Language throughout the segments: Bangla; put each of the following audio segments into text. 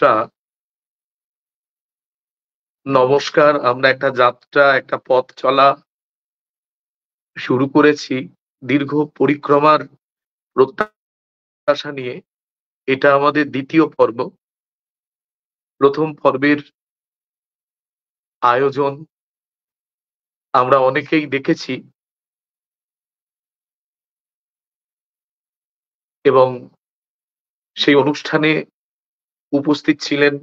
বন্ধুরা, নমস্কার। আমরা একটা যাত্রা, একটা পথ চলা শুরু করেছি। দীর্ঘ পরিক্রমার প্রত্যাশা নিয়ে। এটা আমাদের ২য় পর্ব। ১ম পর্বের আয়োজন আমরা অনেকেই দেখেছি এবং সেই অনুষ্ঠানে উপস্থিত ছিলেন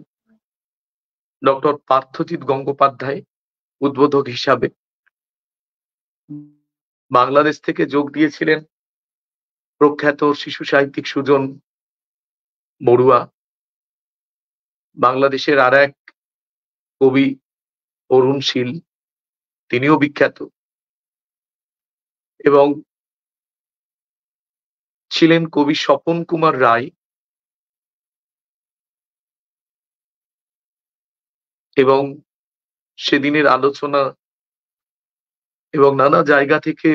ডক্টর পার্থজিৎ গঙ্গোপাধ্যায় উদ্বোধক হিসাবে। বাংলাদেশ থেকে যোগ দিয়েছিলেন প্রখ্যাত শিশু সাহিত্যিক সুজন বড়ুয়া। বাংলাদেশের আরেক কবি অরুণ শীল, তিনিও বিখ্যাত, এবং ছিলেন কবি স্বপন কুমার রায় এবং সেদিনের আলোচনা এবং নানা জায়গা থেকে,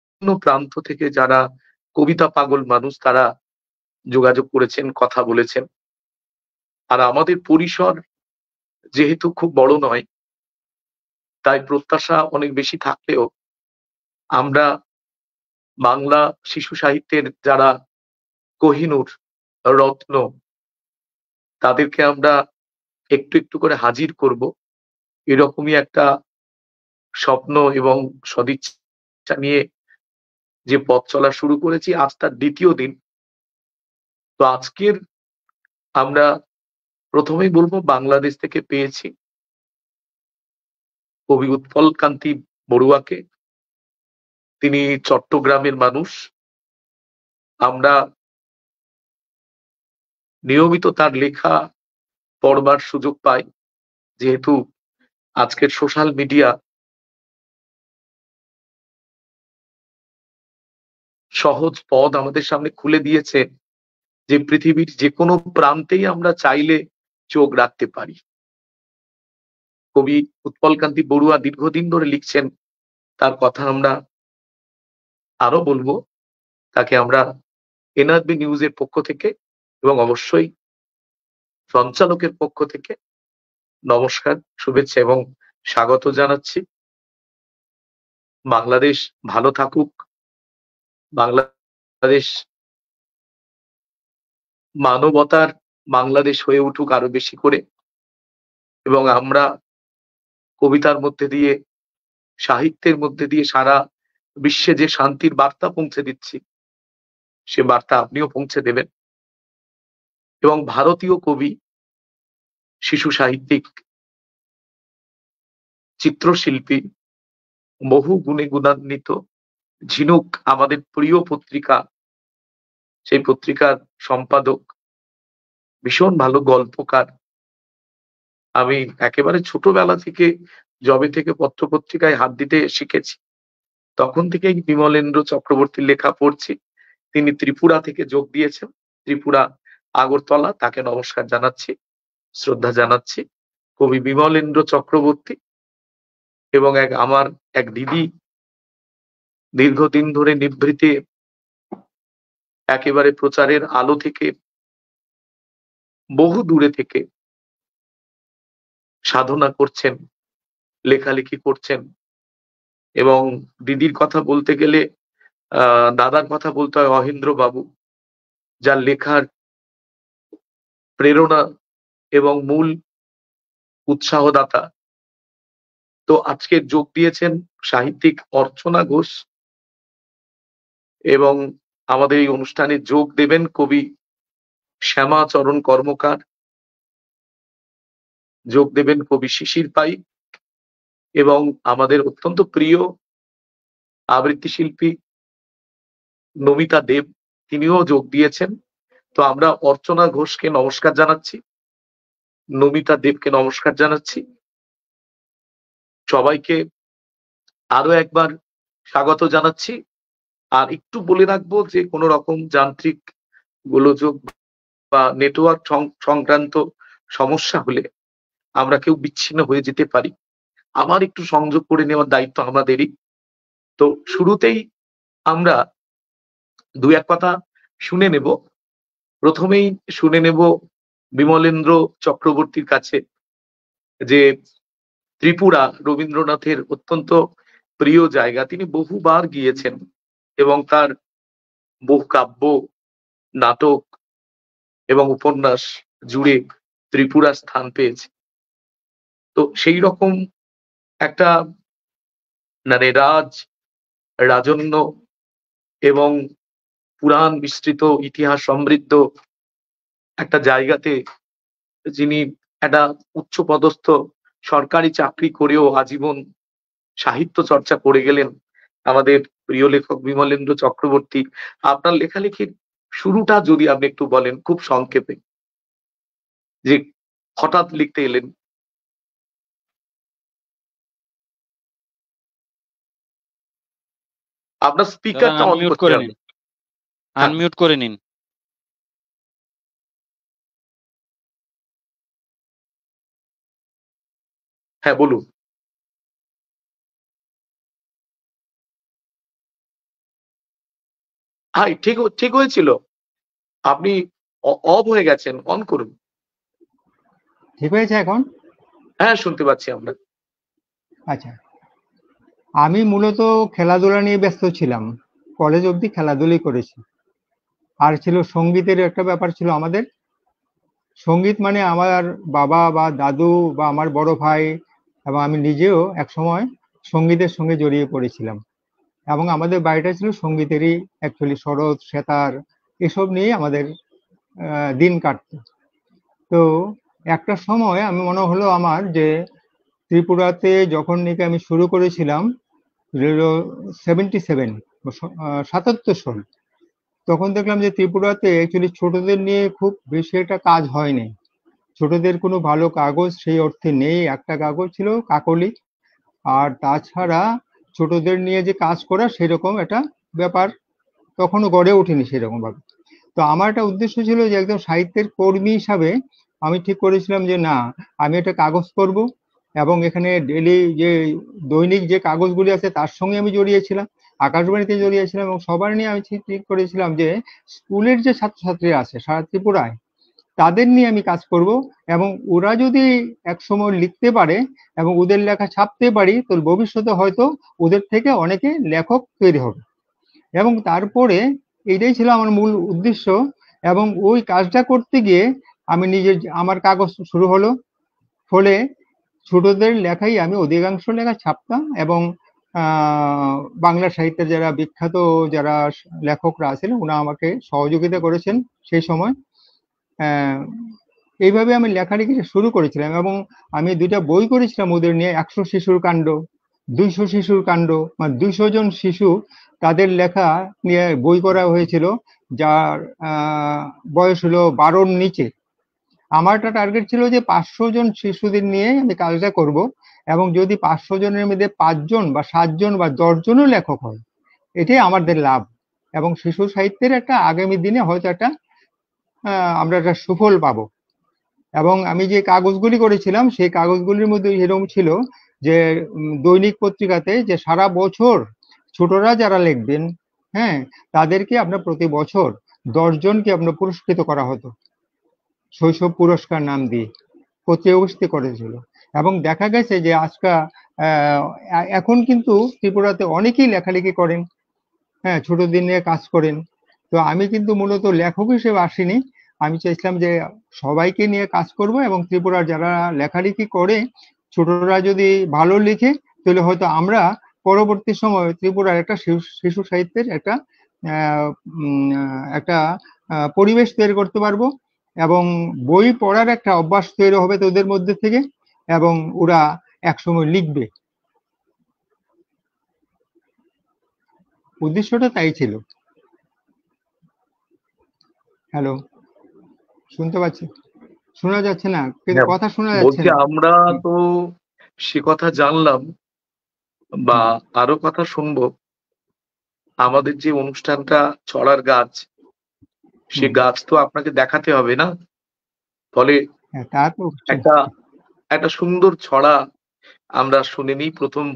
বিভিন্ন প্রান্ত থেকে যারা কবিতা পাগল মানুষ তারা যোগাযোগ করেছেন, কথা বলেছেন। আর আমাদের পরিসর যেহেতু খুব বড় নয়, তাই প্রত্যাশা অনেক বেশি থাকলেও আমরা বাংলা শিশু সাহিত্যের যারা কোহিনূর, রত্ন, তাদেরকে আমরা একটু একটু করে হাজির করব, এরকমই একটা স্বপ্ন এবং সদিচ্ছা নিয়ে যে পথ চলা শুরু করেছি। আজ তার ২য় দিন। তো আজকের আমরা প্রথমেই বলবো বাংলাদেশ থেকে পেয়েছি কবি উৎপল কান্তি বড়ুয়াকে। তিনি চট্টগ্রামের মানুষ। আমরা নিয়মিত তার লেখা পড়বার সুযোগ পাই, যেহেতু আজকের সোশ্যাল মিডিয়া সহজ পথ আমাদের সামনে খুলে দিয়েছে, যে পৃথিবীর যে কোনো প্রান্তেই আমরা চাইলে চোখ রাখতে পারি। কবি উৎপল কান্তি বড়ুয়া দীর্ঘদিন ধরে লিখছেন, তার কথা আমরা আরো বলবো। তাকে আমরা এনআরবি নিউজের পক্ষ থেকে এবং অবশ্যই সঞ্চালকের পক্ষ থেকে নমস্কার, শুভেচ্ছা এবং স্বাগত জানাচ্ছি। বাংলাদেশ ভালো থাকুক, বাংলাদেশ মানবতার বাংলাদেশ হয়ে উঠুক আরো বেশি করে, এবং আমরা কবিতার মধ্যে দিয়ে, সাহিত্যের মধ্যে দিয়ে সারা বিশ্বে যে শান্তির বার্তা পৌঁছে দিচ্ছি, সে বার্তা আপনিও পৌঁছে দেবেন। এবং ভারতীয় কবি, শিশু সাহিত্যিক, চিত্রশিল্পী, বহু গুণে গুণান্বিত ঝিনুক আমাদের প্রিয় পত্রিকা, সেই পত্রিকার সম্পাদক, ভীষণ ভালো গল্পকার। আমি একেবারে ছোটবেলা থেকে, যবে থেকে পত্রপত্রিকায় হাত দিতে শিখেছি, তখন থেকেই বিমলেন্দ্র চক্রবর্তীর লেখা পড়ছি। তিনি ত্রিপুরা থেকে যোগ দিয়েছেন, ত্রিপুরা আগরতলা। তাকে নমস্কার জানাচ্ছি, শ্রদ্ধা জানাচ্ছি। কবি বিমলেন্দ্র চক্রবর্তী এবং আমার এক দিদি, দীর্ঘদিন ধরে নিভৃতে একেবারে প্রচারের আলো থেকে, বহু দূরে থেকে সাধনা করছেন, লেখালেখি করছেন। এবং দিদির কথা বলতে গেলে দাদার কথা বলতে হয়, অহেন্দ্র বাবু, যার লেখার প্রেরণা এবং মূল উৎসাহদাতা। তো আজকে যোগ দিয়েছেন সাহিত্যিক অর্চনা ঘোষ, এবং আমাদের এই অনুষ্ঠানে যোগ দেবেন কবি শ্যামাচরণ কর্মকার, যোগ দেবেন কবি শিশির পাইক, এবং আমাদের অত্যন্ত প্রিয় আবৃত্তি শিল্পী নমিতা দেব, তিনিও যোগ দিয়েছেন। তো আমরা অর্চনা ঘোষকে নমস্কার জানাচ্ছি, নমিতা দেবকে নমস্কার জানাচ্ছি। সবাইকে আরো একবার স্বাগত জানাচ্ছি। আর একটু বলে রাখবো যে কোনো রকম যান্ত্রিক গোলযোগ বা নেটওয়ার্ক সংক্রান্ত সমস্যা হলে আমরা কেউ বিচ্ছিন্ন হয়ে যেতে পারি। আবার একটু সংযোগ করে নেওয়ার দায়িত্ব আমাদেরই। তো শুরুতেই আমরা দু এক কথা শুনে নেব প্রথমেই শুনে নেব বিমলেন্দ্র চক্রবর্তীর কাছে যে ত্রিপুরা রবীন্দ্রনাথের অত্যন্ত প্রিয় জায়গা। তিনি বহুবার গিয়েছেন এবং তার বহু কাব্য, নাটক এবং উপন্যাস জুড়ে ত্রিপুরা স্থান পেয়েছে। তো সেই রকম একটা মানে রাজন্য এবং পুরাণ বিস্তৃত ইতিহাস সমৃদ্ধ একটা জায়গাতে যিনি একটা উচ্চপদস্থ সরকারি চাকরি করেও আজীবন সাহিত্য চর্চা করে গেলেন আমাদের প্রিয় লেখক বিমলেন্দ্র চক্রবর্তী। আপনার লেখালেখির শুরুটা যদি আপনি একটু বলেন খুব সংক্ষেপে, যে হঠাৎ লিখতে এলেন। আপনার স্পিকারটা অন আনমিউট করতে করে হবে। নিন, আনমিউট করে নিন। হ্যাঁ বলুন। হ্যাঁ ঠিক ঠিক হয়েছিল, আপনি অফ হয়ে গেছেন, অন করুন। ঠিক হয়েছে এখন? হ্যাঁ শুনতে পাচ্ছি আমরা। আচ্ছা, আমি মূলত খেলাধুলা নিয়ে ব্যস্ত ছিলাম, কলেজ অবধি খেলাধুলাই করেছি। আর ছিল সঙ্গীতের একটা ব্যাপার ছিল আমাদের। সঙ্গীত মানে আমার বাবা বা দাদু বা আমার বড় ভাই এবং আমি নিজেও একসময় সঙ্গীতের সঙ্গে জড়িয়ে পড়েছিলাম, এবং আমাদের বাড়িটা ছিল সঙ্গীতেরই অ্যাকচুয়ালি সরোদ সেতার এসব নিয়ে আমাদের দিন কাটত। তো একটা সময় আমি মনে হলো আমার যে ত্রিপুরাতে যখন নাকি আমি শুরু করেছিলাম 77 সাল, তখন দেখলাম যে ত্রিপুরাতে অ্যাকচুয়ালি ছোটদের নিয়ে খুব বেশি একটা কাজ হয়নি। ছোটদের কোনো ভালো কাগজ সেই অর্থে নেই, একটা কাগজ ছিল কাকলি, আর তাছাড়া ছোটদের নিয়ে যে কাজ করা সেরকম একটা ব্যাপার তখনও গড়ে ওঠেনি সেরকম ভাবে। তো আমার একটা উদ্দেশ্য ছিল যে একজন সাহিত্যের কর্মী হিসাবে আমি ঠিক করেছিলাম যে না, আমি একটা কাগজ করব, এবং এখানে ডেলি যে দৈনিক যে কাগজগুলি আছে তার সঙ্গে আমি জড়িয়েছিলাম, আকাশবাণীতে জড়িয়েছিলাম, এবং সবার নিয়ে আমি ঠিক করেছিলাম যে স্কুলের যে ছাত্রছাত্রীরা আছে সারা ত্রিপুরায় তাদের নিয়ে আমি কাজ করব, এবং ওরা যদি একসময় লিখতে পারে এবং ওদের লেখা ছাপতে পারি তো ভবিষ্যতে হয়তো ওদের থেকে অনেকে লেখক তৈরি হবে। এবং তারপরে এইটাই ছিল আমার মূল উদ্দেশ্য, এবং ওই কাজটা করতে গিয়ে আমি নিজের আমার কাগজ শুরু হলো। ফলে ছোটদের লেখাই আমি অধিকাংশ লেখা ছাপতাম, এবং বাংলা সাহিত্যের যারা বিখ্যাত যারা লেখকরা আছেন ওরা আমাকে সহযোগিতা করেছেন সেই সময়। এইভাবে আমি লেখালেখি শুরু করেছিলাম, এবং আমি 2টা বই করেছিলাম ওদের নিয়ে, 100 শিশুর কাণ্ড, 200 শিশুর কাণ্ড, মানে 200 জন শিশু তাদের লেখা নিয়ে বই করা হয়েছিল, যার বয়স হলো 12-র নিচে। আমার একটা টার্গেট ছিল যে 500 জন শিশুদের নিয়ে আমি কাজটা করব, এবং যদি 500 জনের মধ্যে 5 জন বা 7 জন বা 10 জনও লেখক হয় এটাই আমাদের লাভ, এবং শিশু সাহিত্যের একটা আগামী দিনে হয়তো একটা আমরা একটা সুফল পাবো। এবং আমি যে কাগজগুলি করেছিলাম সেই কাগজগুলির মধ্যে এরকম ছিল যে দৈনিক পত্রিকাতে যে সারা বছর ছোটরা যারা লিখবেন, হ্যাঁ, তাদেরকে আপনার প্রতি বছর 10 জনকে আপনার পুরস্কৃত করা হতো শৈশব পুরস্কার নাম দিয়ে, পত্রিকা উপস্থিত করেছিল। এবং দেখা গেছে যে আজকাল এখন কিন্তু ত্রিপুরাতে অনেকেই লেখালেখি করেন, হ্যাঁ, ছোটদের নিয়ে কাজ করেন। তো আমি কিন্তু মূলত লেখক হিসেবে আসিনি, আমি চাইছিলাম যে সবাইকে নিয়ে কাজ করব, এবং ত্রিপুরার যারা লেখালেখি করে ছোটরা যদি ভালো লিখে তাহলে হয়তো আমরা পরবর্তী সময় ত্রিপুরার একটা শিশু সাহিত্যের একটা পরিবেশ তৈরি করতে পারবো, এবং বই পড়ার একটা অভ্যাস তৈরি হবে তোদের মধ্যে থেকে, এবং ওরা একসময় লিখবে। উদ্দেশ্যটা তাই ছিল। হ্যালো, শুনতে পাচ্ছি? শোনা যাচ্ছে না, কিন্তু কথা শোনা যাচ্ছে বলছি না। আমরা তো সে কথা জানলাম বা আরো কথা শুনবো। আমাদের যে অনুষ্ঠানটা ছড়ার গাছ, সে গাছ তো আপনাকে দেখাতে হবে না, ফলে তা তো একটা একটা সুন্দর ছড়া আমরা শুনে নিই। প্রথম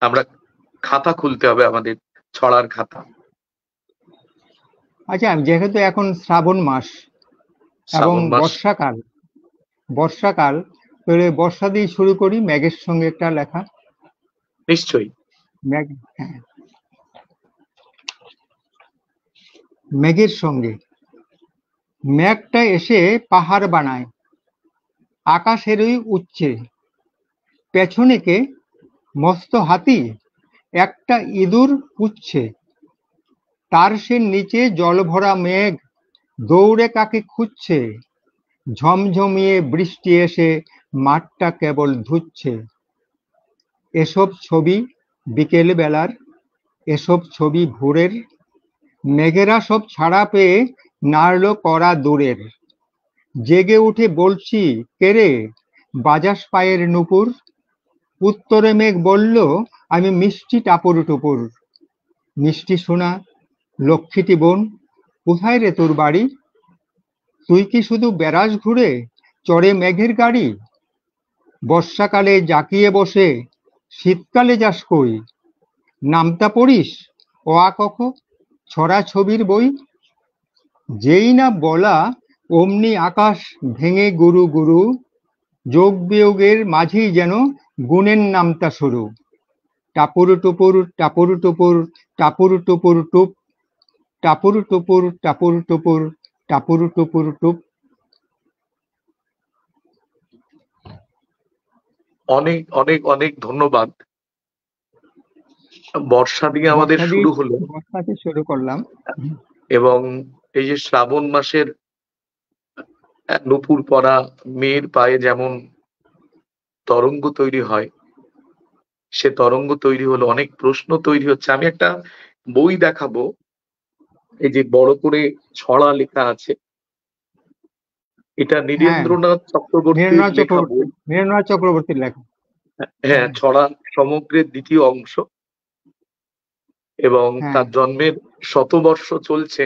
আমরা খাতা খুলতে হবে, আমাদের ছড়ার খাতা। আচ্ছা, যেহেতু এখন শ্রাবণ মাস এবং শ্রাবণ মাস। বর্ষাকাল, বর্ষাকাল, তাহলে বর্ষা দিয়ে শুরু করি, মেঘের সঙ্গে একটা লেখা। নিশ্চয়ই। মেঘ, হ্যাঁ, মেঘের সঙ্গে। মেঘটা এসে পাহাড় বানায় আকাশেরই উচ্চে, পেছনে কে? মস্ত হাতি, একটা ইঁদুর পুচ্ছে, তার সে নিচে জলভরা মেঘ, দৌড়ে কাকে খুঁজছে, ঝমঝমিয়ে বৃষ্টি এসে মাঠটা কেবল ধুচ্ছে। এসব ছবি বিকেল বেলার, এসব ছবি ভোরের, মেঘেরা সব ছাড়া পেয়ে নাড়ল কড়া দূরের। জেগে উঠে বলছি, কেরে বাজাস পায়ের নুপুর? উত্তরে মেঘ বলল, আমি মিষ্টি টাপুর টুপুর। মিষ্টি সোনা, লক্ষ্মীটি বোন, কোথায় রে তোর বাড়ি? তুই কি শুধু বেড়াস ঘুরে, চড়ে মেঘের গাড়ি? বর্ষাকালে জাকিয়ে বসে, শীতকালে যাস কই? নামতা পড়িস অ আ ক খ, ছড়া ছবির বই? যেই না বলা অমনি আকাশ ভেঙে গুরু গুরু, যোগ বিয়োগের মাঝেই যেন গুণের নামতা শুরু। টাপুর টুপুর, টাপুর টুপুর, টাপুর টুপুর টুপ, টাপুর টুপুর, টাপুর টুপুর, টাপুর টুপুর টুপ। অনেক অনেক অনেক ধন্যবাদ। বর্ষা দিয়ে আমাদের বর্ষা দিয়ে শুরু হলো, বর্ষাতে শুরু করলাম। এবং এই যে শ্রাবণ মাসের নুপুর পরা মেয়ের পায়ে যেমন তরঙ্গ তৈরি হয়, সে তরঙ্গ তৈরি হলো, অনেক প্রশ্ন তৈরি হচ্ছে। আমি একটা বই দেখাবো, এই যে বড় করে ছড়া লেখা আছে, এটা হ্যাঁ, নীরেন্দ্রনাথ চক্রবর্তীর নীরেন্দ্রনাথ লেখা চক্রবর্তী, বই। নীরেন্দ্রনাথ চক্রবর্তীর লেখা। হ্যাঁ, হ্যাঁ, ছড়া সমগ্রের দ্বিতীয় অংশ, এবং হ্যাঁ, তার জন্মের শতবর্ষ চলছে।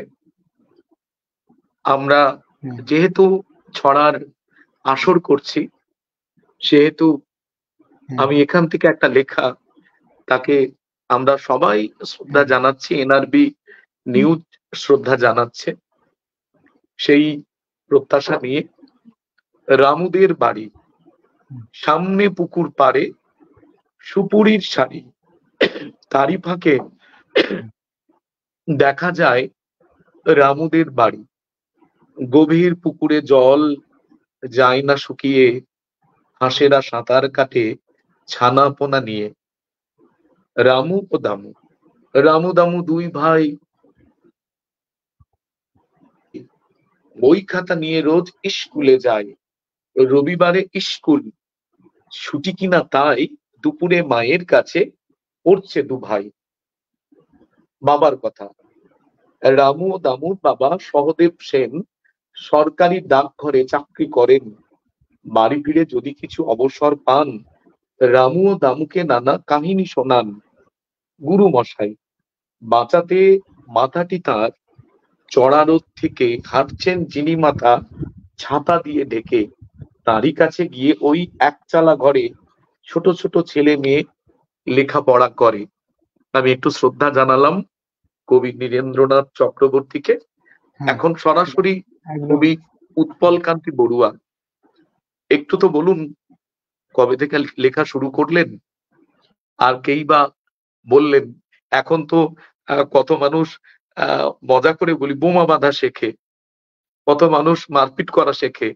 আমরা হ্যাঁ, যেহেতু ছড়ার আসর করছি, সেহেতু হ্যাঁ, আমি এখান থেকে একটা লেখা, তাকে আমরা সবাই শ্রদ্ধা হ্যাঁ, জানাচ্ছি, এনআরবি নিউজ শ্রদ্ধা জানাচ্ছে, সেই প্রত্যাশা নিয়ে। রামুদের বাড়ি, সামনে পুকুর পাড়ে সুপুরির শাড়ি, তারই ফাঁকে দেখা যায় রামুদের বাড়ি। গভীর পুকুরে জল যায় না শুকিয়ে, হাঁসেরা সাঁতার কাটে ছানা পোনা নিয়ে। রামু ও দামু, রামু দামু দুই ভাই বই খাতা নিয়ে রোজ স্কুলে যায়। রবিবারে স্কুল ছুটি কিনা তাই দুপুরে মায়ের কাছে পড়ছে দু ভাই। বাবার কথা, রামু ও দামুর বাবা সহদেব সেন সরকারি ডাকঘরে চাকরি করেন। বাড়ি ফিরে যদি কিছু অবসর পান, রামু ও দামুকে নানা কাহিনী শোনান। গুরু মশাই বাঁচাতে মাথাটি তার চড়া রোদ থেকে হাঁটছেন যিনি, মাথা ছাতা দিয়ে ঢেকে। তারই কাছে গিয়ে ওই একচালা ঘরে ছোট ছোট ছেলে মেয়ে লেখাপড়া করে। আমি একটু শ্রদ্ধা জানালাম কবি নীরেন্দ্রনাথ চক্রবর্তীকে। হ্যাঁ, এখন সরাসরি একদম। কবি উৎপল কান্তি বড়ুয়া, একটু তো বলুন কবে থেকে লেখা শুরু করলেন, আর কেই বা বললেন। এখন তো কত মানুষ, মজা করে বলি, বোমা বাঁধা শেখে, কত মানুষ মারপিট করা শেখে,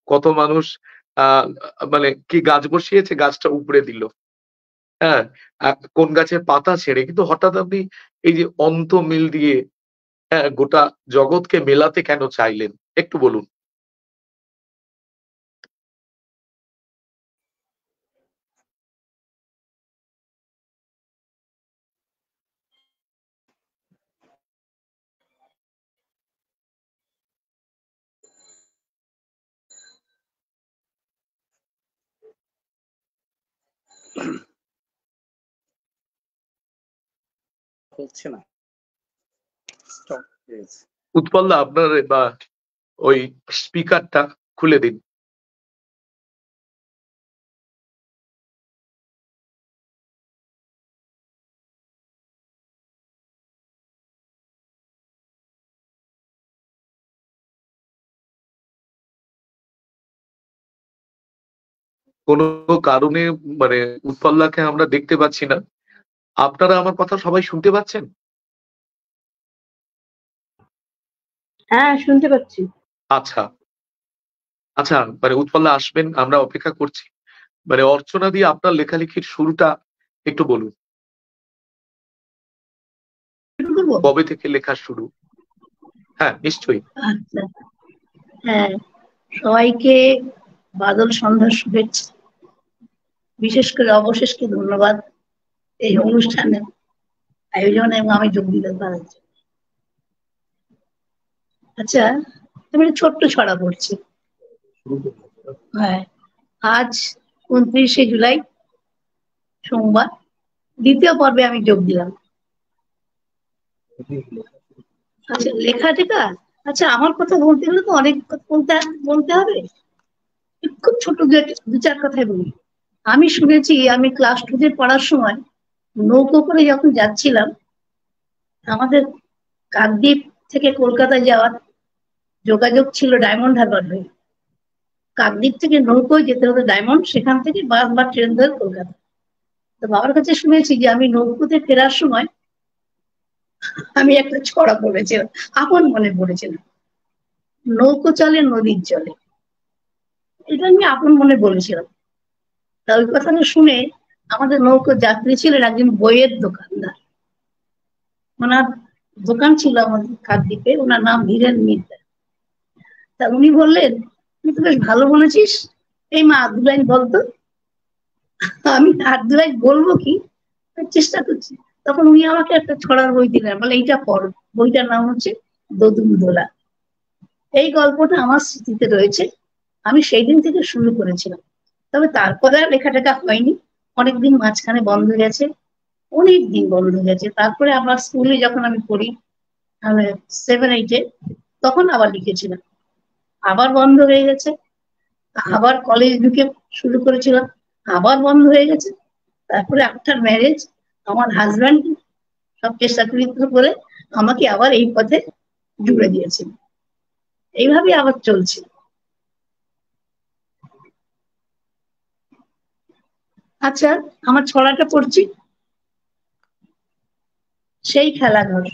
কত মানুষ আহ মানে কি গাছ বসিয়েছে গাছটা উপড়ে দিল, হ্যাঁ, কোন গাছের পাতা ছেড়ে। কিন্তু হঠাৎ আপনি এই যে অন্ত মিল দিয়ে গোটা জগৎকে মেলাতে কেন চাইলেন, একটু বলুন। হচ্ছে না, স্টপ হয়ে গেছে। উৎপল দা, আপনার বা ওই স্পিকারটা খুলে দিন। কোনো কারণে মানে উৎপল্লাকে আমরা দেখতে পাচ্ছি না। আপনারা আমার কথা সবাই শুনতে পাচ্ছেন? হ্যাঁ, শুনতে পাচ্ছি। আচ্ছা, আচ্ছা, মানে উৎপল্লা আসবেন, আমরা অপেক্ষা করছি। মানে অর্চনা দিয়ে আপনার লেখালেখির শুরুটা একটু বলুন। শুরু করবো? কবে থেকে লেখা শুরু? হ্যাঁ, নিশ্চয়ই। আচ্ছা, হ্যাঁ, সবাইকে বাদল সন্ধ্যার শুভেচ্ছা। বিশেষ করে অবশেষকে ধন্যবাদ এই অনুষ্ঠানে আয়োজনে এবং আমি যোগ দিতে পারার জন্য। আচ্ছা, আমি একটা ছোট্ট ছড়া পড়ছি। হ্যাঁ, আজ 29শে জুলাই, সোমবার, দ্বিতীয় পর্বে আমি যোগ দিলাম। আচ্ছা, লেখা টেখা, আচ্ছা, আমার কথা বলতে গেলে তো অনেক কথা বলতে হবে। খুব ছোট দু চার কথাই বলি। আমি শুনেছি, আমি ক্লাস 2 পড়ার সময় নৌকো করে যখন যাচ্ছিলাম, আমাদের কাকদ্বীপ থেকে কলকাতা যাওয়ার যোগাযোগ ছিল ডায়মন্ড হারবার হয়ে। কাকদ্বীপ থেকে নৌকোয় যেতে হতো ডায়মন্ড, সেখান থেকে বাস বা ট্রেন ধরে কলকাতা। তো বাবার কাছে শুনেছি যে আমি নৌকোতে ফেরার সময় আমি একটা ছড়া পড়েছিলাম, আপন মনে পড়েছিলাম, নৌকো চলে নদীর জলে। এটা আমি আপন মনে বলেছিলাম। তা ওই কথাটা শুনে আমাদের নৌকো যাত্রী ছিলেন একজন বইয়ের দোকানদার। ওনার দোকান ছিল আমাদের কাকদ্বীপে, ওনার নাম হীরেন মিত্র। তা উনি বললেন, তুই তো বেশ ভালো বলেছিস, এই মা 2 লাইন বলতো। আমি আর 2 লাইন বলবো কি, চেষ্টা করছি। তখন উনি আমাকে একটা ছড়ার বই দিলেন, বলে এইটা পড়। বইটার নাম হচ্ছে দোদুম দোলা। এই গল্পটা আমার স্মৃতিতে রয়েছে, আমি সেই দিন থেকে শুরু করেছিলাম। তবে তারপরে আর লেখাটেখা হয়নি, অনেকদিন মাঝখানে বন্ধ গেছে, অনেক দিন বন্ধ গেছে। তারপরে আমার স্কুলে যখন আমি পড়ি, 7-8-এ, তখন আবার লিখেছিলাম, আবার বন্ধ হয়ে গেছে। আবার কলেজ ঢুকে শুরু করেছিলাম, আবার বন্ধ হয়ে গেছে। তারপরে আফটার ম্যারেজ আমার হাজব্যান্ড সব চেষ্টা করে আমাকে আবার এই পথে জুড়ে দিয়েছিল। এইভাবে আবার চলছে। আচ্ছা, আমার ছড়াটা পড়ছি। সেই খেলাঘর।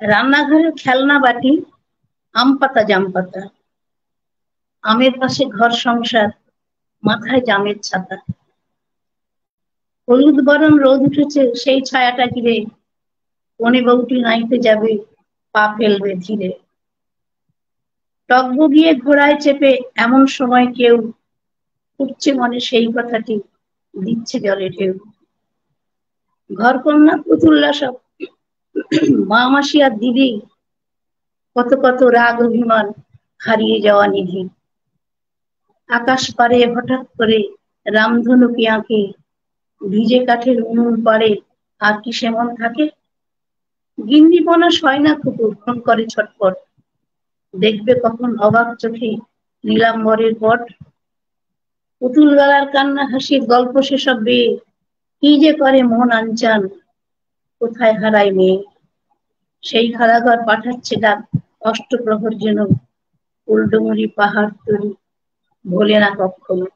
রান্নাঘরের খেলনা বাটি, আম পাতা জাম পাতা, আমের পাশে ঘর সংসার, মাথায় জামের ছাতা। হলুদ বরণ রোদ উঠেছে সেই ছায়াটা ঘিরে, কনে বউটি নাইতে যাবে, পা ফেলবে ধীরে। টগবগিয়ে ঘোড়ায় চেপে এমন সময় কেউ উঠছে মনে সেই কথাটি, দিচ্ছে জলে ঢেউ। ঘরকন্যা পুতুল্লা সব, মা মাসি আর দিদি, কত কত রাগ অভিমান, হারিয়ে যাওয়া নিধি। আকাশ পারে হঠাৎ করে রামধনু কি আঁকে, ভিজে কাঠের উনুন পারে, আর কি সেমন থাকে। গিন্নিপনা সয় না কুকুর, ফোন করে ছটপট, দেখবে কখন অবাক চোখে নীলাম্বরের পট। পুতুল গলার কান্না হাসির গল্প সেসব বেয়ে, কি যে করে মন আনচান, কোথায় হারায় মেয়ে। সেই কারাগার পাঠাচ্ছে ডাক, অষ্টপ্রহর যেন, উল্ডুমুড়ি পাহাড় তরি, ভোলে না কখনো।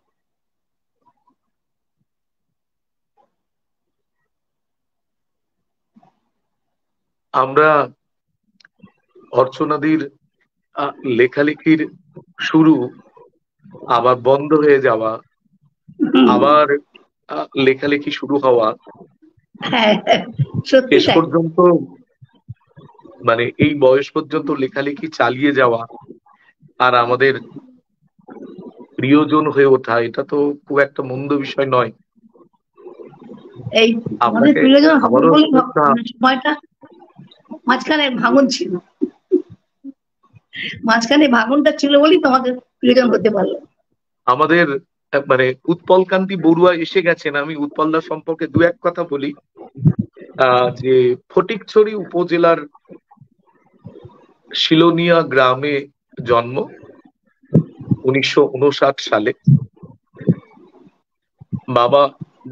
আমরা অর্চনাদির লেখালেখির শুরু, আবার বন্ধ হয়ে যাওয়া, আবার লেখালেখি শুরু হওয়া, হ্যাঁ, সত্যি শেষ তাই। পর্যন্ত মানে এই বয়স পর্যন্ত লেখালেখি চালিয়ে যাওয়া আর আমাদের প্রিয়জন হয়ে ওঠা, এটা তো খুব একটা মন্দ বিষয় নয়। এই আমাদের আপনাকে প্রিয়জন হবে আবারও বলেই শুভেচ্ছা। সময়টা মাঝখানে ভাঙন ছিল, মাঝখানে ভাঙনটা ছিল বলেই তোমাদের প্রিয়জন হতে পারলো। আমাদের মানে উৎপল কান্তি বড়ুয়া এসে গেছেন। আমি উৎপলদার সম্পর্কে 2-1 কথা বলি। যে ফটিকছড়ি উপজেলার শিলোনিয়া গ্রামে জন্ম, 1959 সালে। বাবা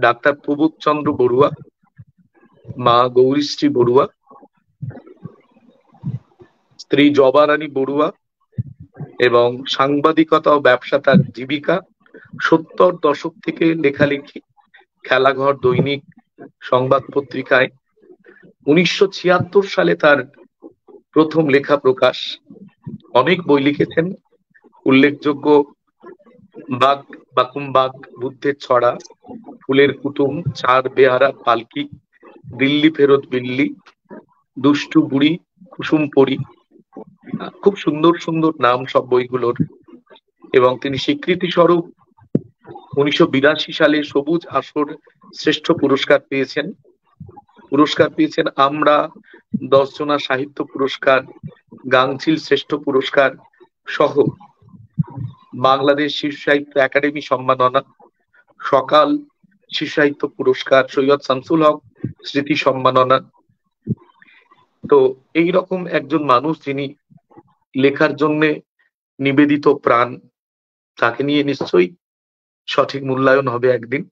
ডাক্তার প্রবোধ চন্দ্র বড়ুয়া, মা গৌরীশ্রী বড়ুয়া, স্ত্রী জবা রানী বড়ুয়া, এবং সাংবাদিকতা ও ব্যবসা তার জীবিকা। 70 দশক থেকে লেখালেখি, খেলাঘর, দৈনিক, সংবাদ পত্রিকায়। 1976 সালে তার প্রথম লেখা প্রকাশ। অনেক বই লিখেছেন, উল্লেখযোগ্য বাঘ বাকুম বাঘ, বুদ্ধের ছড়া, ফুলের কুটুম, চার বেহারা পালকি, দিল্লি ফেরত বিল্লি, দুষ্টু বুড়ি, কুসুম পরি। খুব সুন্দর সুন্দর নাম সব বইগুলোর। এবং তিনি স্বীকৃতি স্বরূপ 1982 সালে সবুজ আসর শ্রেষ্ঠ পুরস্কার পেয়েছেন। আমরা 10 জনা সাহিত্য পুরস্কার, গাংচিল শ্রেষ্ঠ পুরস্কার সহ বাংলাদেশ শিশু সাহিত্য একাডেমি সম্মাননা, সকাল শিশু সাহিত্য পুরস্কার, সৈয়দ শামসুল হক স্মৃতি সম্মাননা। তো এইরকম একজন মানুষ যিনি লেখার জন্য নিবেদিত প্রাণ, তাকে নিয়ে নিশ্চয়ই সঠিক মূল্যায়ন হবে একদিন।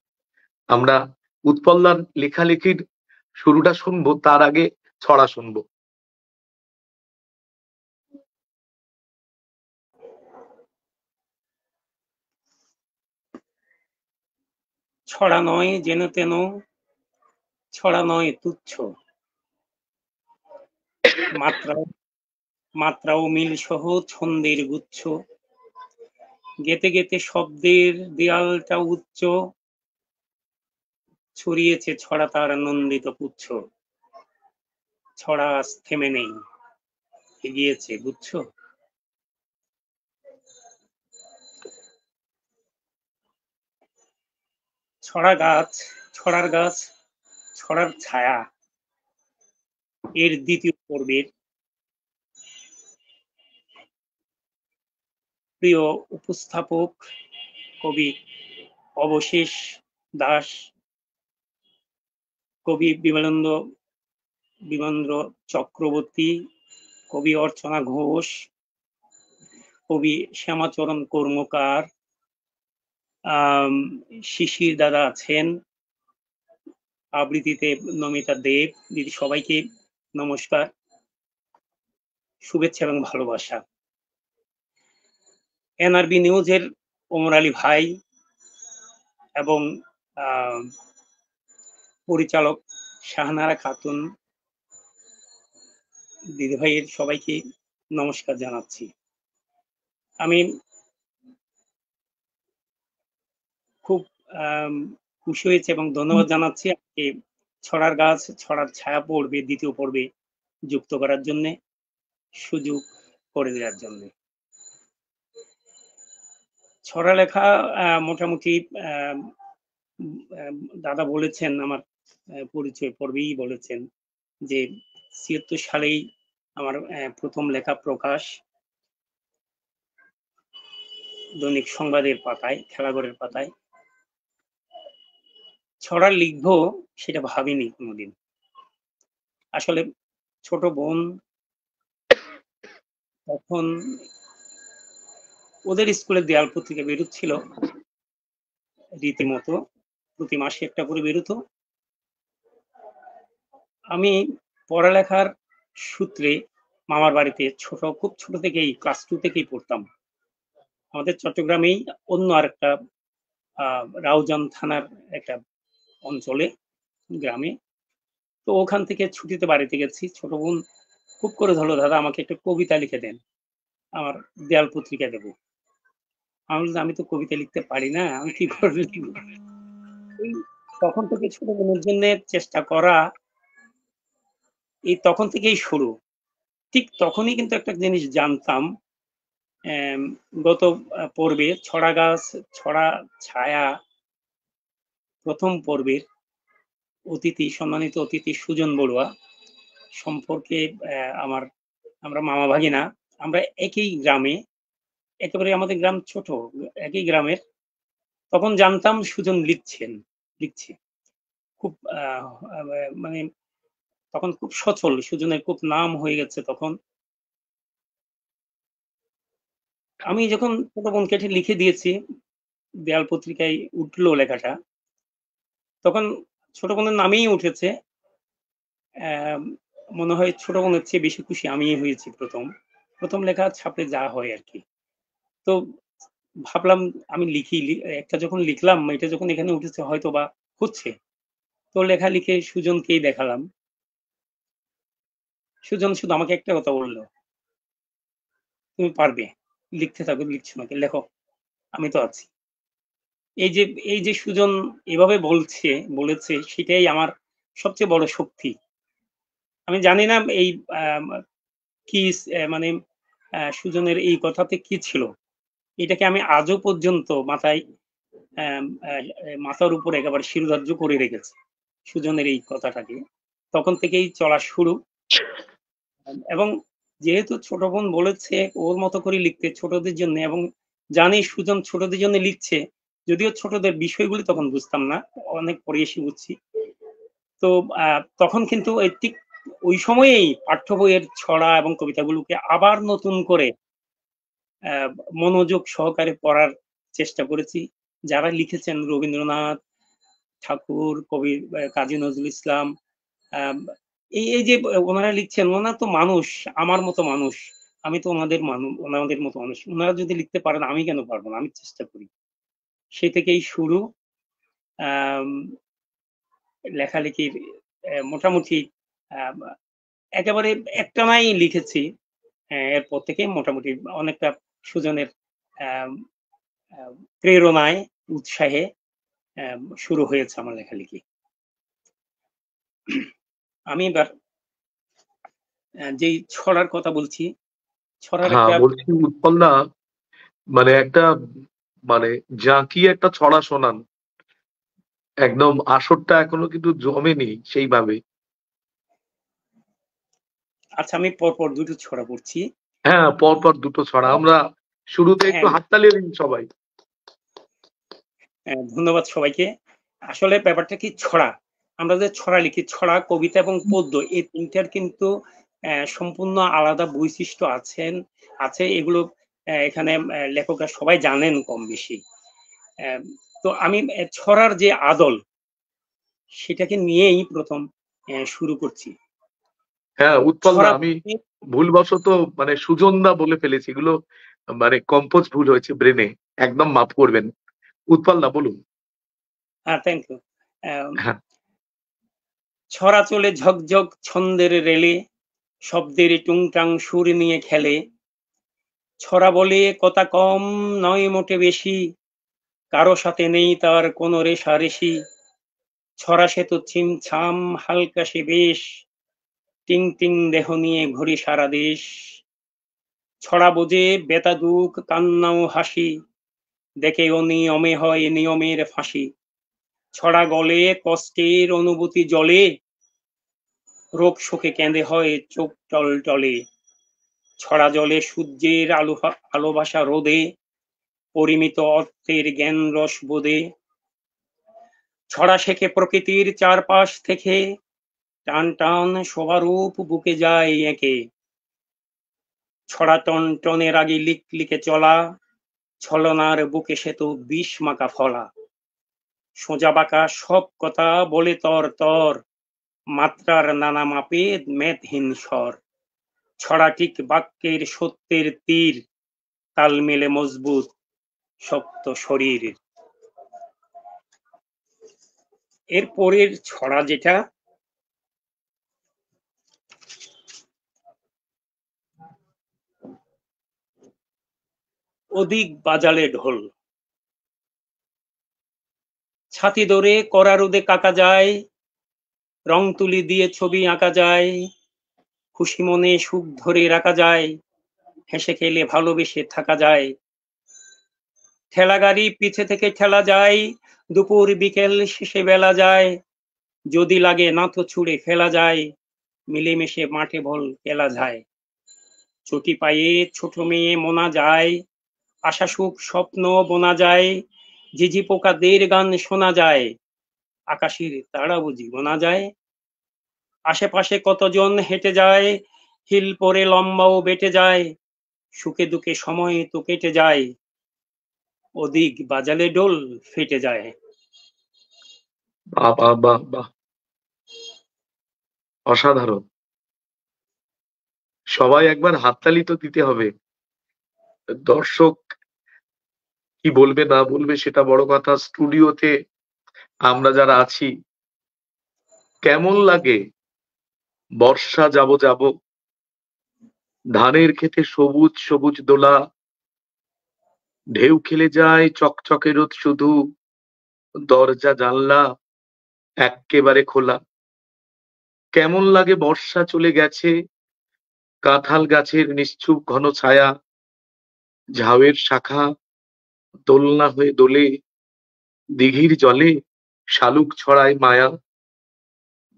আমরা উৎপলদার লেখালেখির শুরুটা শুনবো, তার আগে ছড়া শুনবো। ছড়া নয় যেন তেন, ছড়া নয় তুচ্ছ, মাত্রা ও মিল সহ ছন্দের গুচ্ছ, গেতে গেতে শব্দের দেয়ালটা উচ্চ, ছড়িয়েছে ছড়া তার নন্দিত পুচ্ছ, ছড়া আজ থেমে নেই, এগিয়েছে বুঝছ। ছড়ার গাছ, ছড়ার ছায়া এর দ্বিতীয় পর্বের প্রিয় উপস্থাপক কবি অবশেষ দাস, কবি বিমলেন্দ্র চক্রবর্তী, কবি অর্চনা ঘোষ, কবি শ্যামাচরণ কর্মকার, শিশির দাদা আছেন, আবৃত্তিতে নমিতা দেব দিদি, সবাইকে নমস্কার, শুভেচ্ছা এবং ভালোবাসা। এনআরবি নিউজের ওমর আলী ভাই এবং পরিচালক শাহনারা খাতুন দিদিভাইয়ের সবাইকে নমস্কার জানাচ্ছি। আমি খুব খুশি হয়েছে এবং ধন্যবাদ জানাচ্ছি আজকে ছড়ার গাছ ছড়ার ছায়া পড়বে দ্বিতীয় পর্বে যুক্ত করার জন্য, সুযোগ করে দেওয়ার জন্য। ছড়া লেখা মোটামুটি দাদা বলেছেন, আমার পরিচয় পর্বেই বলেছেন যে ৭৬ সালেই আমার প্রথম লেখা প্রকাশ, দৈনিক সংবাদের পাতায়, খেলাঘরের পাতায়। ছড়া লিখবো সেটা ভাবিনি কোনোদিন। আসলে ছোট বোন তখন ওদের স্কুলের দেয়াল পত্রিকা বেরোচ্ছিল রীতিমতো, প্রতি মাসে একটা করে বেরোতো। আমি পড়ালেখার সূত্রে মামার বাড়িতে খুব ছোট থেকেই ক্লাস 2 থেকেই পড়তাম। আমাদের চট্টগ্রামেই অন্য আরেকটা রাউজান থানার একটা অঞ্চলে, গ্রামে। তো ওখান থেকে ছুটিতে বাড়িতে গেছি, ছোট বোন খুব করে ধরলো, দাদা আমাকে একটা কবিতা লিখে দেন, আমার দেয়াল পত্রিকা দেবো। আমি তো কবিতা লিখতে পারি না, আমি কি করে লিখবো। তখন থেকে ছোট বোনের জন্য চেষ্টা করা, এই তখন থেকেই শুরু। ঠিক তখনই কিন্তু একটা জিনিস জানতাম, গত পর্বে ছড়া গাছ ছড়া ছায়া প্রথম পর্বের সম্মানিত অতিথি সুজন বড়ুয়া সম্পর্কে আমরা মামা ভাগিনা, আমরা একই গ্রামে, একেবারে আমাদের গ্রাম ছোট, একই গ্রামের। তখন জানতাম সুজন লিখছে খুব মানে তখন খুব সচল, সুজনের খুব নাম হয়ে গেছে তখন। আমি যখন ছোট বোনকে লিখে দিয়েছি, দেয়াল পত্রিকায় উঠলো লেখাটা, তখন ছোট বোনের নামেই উঠেছে। মনে হয় ছোট বোনের চেয়ে বেশি খুশি আমিই হয়েছি। প্রথম লেখা ছাপে যা হয় আর কি, তো ভাবলাম আমি লিখি, একটা যখন লিখলাম, এটা যখন এখানে উঠেছে হয়তো বা হচ্ছে। তো লেখা লিখে সুজনকেই দেখালাম। সুজন শুধু আমাকে একটা কথা বলল, তুমি পারবে, লিখতে থাকো, লিখছো নাকি, লেখো, আমি তো আছি। এই যে এই যে সুজন এভাবে বলেছে সেটাই আমার সবচেয়ে বড় শক্তি। আমি জানি না এই আম কি মানে সুজনের এই কথাতে কি ছিল? এটাকে আমি আজও পর্যন্ত মাথায় আম আ মাথার উপর একেবারে শিরোধার্য করে রেখেছি। সুজনের এই কথাটাকে। তখন থেকেই চলা শুরু। এবং যেহেতু ছোট বোন বলেছে ওর মতো করে লিখতে ছোটদের জন্য, এবং জানি সুজন ছোটদের জন্য লিখছে, যদিও ছোটদের বিষয়গুলি তখন বুঝতাম না, অনেক পরে এসে বুঝছি। তো তখন কিন্তু ঠিক ওই সময়েই পাঠ্য বইয়ের ছড়া এবং কবিতাগুলোকে আবার নতুন করে মনোযোগ সহকারে পড়ার চেষ্টা করেছি। যারা লিখেছেন রবীন্দ্রনাথ ঠাকুর, কবি কাজী নজরুল ইসলাম, আম এই যে ওনারা লিখছেন, ওনারা তো মানুষ, আমার মতো মানুষ। আমি তো ওনাদের মতো মানুষ। উনারা যদি লিখতে পারেন আমি কেন পারব না? আমি চেষ্টা করি। সে থেকেই শুরু। আম লেখালেখির মোটামুটি আম একেবারে একটানাই লিখেছি। এরপর থেকে মোটামুটি অনেকটা সুজনের আম আ প্রেরণায়, উৎসাহে শুরু হয়েছে আমার লেখালেখি। আমি এবার যেই ছড়ার কথা বলছি, ছড়ার হ্যাঁ, একটা বলছি উৎপলদা, মানে একটা মানে জাঁকিয়ে একটা ছড়া শোনান। একদম আসরটা এখনো কিন্তু জমেনি সেইভাবে। আচ্ছা, আমি পরপর দুটো ছড়া পড়ছি। হ্যাঁ, পরপর দুটো ছড়া। আমরা শুরুতে একটু হ্যাঁ, হাততালি দিন সবাই। ধন্যবাদ সবাইকে। আসলে ব্যাপারটা কি, ছড়া। আমরা যে ছড়া লিখি, ছড়া, কবিতা এবং পদ্য, এই ৩ টার কিন্তু সম্পূর্ণ আলাদা বৈশিষ্ট্য আছে। এগুলো এখানে লেখকরা সবাই জানেন কম বেশি। অ্যা তো আমি ছড়ার যে আদল, সেটাকে নিয়েই ১ম শুরু করছি। হ্যাঁ, উৎপলদা, ছড়া আমি ভুলবশত মানে সুজনদা বলে ফেলেছি। এগুলো মানে কম্পোজ ভুল হয়েছে ব্রেনে। একদম মাফ করবেন। উৎপলদা বলুন। হ্যাঁ, থ্যাংক ইউ। অ্যাম হ্যাঁ, ছড়া চলে ঝকঝক ছন্দের রেলে, শব্দের টুংটাং সুর নিয়ে খেলে। ছড়া বলে কথা কম, নয় মোটে বেশি, কারো সাথে নেই তার কোনো রেষারেষি। ছড়া সে তো ছিমছাম হালকা সে বেশ, টিং টিং দেহ নিয়ে ঘুরি সারা দেশ। ছড়া বোঝে বেতা দুঃখ কান্না ও হাসি, দেখে অনিয়মে হয় নিয়মের ফাঁসি। ছড়া গলে কষ্টের অনুভূতি জলে, রোগ শোকে কেঁদে হয় চোখ টলটলে। ছড়া জলে সূর্যের আলোভাসা রোদে, পরিমিত অর্থের জ্ঞান রস বোধে। ছড়া শেখে প্রকৃতির চারপাশ থেকে, টান টান শোভারূপ বুকে যায় এঁকে। ছড়া টনটনে রাগে লিকলিকে চলা, ছলনার বুকে সে তো বিষ মাখা ফলা। সোজা বাঁকা সব কথা বলে তর, মাত্রার নানা মাপে মেদহীন স্বর। ছড়া ঠিক বাক্যের সত্যের তীর, তাল মেলে মজবুত শক্ত শরীর। এর পরের ছড়া যেটা, অধিক বাজালে ঢোল। ছাতি ধরে কড়া রোদে কাকা যায়, রং তুলি দিয়ে ছবি আঁকা যায়, খুশি মনে সুখ ধরে রাখা যায়, হেসে খেলে ভালোবেসে থাকা যায়। ঠেলা গাড়ি পিছে থেকে ঠেলা যায়, দুপুর বিকেল শেষে বেলা যায়, যদি লাগে নাতো ছুঁড়ে ফেলা যায়, মিলেমিশে মাঠে বল খেলা যায়। চটি পায়ে ছোট মেয়ে মোনা যায়, আশা সুখ স্বপ্ন বোনা যায়, ঝিঝি পোকাদের গান শোনা যায়, আকাশের তারা বুঝি গোনা যায়। আশেপাশে কতজন হেঁটে যায়, হিল পরে লম্বাও বেটে যায়, সুখে দুঃখে সময় তো কেটে যায়, ওদিক বাজালে ডোল ফেটে যায়। বাহ বাহ বাহ বাহ, অসাধারণ। সবাই একবার হাততালি তো দিতে হবে। দর্শক কি বলবে না বলবে সেটা বড় কথা, স্টুডিওতে আমরা যারা আছি কেমন লাগে, বর্ষা যাব যাব, ধানের খেতে সবুজ সবুজ দোলা, ঢেউ খেলে যায় চকচকে রোদ, শুধু দরজা জানলা এক্কেবারে খোলা। কেমন লাগে বর্ষা চলে গেছে, কাঁঠাল গাছের নিশ্চুপ ঘন ছায়া, ঝাউয়ের শাখা দোলনা হয়ে দোলে, দিঘির জলে শালুক ছড়ায় মায়া,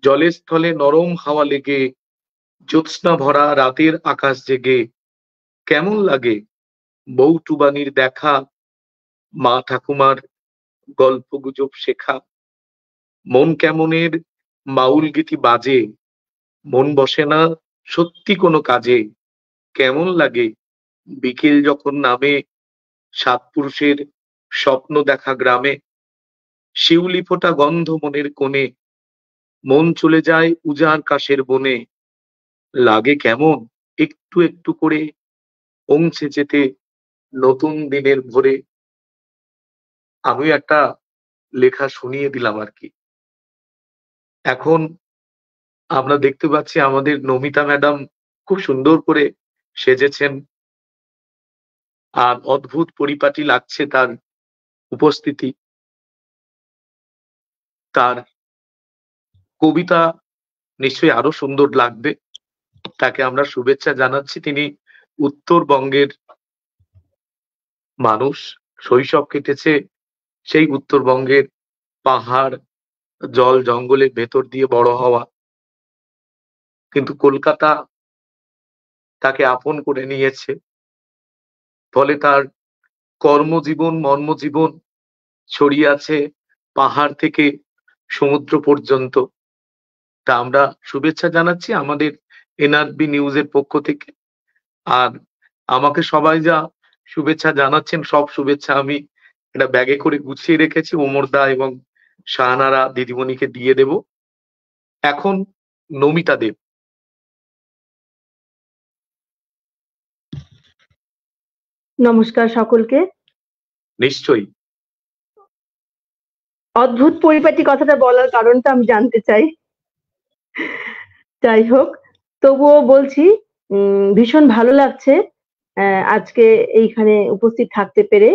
জলে স্থলে নরম হাওয়া লেগে, জ্যোৎস্না ভরা রাতের আকাশ জেগে। কেমন লাগে বৌটুবানির দেখা, মা ঠাকুমার গল্প গুজব শেখা, মন কেমনের বাউল গীতি বাজে, মন বসে না সত্যি কোনো কাজে। কেমন লাগে বিকেল যখন নামে, সাত পুরুষের স্বপ্ন দেখা গ্রামে, শিউলি ফোঁটা গন্ধ মনের কোণে, মন চলে যায় উজাড় কাশের বনে। লাগে কেমন একটু একটু করে পৌঁছে যেতে নতুন দিনের ভোরে। আমি একটা লেখা শুনিয়ে দিলাম আর কি। এখন আমরা দেখতে পাচ্ছি আমাদের নমিতা ম্যাডাম খুব সুন্দর করে সেজেছেন, আর অদ্ভুত পরিপাটি লাগছে তার উপস্থিতি। তার কবিতা নিশ্চয়ই আরো সুন্দর লাগবে, তাকে আমরা শুভেচ্ছা জানাচ্ছি। তিনি উত্তরবঙ্গের মানুষ, শৈশব কেটেছে সেই উত্তরবঙ্গের পাহাড়, জল জঙ্গলের ভেতর দিয়ে বড় হওয়া, কিন্তু কলকাতা তাকে আপন করে নিয়েছে। ফলে তার কর্মজীবন মর্মজীবন ছড়িয়ে আছে পাহাড় থেকে সমুদ্র পর্যন্ত। তা আমরা শুভেচ্ছা জানাচ্ছি আমাদের এনআরবি নিউজের পক্ষ থেকে। আর আমাকে সবাই যা শুভেচ্ছা জানাচ্ছেন, সব শুভেচ্ছা আমি একটা ব্যাগে করে গুছিয়ে রেখেছি, ওমরদা এবং শাহানারা দিদিমণিকে দিয়ে দেব। এখন নমিতা দেব। নমস্কার সকলকে। নিশ্চয়ই। অদ্ভুত পরিপাটি কথাটা বলার কারণটা আমি জানতে চাই। যাই হোক, তবুও বলছি ভীষণ ভালো লাগছে আজকে এইখানে উপস্থিত থাকতে পেরে।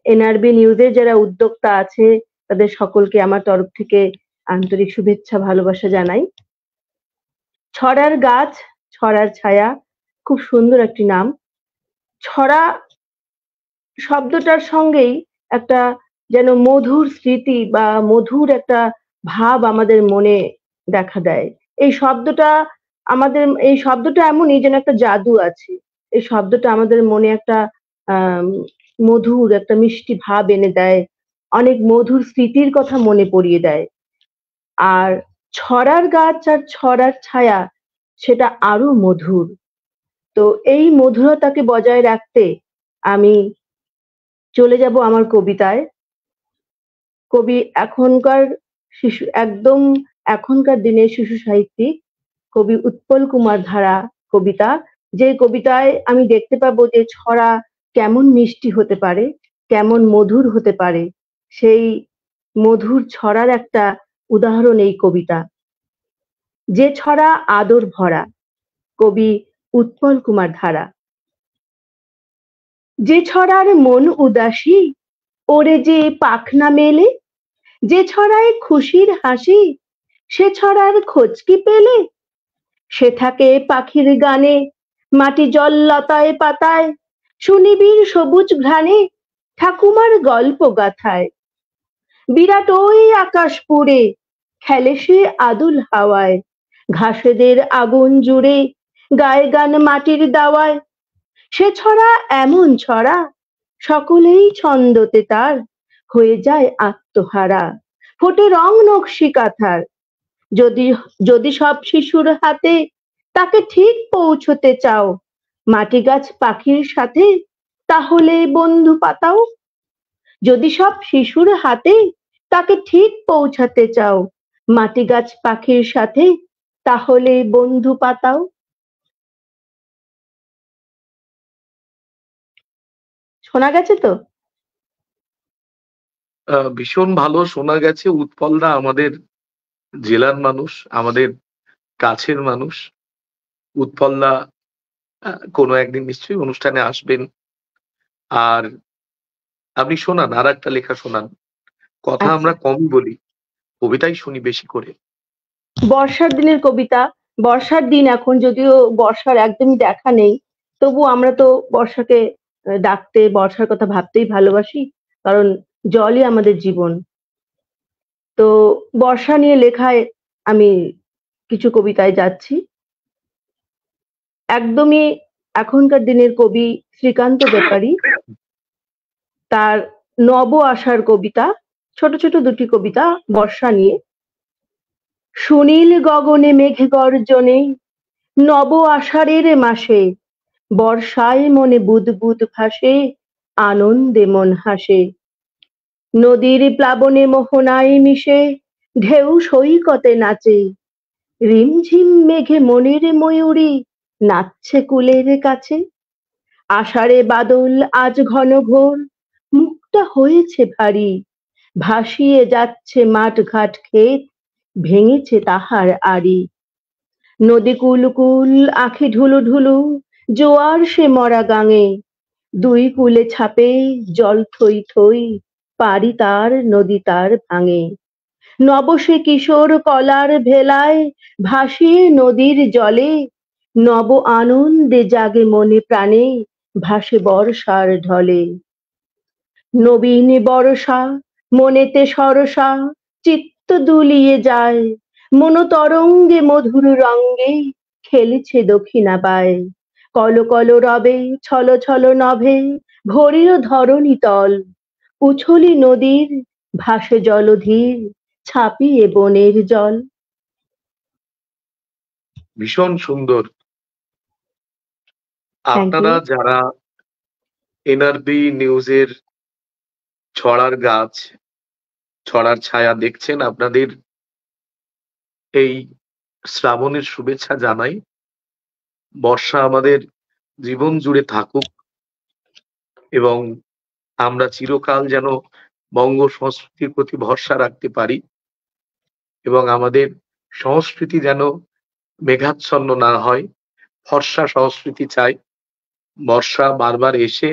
এনআরবি নিউজের যারা উদ্যোক্তা আছে তাদের সকলকে আমার তরফ থেকে আন্তরিক শুভেচ্ছা ভালোবাসা জানাই। ছড়ার গাছ, ছড়ার ছায়া, খুব সুন্দর একটি নাম। ছড়া শব্দটার সঙ্গেই একটা যেন মধুর স্মৃতি বা মধুর একটা ভাব আমাদের মনে দেখা দেয়। এই শব্দটা এমনই যেন একটা জাদু আছে। এই শব্দটা আমাদের মনে একটা মধুর একটা মিষ্টি ভাব এনে দেয়, অনেক মধুর স্মৃতির কথা মনে পড়িয়ে দেয়। আর ছড়ার গাছ আর ছড়ার ছায়া, সেটা আরো মধুর। তো এই মধুরতাকে বজায় রাখতে আমি চলে যাব আমার কবিতায়। কবি এখনকার দিনের শিশু সাহিত্যিক কবি উৎপল কুমার ধারা কবিতা, যে কবিতায় আমি দেখতে পাবো যে ছড়া কেমন মিষ্টি হতে পারে, কেমন মধুর হতে পারে, সেই মধুর ছড়ার একটা উদাহরণ এই কবিতা। যে ছড়া আদর ভরা, কবি উৎপল কুমার ধারা। যে ছড়ার মন উদাসী, ওরে যে পাখনা মেলে, যে ছড়ায় খুশির হাসি, সে ছড়ার খোঁজ কি পেলে? সে থাকে পাখির গানে, মাটি জল লতায় পাতায়, সুনিবিড় সবুজ ঘ্রাণে, ঠাকুমার গল্প গাথায়। বিরাট ওই আকাশ পুড়ে খেলে সে আদুল হাওয়ায়, ঘাসেদের আগুন জুড়ে গায়ে গান মাটির দাওয়ায়। সে ছড়া এমন ছড়া, সকলেই ছন্দতে তার হয়ে যায় আত্মহারা, ফোটে রং নকশি কাঁথার। যদি সব শিশুর হাতে তাকে ঠিক পৌঁছতে চাও, মাটি গাছ পাখির সাথে তাহলে বন্ধু পাতাও। যদি সব শিশুর হাতে তাকে ঠিক পৌঁছাতে চাও, মাটি গাছ পাখির সাথে তাহলে বন্ধু পাতাও। শোনা গেছে তো? ভীষণ ভালো শোনা গেছে। উৎপলদা আমাদের জেলার মানুষ, আমাদের কাছের মানুষ। উৎপলদা কোনো একদিন নিশ্চয়ই অনুষ্ঠানে আসবেন। আর আপনি শোনান, আর একটা লেখা শোনান। কথা আচ্ছা, আমরা কমই বলি, কবিতাই শুনি বেশি করে। বর্ষার দিনের কবিতা। বর্ষার দিন এখন, যদিও বর্ষার একদমই দেখা নেই, তবু আমরা তো বর্ষাকে ডাকতে, বর্ষার কথা ভাবতেই ভালোবাসি, কারণ জলই আমাদের জীবন। তো বর্ষা নিয়ে লেখায় আমি কিছু কবিতায় যাচ্ছি। একদমই এখনকার দিনের কবি শ্রীকান্ত ব্যাপারী, তার নব আশার কবিতা, ছোট ছোট দুটি কবিতা বর্ষা নিয়ে। সুনীল গগনে মেঘ গর্জনে, নব আষাঢ়ের মাসে, বর্ষায় মনে বুদবুদ ভাসে, আনন্দে মন হাসে। নদীর প্লাবনে মোহনায় মিশে, ঢেউ সৈকতে নাচে, রিমঝিম মেঘে মনের ময়ূরী নাচছে কুলের কাছে। আষাঢ়ে বাদল আজ ঘন ঘোর, মুখটা হয়েছে ভারী, ভাসিয়ে যাচ্ছে মাঠ ঘাট ক্ষেত, ভেঙেছে তাহার আড়ি। নদী কুল কুল আঁখি ঢুলু ঢুলু, জোয়ার সে মরা গাঙে, দুই কূলে ছাপে জল থই থই, পারি তার নদী তার ভাঙে। নব সে কিশোর কলার ভেলায়, ভাসিয়ে নদীর জলে, নব আনন্দে জাগে মনে প্রাণে, ভাসে বর্ষার ঢলে। নবীন বরষা মনেতে সরসা, চিত্ত দুলিয়ে যায়, মন তরঙ্গে মধুর রঙ্গে, খেলেছে দক্ষিণাবায়। কল কল রবে ছল ছল নভে, ভরিল ধরণী তল, উছলি নদীর ভাসে জলধীর, ছাপিয়ে বনের জল। ভীষণ সুন্দর। Thank you. আপনারা যারা এনআরবি নিউজের ছড়ার গাছ, ছড়ার ছায়া দেখছেন, আপনাদের এই শ্রাবণের শুভেচ্ছা জানাই। বর্ষা আমাদের জীবন জুড়ে থাকুক এবং আমরা চিরকাল যেন বঙ্গ সংস্কৃতির প্রতি ভরসা রাখতে পারি এবং আমাদের সংস্কৃতি যেন মেঘাচ্ছন্ন না হয়। ফর্সা সংস্কৃতি চাই। বর্ষা বারবার এসে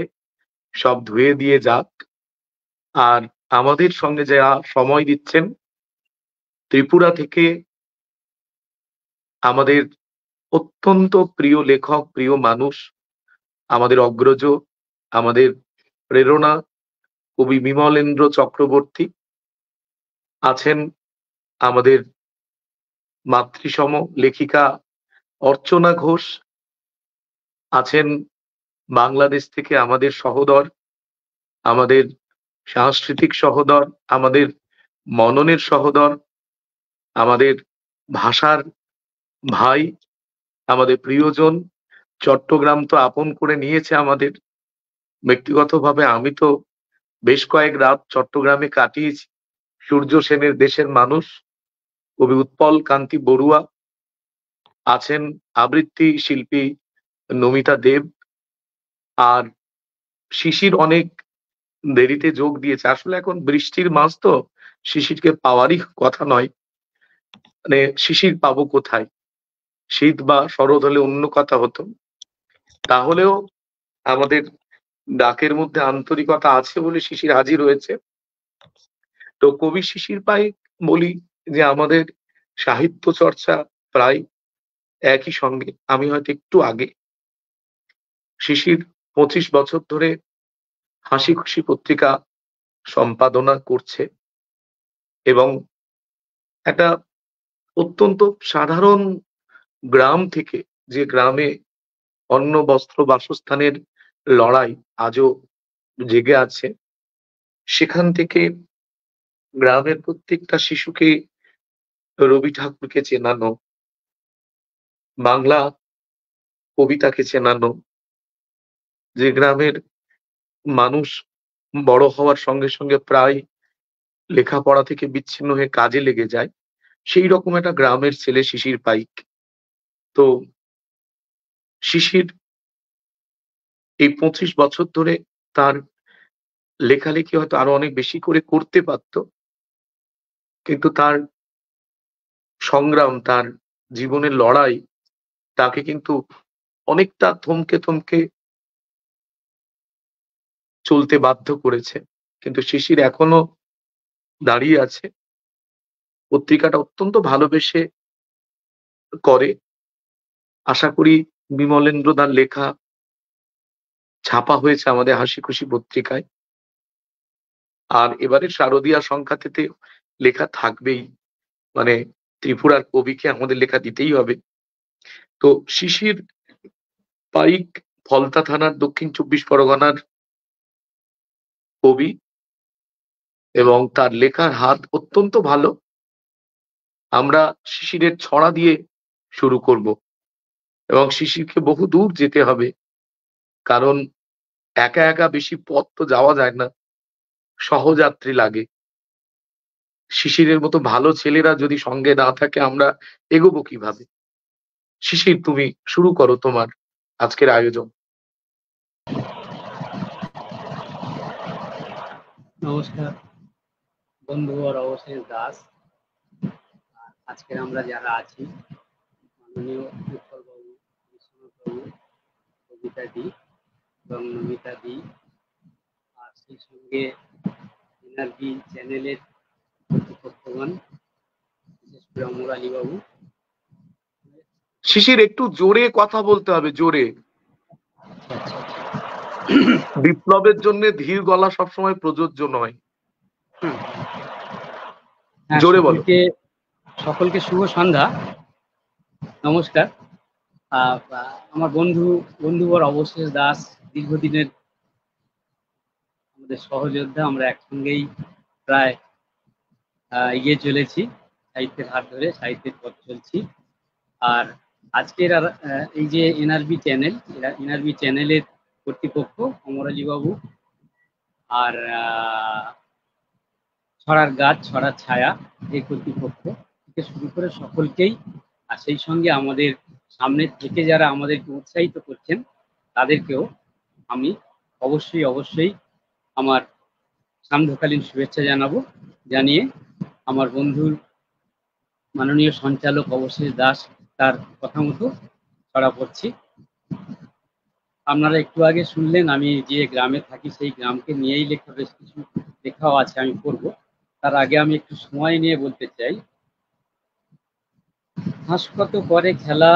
সব ধুয়ে দিয়ে যাক। আর আমাদের সঙ্গে যারা সময় দিচ্ছেন, ত্রিপুরা থেকে আমাদের অত্যন্ত প্রিয় লেখক, প্রিয় মানুষ, আমাদের অগ্রজ, আমাদের প্রেরণা কবি বিমলেন্দ্র চক্রবর্তী আছেন, আমাদের মাতৃসম লেখিকা অর্চনা ঘোষ আছেন, বাংলাদেশ থেকে আমাদের সহোদর, আমাদের সাংস্কৃতিক সহোদর, আমাদের মননের সহোদর, আমাদের ভাষার ভাই, আমাদের প্রিয়জন। চট্টগ্রাম তো আপন করে নিয়েছে আমাদের। ব্যক্তিগতভাবে আমি তো বেশ কয়েক রাত চট্টগ্রামে কাটিয়েছি। সূর্য সেনের দেশের মানুষ কবি উৎপল কান্তি বড়ুয়া আছেন, আবৃত্তি শিল্পী নমিতা দেব, আর শিশির অনেক দেরিতে যোগ দিয়েছে। আসলে এখন বৃষ্টির মাস তো, শিশিরকে পাওয়ারই কথা নয়। মানে শিশির পাবো কোথায়? শীত বা শরৎ হলে অন্য কথা হতো। তাহলেও আমাদের ডাকের মধ্যে আন্তরিকতা আছে বলে শিশির হাজির হয়েছে। তো কবি শিশির পাইক বলি যে আমাদের সাহিত্য চর্চা প্রায় একই সঙ্গে। আমি হয়তো একটু আগে। শিশির 25 বছর ধরে হাসি খুশি পত্রিকা সম্পাদনা করছে এবং একটা অত্যন্ত সাধারণ গ্রাম থেকে, যে গ্রামে অন্ন বস্ত্র বাসস্থানের লড়াই আজও জেগে আছে, সেখান থেকে গ্রামের প্রত্যেকটা শিশুকে রবি ঠাকুরকে চেনানো, বাংলা কবিতাকে চেনানো, যে গ্রামের মানুষ বড় হওয়ার সঙ্গে সঙ্গে প্রায় লেখাপড়া থেকে বিচ্ছিন্ন হয়ে কাজে লেগে যায়, সেই রকম একটা গ্রামের ছেলে শিশির পাইক। তো শিশির এই 25 বছর ধরে তার লেখালেখি হয়তো আরো অনেক বেশি করে করতে পারত, কিন্তু তার সংগ্রাম, তার জীবনের লড়াই তাকে কিন্তু অনেকটা থমকে থমকে চলতে বাধ্য করেছে। কিন্তু শিশির এখনো দাঁড়িয়ে আছে। পত্রিকাটা অত্যন্ত ভালোবেসে করে। আশা করি বিমলেন্দ্র দার লেখা ছাপা হয়েছে আমাদের হাসি খুশি পত্রিকায়। আর এবারে শারদীয়া সংখ্যাতে লেখা থাকবেই, মানে ত্রিপুরার কবিকে আমাদের লেখা দিতেই হবে। তো শিশির পাইক ফলতা থানার দক্ষিণ ২৪ পরগনার কবি এবং তার লেখার হাত অত্যন্ত ভালো। আমরা শিশিরের ছড়া দিয়ে শুরু করব এবং শিশিরকে বহু দূর যেতে হবে, কারণ একা একা বেশি পথ তো যাওয়া যায় না, সহযাত্রী লাগে। শিশিরের মতো ভালো ছেলেরা যদি সঙ্গে না থাকে আমরা এগোবো কিভাবে? শিশির, তুমি শুরু করো তোমার আজকের আয়োজন। নমস্কার বন্ধু আর অবশেষ দাস। আজকের আমরা যারা আছি, মাননীয় উৎপলবাবু, বিশ্বনাথবাবু, কবিতা দি এবং নমিতা দি, আর সেই সঙ্গে এনআরবি চ্যানেলের কর্তৃপক্ষগণ, বিশেষ করে অমর আলী বাবু। শিশির, একটু জোরে কথা বলতে হবে, জোরে। বিপ্লবের জন্য ধীর গলা সবসময় প্রযোজ্য নয়। হ্যাঁ, জোরে বলো। সকলকে শুভ সন্ধ্যা, নমস্কার। আমার বন্ধুবর অবশেষ দাস দীর্ঘদিনের আমাদের সহযোদ্ধা। আমরা একসঙ্গেই প্রায় এগিয়ে চলেছি, সাহিত্যের হাত ধরে সাহিত্যের পথ চলছি। আর আজকের এই যে এনআরবি চ্যানেলের কর্তৃপক্ষ অমর আলী বাবু, আর ছড়ার গাছ ছড়ার ছায়া এই কর্তৃপক্ষ থেকে শুরু করে সকলকেই, আর সেই সঙ্গে আমাদের সামনের থেকে যারা আমাদেরকে উৎসাহিত করছেন তাদেরকেও আমি অবশ্যই আমার সান্ধ্যকালীন শুভেচ্ছা জানিয়ে আমার বন্ধুর মাননীয় সঞ্চালক অবশেষ দাস তার কথা মতো ছড়া পড়ছি। আপনারা একটু আগে শুনলেন আমি যে গ্রামে থাকি সেই গ্রামকে নিয়েই লেখা, বেশ কিছু লেখাও আছে, আমি পড়ব। তার আগে আমি একটু সময় নিয়ে বলতে চাই। হাঁস কত করে খেলা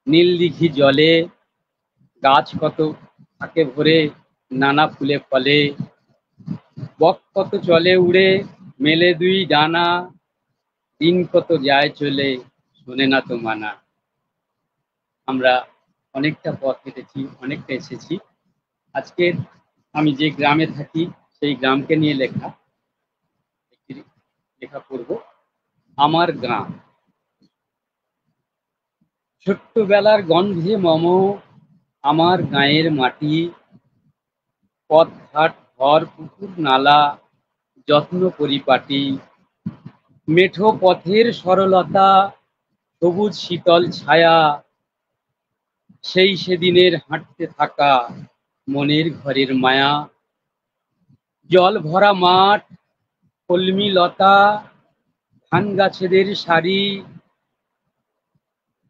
নীল দিঘি জলে, গাছ কত থাকে ভরে নানা ফুলে ফলে, বক কত চলে উড়ে মেলে দুই ডানা, দিন কত যায় চলে শোনে না তো মানা। আমরা অনেকটা পথ হেঁটেছি, অনেকটা এসেছি। আজকে আমি যে গ্রামে থাকি সেই গ্রামকে নিয়ে একটি লেখা পড়ব। আমার গ্রাম। ছোট্টবেলার গন্ধে মম আমার গাঁয়ের মাটি, পথ ঘাট ঘর পুকুর নালা যত্ন পরিপাটি, মেঠো পথের সরলতা সবুজ শীতল ছায়া, সেই সেদিনের হাঁটতে থাকা মনের ঘরের মায়া, জল ভরা মাঠ কলমি লতা ধান গাছেদের সারি,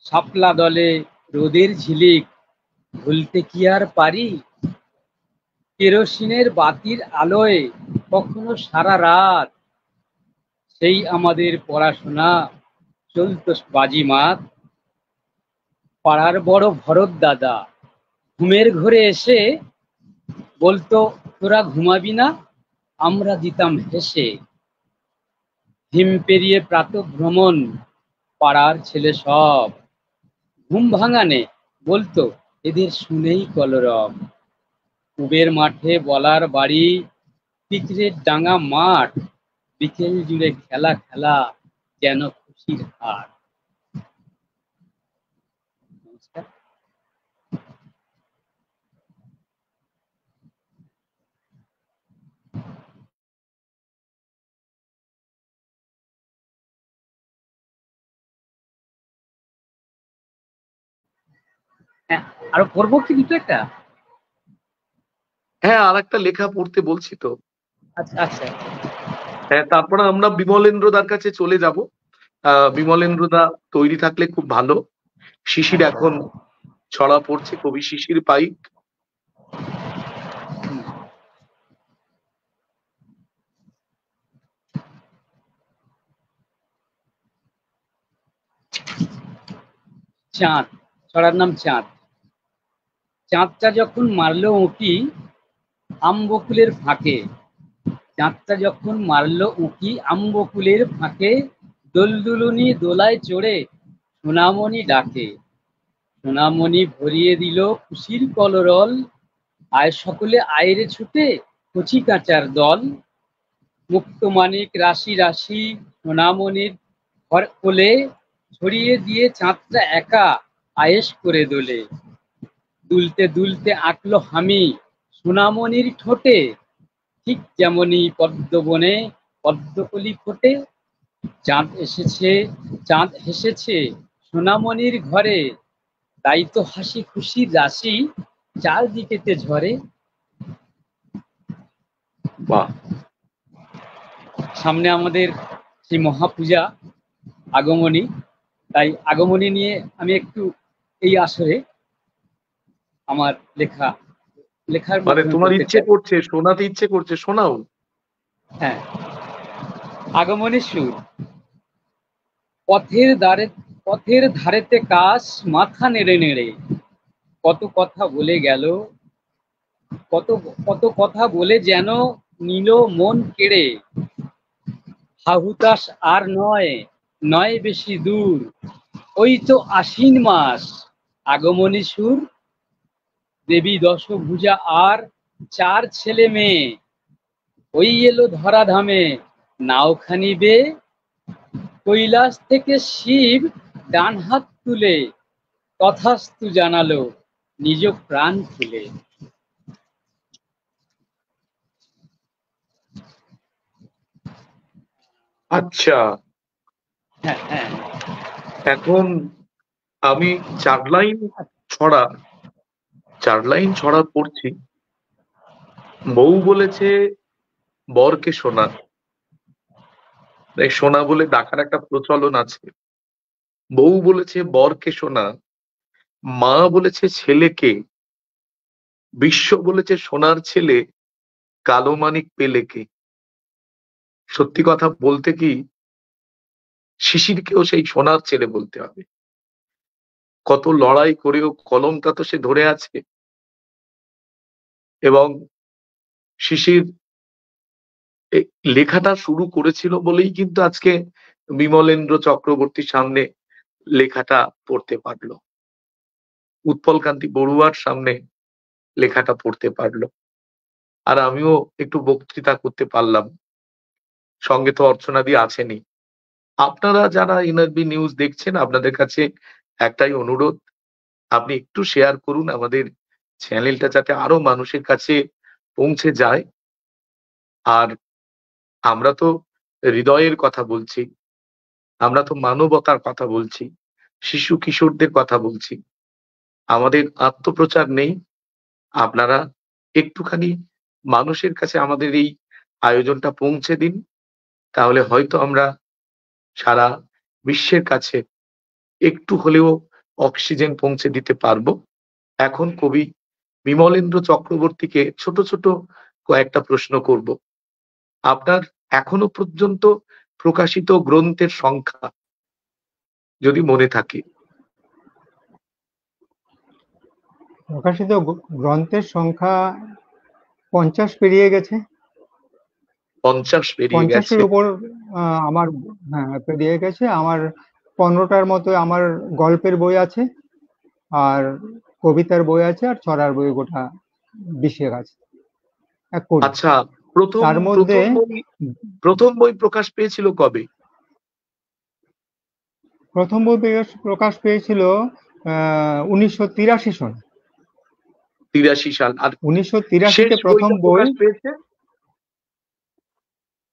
শাপলা দলে রোদের ঝিলিক ভুলতে কি আর পারি, কেরোসিনের বাতির আলোয় কখনো সারা রাত, সেই আমাদের পড়াশোনা চলতো বাজিমাত। পাড়ার বড় ভরত দাদা ঘুমের ঘরে এসে বলতো তোরা ঘুমাবি না, আমরা দিতাম হেসে। হিম পেরিয়ে প্রাতঃ ভ্রমণ পাড়ার ছেলে সব, ঘুম ভাঙানে বলতো এদের শুনেই কলরব। উবের মাঠে বলার বাড়ি পিঁপড়ের ডাঙা মাঠ, বিকেল জুড়ে খেলা খেলা যেন খুশির হাট। নমস্কার। হ্যাঁ, আরো পড়বো কি দুটো একটা? হ্যাঁ, আর একটা লেখা পড়তে বলছি তো। আচ্ছা আচ্ছা। হ্যাঁ, তারপরে আমরা বিমলেন্দ্র দার কাছে চলে যাব। বিমলেন্দ্র দা তৈরি থাকলে খুব ভালো। শিশির এখন ছড়া পড়ছে, কবি শিশির পাইক। চাঁদ, ছড়ার নাম চাঁদ। চাঁদটা যখন মারলো উঁকি আম্বকুলের ফাঁকে, চাঁদটা যখন মারলো উঁকি আম্বকুলের ফাঁকে, দোলদুলুনি দোলায় চড়ে সোনামণি ডাকে। সোনামণি ভরিয়ে দিল খুশির কলরল, আয় সকলে আয়রে ছুটে কচি কাঁচার দল। মুক্তমাণিক রাশি রাশি সোনামণির ঘর কোলে, ছড়িয়ে দিয়ে চাঁদটা একা আয়েশ করে দোলে। দুলতে দুলতে আঁকলো হামি সোনামণির ঠোঁটে, ঠিক যেমনই পদ্মবনে পদ্মকলি ফোটে। চাঁদ এসেছে, চাঁদ হেসেছে সোনামণির ঘরে, তাই তো হাসি খুশির রাশি চারদিকেতে ঝরে। বাহ! সামনে আমাদের সেই মহাপূজা আগমনী, তাই আগমনী নিয়ে আমি একটু এই আসরে আমার লেখার মানে মাধ্যমে তোমার বলতে ইচ্ছে চাই। করছে, শোনাতে ইচ্ছে করছে, শোনাও। হ্যাঁ, আগমনী সুর। পথের ধারেতে কাশ মাথা নেড়ে নেড়ে, কত কথা বলে গেল, কত কত কথা বলে যেন নিল মন কেড়ে। হাহুতাস আর নয়, নয় বেশি দূর, ওই তো আশ্বিন মাস আগমনী সুর। দেবী দশভুজা আর 4 ছেলে মেয়ে, ওই এলো ধরাধামে নাওখানি বেয়ে। কৈলাস থেকে শিব ডান হাত তুলে তথাস্তু জানালো নিজ প্রাণ খুলে। আচ্ছা, হ্যাঁ হ্যাঁ। এখন আমি 4 লাইন ছড়া পড়ছি। বউ বলেছে বরকে সোনা। এই সোনা বলে ডাকার একটা প্রচলন আছে। বউ বলেছে বরকে সোনা, মা বলেছে ছেলেকে, বিশ্ব বলেছে সোনার ছেলে, কালো মানিক পেলে কে। সত্যি কথা বলতে কি, শিশিরকেও সেই সোনার ছেলে বলতে হবে। কত লড়াই করেও কলমটা তো সে ধরে আছে। এবং শিশির এই লেখাটা শুরু করেছিল বলেই কিন্তু আজকে বিমলেন্দ্র চক্রবর্তীর সামনে লেখাটা পড়তে পারলো, উৎপল কান্তি বড়ুয়ার সামনে লেখাটা পড়তে পারলো, আর আমিও একটু বক্তৃতা করতে পারলাম। সঙ্গে তো অর্চনাদি আছেনই। আপনারা যারা এনআরবি নিউজ দেখছেন, আপনাদের কাছে একটাই অনুরোধ, আপনি একটু শেয়ার করুন আমাদের চ্যানেলটা, যাতে আরো মানুষের কাছে পৌঁছে যায়। আর আমরা তো হৃদয়ের কথা বলছি, আমরা তো মানবতার কথা বলছি, শিশু কিশোরদের কথা বলছি। আমাদের আত্মপ্রচার নেই। আপনারা একটুখানি মানুষের কাছে আমাদের এই আয়োজনটা পৌঁছে দিন, তাহলে হয়তো আমরা সারা বিশ্বের কাছে একটু হলেও অক্সিজেন পৌঁছে দিতে পারবো। এখন কবি বিমলেন্দ্র চক্রবর্তীকে ছোট ছোট কয়েকটা প্রশ্ন করব। আপনার এখনো পর্যন্ত প্রকাশিত গ্রন্থের সংখ্যা যদি মনে থাকে। প্রকাশিত গ্রন্থের সংখ্যা 50 পেরিয়ে গেছে। 50 পেরিয়ে 50-এর গেছে। উপর আমার, হ্যাঁ, পেরিয়ে গেছে। আমার 15টার মতো আমার গল্পের বই আছে, আর কবিতার বই আছে, আর ছড়ার বই গোটা 20 আছে, 1 কোটি। আচ্ছা, প্রথম তার মধ্যে প্রথম বই প্রকাশ পেয়েছিল কবে? প্রথম বই প্রকাশ পেয়েছিল 1983 সনে। 83 সাল। আর 1983-তে প্রথম বই প্রকাশ পেয়েছে?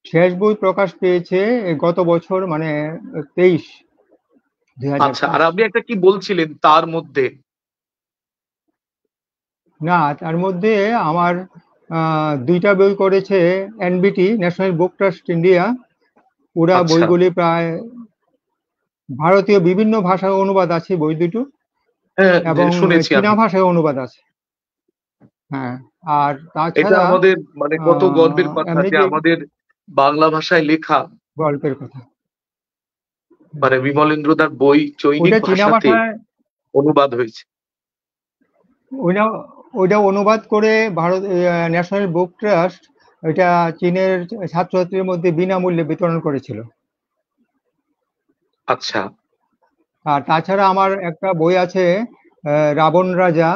শেষ বই প্রকাশ পেয়েছে গত বছর, মানে 23, আচ্ছা, আর 2023। আপনি একটা কি বলছিলেন তার মধ্যে? না, তার মধ্যে আমার দুইটা বই করেছে এনবিটি, ন্যাশনাল বুক ট্রাস্ট ইন্ডিয়া। ওরা আচ্ছা। বইগুলি প্রায় ভারতীয় বিভিন্ন ভাষায় অনুবাদ আছে বই দুটো, হ্যাঁ, এবং শুনেছি চীনা আমি। ভাষায় অনুবাদ আছে। হ্যাঁ, আর এটা তাছাড়া আমাদের মানে কত গর্বের কথা এমনি যে যে আমাদের বাংলা ভাষায় লেখা গল্পের কথা, মানে বিমলেন্দ্রদার বই চৈনিক ওটা চীনা ভাষাতে ভাষায়, অনুবাদ হয়েছে। ওইটা ওইটা অনুবাদ করে ভারত ন্যাশনাল বুক ট্রাস্ট এটা চীনের ছাত্রছাত্রীর মধ্যে বিনামূল্যে বিতরণ করেছিল। আচ্ছা। আর তাছাড়া আমার একটা বই আছে রাবণ রাজা,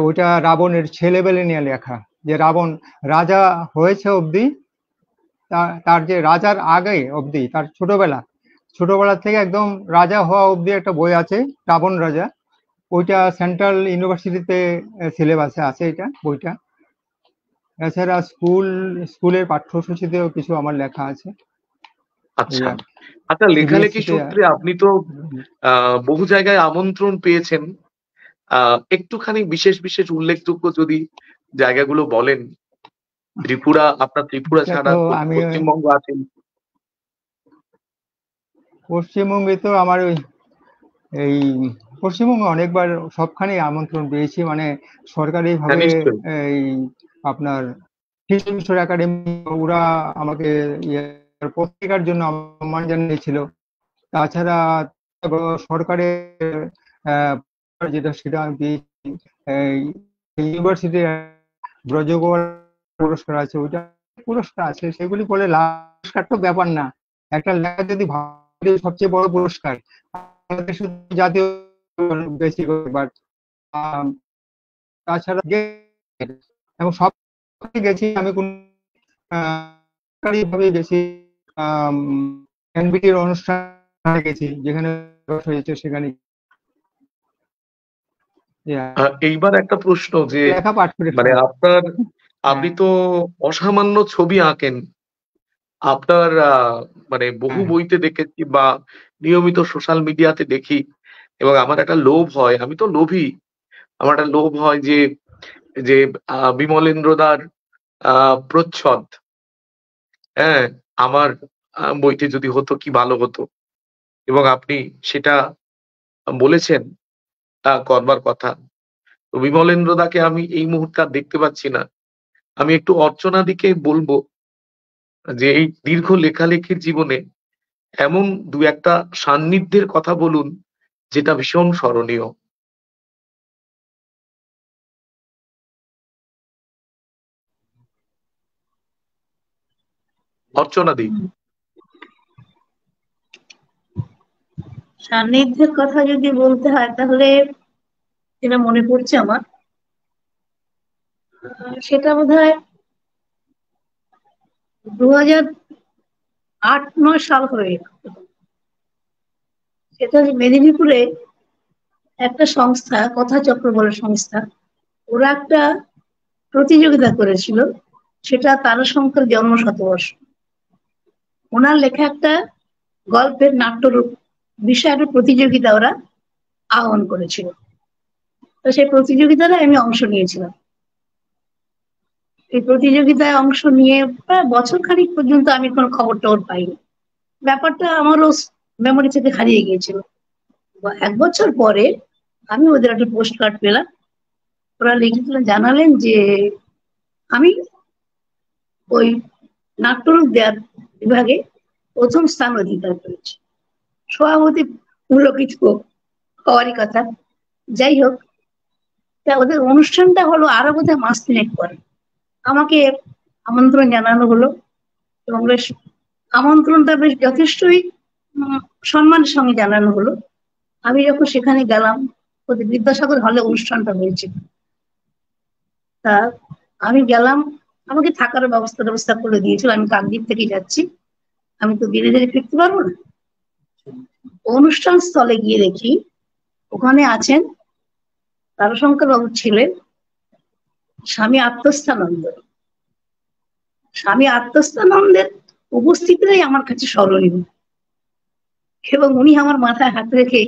ওটা রাবণের ছেলেবেলে নিয়ে লেখা, যে রাবণ রাজা হয়েছে অবধি, তার যে রাজার আগে অবধি তার ছোটবেলা থেকে একদম রাজা হওয়া অবধি একটা বই আছে রাবণ রাজা। ওইটা সেন্ট্রাল ইউনিভার্সিটিতে সিলেবাসে আছে এটা বইটা। এছাড়া স্কুলের পাঠ্যসূচিতেও কিছু আমার লেখা আছে। আচ্ছা। আচ্ছা, লেখালেখি সিবিএসসিতে সূত্রে আপনি তো বহু জায়গায় আমন্ত্রণ পেয়েছেন। একটুখানি বিশেষ বিশেষ উল্লেখযোগ্য যদি জায়গাগুলো বলেন। ত্রিপুরা, আপনার ত্রিপুরা এটা ছাড়া তো তো আমি পশ্চিমবঙ্গ আছেন। পশ্চিমবঙ্গে তো আমার এই পশ্চিমবঙ্গে অনেকবার সবখানেই আমন্ত্রণ পেয়েছি, মানে হ্যাঁ, সরকারিভাবে নিশ্চয়ই। এই আপনার শিশু কিশোর একাডেমি, ওরা আমাকে পত্রিকার জন্য আহ্বান জানিয়েছিল। তাছাড়া সরকারের যেটা সেটা আমি পেয়েছি, ইউনিভার্সিটি ব্রজগোয়ার পুরস্কার আছে, ওইটা পুরস্কার আছে। সেগুলি বলে পুরস্কার তো ব্যাপার না, একটা লেখা যদি ভারতের সবচেয়ে বড় পুরস্কার, জাতীয় বেশি করে, বাট তাছাড়া এবং সব গেছি আমি কোন সরকারিভাবে গেছি, এনবিটির অনুষ্ঠানে গেছি, যেখানে হয়েছে সেখানে এইবার একটা প্রশ্ন যে লেখা পাঠ করে মানে শোনা। আপনি তো অসামান্য ছবি আঁকেন। আপনার মানে বহু হ্যাঁ, বইতে দেখেছি বা নিয়মিত সোশ্যাল মিডিয়াতে দেখি, এবং আমার একটা লোভ হয়, আমি তো লোভী, আমার একটা লোভ হয় যে যে বিমলেন্দ্রদার প্রচ্ছদ, হ্যাঁ, আমার বইতে যদি হতো কি ভালো হতো। এবং আপনি সেটা বলেছেন করবার কথা। তো বিমলেন্দ্রদাকে আমি এই মুহূর্তে আর দেখতে পাচ্ছি না। আমি একটু অর্চনাদিকে বলবো যে এই দীর্ঘ লেখালেখির জীবনে এমন দু একটা সান্নিধ্যের কথা বলুন যেটা ভীষণ স্মরণীয়। অর্চনাদি। সান্নিধ্যের কথা যদি বলতে হয় তাহলে যেটা মনে পড়ছে আমার, সেটা বোধহয় 2008-9 সাল হবে। সেটা হচ্ছে মেদিনীপুরে একটা সংস্থা, কথাচক্র বলে সংস্থা, ওরা একটা প্রতিযোগিতা করেছিল। সেটা তারাশঙ্কর জন্ম শতবর্ষ। ওনার লেখা একটা গল্পের নাট্যরূপ বিষয়ে একটা প্রতিযোগিতা ওরা আহ্বান করেছিল। তো সেই প্রতিযোগিতায় আমি অংশ নিয়েছিলাম। এই প্রতিযোগিতায় অংশ নিয়ে প্রায় বছর খানিক পর্যন্ত আমি কোনো খবর টবর পাইনি। ব্যাপারটা আমারও মেমোরি থেকে হারিয়ে গিয়েছিল। 1 বছর পরে আমি ওদের একটা পোস্ট কার্ড পেলাম। ওরা লিখেছিলেন, জানালেন যে আমি ওই নাট্যরূপ দেওয়ার বিভাগে প্রথম স্থান অধিকার করেছি। সভাপতি পুলকিত হওয়ারই কথা। যাই হোক, তা ওদের অনুষ্ঠানটা হলো আরো বোধহয় মাস 3 পরে। আমাকে আমন্ত্রণ জানানো হলো, এবং বেশ আমন্ত্রণটা বেশ যথেষ্টই সম্মানের সঙ্গে জানানো হলো। আমি যখন সেখানে গেলাম, ওদের বিদ্যাসাগর হলে অনুষ্ঠানটা হয়েছিল। তা আমি গেলাম, আমাকে থাকার ব্যবস্থা করে দিয়েছিল। আমি কাকদ্বীপ থেকে যাচ্ছি, আমি তো ধীরে ধীরে ফিরতে পারবো না। অনুষ্ঠান স্থলে গিয়ে দেখি ওখানে আছেন তারাশঙ্কর বাবুর ছিলেন স্বামী আত্মস্থানন্দ। স্বামী আত্মস্থানন্দের উপস্থিতিটাই আমার কাছে স্মরণীয়। এবং উনি আমার মাথায় হাত রেখে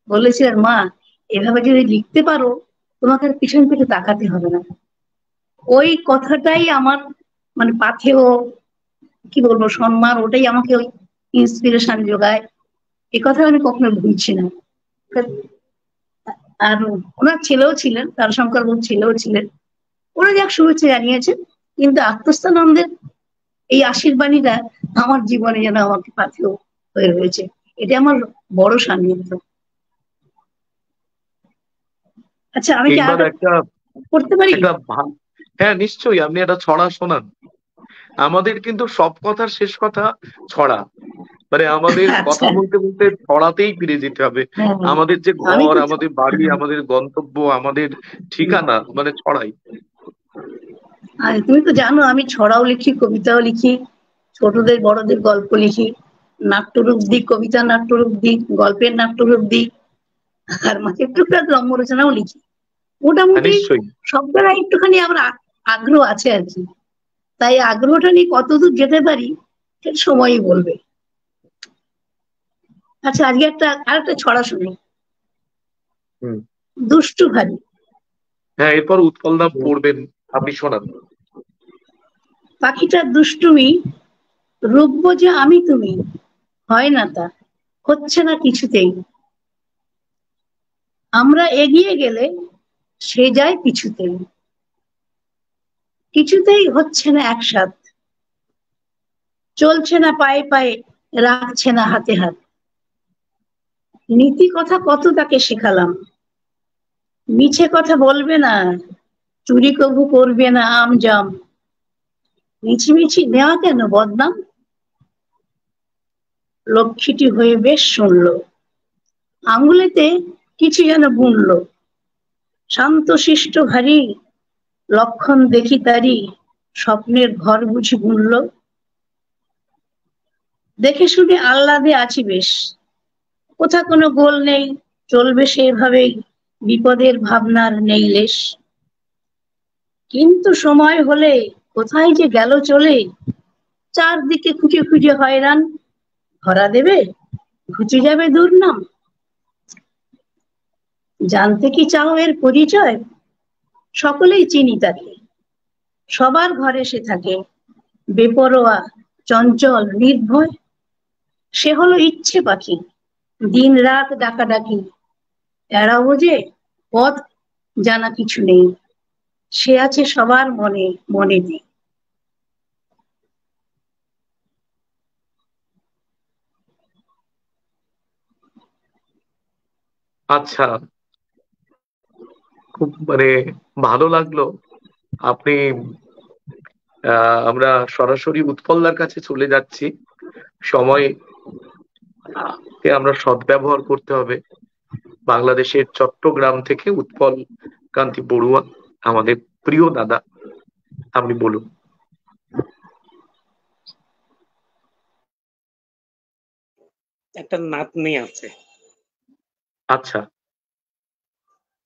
বলেছিলেন, মা, এভাবে যদি লিখতে পারো তোমাকে আর পিছন পিছু তাকাতে হবে না। ওই কথাটাই আমার মানে পাথেয় কি বলবো সম্মান, ওটাই আমাকে ওই ইন্সপিরেশন যোগায়। এ কথা আমি কখনো ভুলছি না। আর ওনার ছেলেও ছিলেন, তারাশঙ্কর বাবুর ছেলেও ছিলেন, ওরা যাক শুভেচ্ছা জানিয়েছেন, কিন্তু আত্মস্থানন্দের এই আশীর্বাণীটা আমার জীবনে যেন আমাকে পাথেয় হয়ে রয়েছে। এটা আমার বড় সান্নিধ্য। আচ্ছা, আমি কি এইবার আরেকটা একটা করতে পারি? একটা হ্যাঁ নিশ্চয়ই, আপনি একটা ছড়া শোনান। আমাদের কিন্তু সব কথার শেষ কথা ছড়া, মানে আমাদের কথা আচ্ছা, বলতে বলতে ছড়াতেই ফিরে যেতে হবে। হ্যাঁ, আমাদের যে আমি ঘর, তো আমাদের বাড়ি, আমাদের গন্তব্য, আমাদের ঠিকানা মানে ছড়াই। আর তুমি তো জানো আমি ছড়াও লিখি, কবিতাও লিখি, ছোটদের বড়দের গল্প লিখি, নাট্যরূপ দিই, কবিতা নাট্যরূপ দিই, গল্পের নাট্যরূপ দিই, আর মাঝে টুকরা রম্য রচনাও লিখি। হ্যাঁ মোটামুটি নিশ্চয়ই। সবটা একটুখানি আমার আগ্রহ আছে আর কি। তাই আগ্রহটা নিয়ে কতদূর যেতে পারি সেটা সময়ই বলবে। আচ্ছা, আজকে আরেকটা ছড়া শুনি, হুম। দুষ্টু ভারী। হ্যাঁ, এরপর উৎপল দা পড়বেন, আপনি শোনান। পাখিটার দুষ্টুমি রুখব যে আমি তুমি, হয় না তা, হচ্ছে না কিছুতেই। আমরা এগিয়ে গেলে সে যায় পিছুতেই, কিছুতেই হচ্ছে না একসাথ, চলছে না পায়ে পায়ে, রাখছে না হাতে হাত। নীতি কথা কত তাকে শেখালাম, মিছে কথা বলবে না, চুরি কবু করবে না আমজাম, মিছিমিছি নেওয়া কেন বদনাম। লক্ষ্মীটি হয়ে বেশ শুনলো, আঙুলেতে কিছু যেন বুনলো, শান্ত শিষ্ট ভারী, লক্ষণ দেখি তারি, স্বপ্নের ঘর বুঝি বুনল। দেখে শুনে আহ্লাদে আছি বেশ, কোথা কোনো গোল নেই, চলবে সেভাবেই, বিপদের ভাবনার নেই লেশ। কিন্তু সময় হলে কোথায় যে গেল চলে, চারদিকে খুঁজে খুঁজে হয়রান, ধরা দেবে ঘুচে যাবে দুর্নাম। জানতে কি চাও এর পরিচয়? সকলেই চিনি তাকে, সবার ঘরে সে থাকে, বেপরোয়া, চঞ্চল, নির্ভয়। সে হলো ইচ্ছে পাখি, দিন রাত ডাকাডাকি, এড়াবো যে পথ জানা কিছু নেই, সে আছে সবার মনে মনেতে। আচ্ছা, খুব মানে ভালো লাগলো। আপনি আমরা সরাসরি উৎপলদার কাছে চলে যাচ্ছি। সময় কে আমরা সদ্ব্যবহার করতে হবে। বাংলাদেশের চট্টগ্রাম থেকে উৎপল কান্তি বড়ুয়া, আমাদের প্রিয় দাদা, আপনি বলুন। একটা নাতনি আছে। আচ্ছা,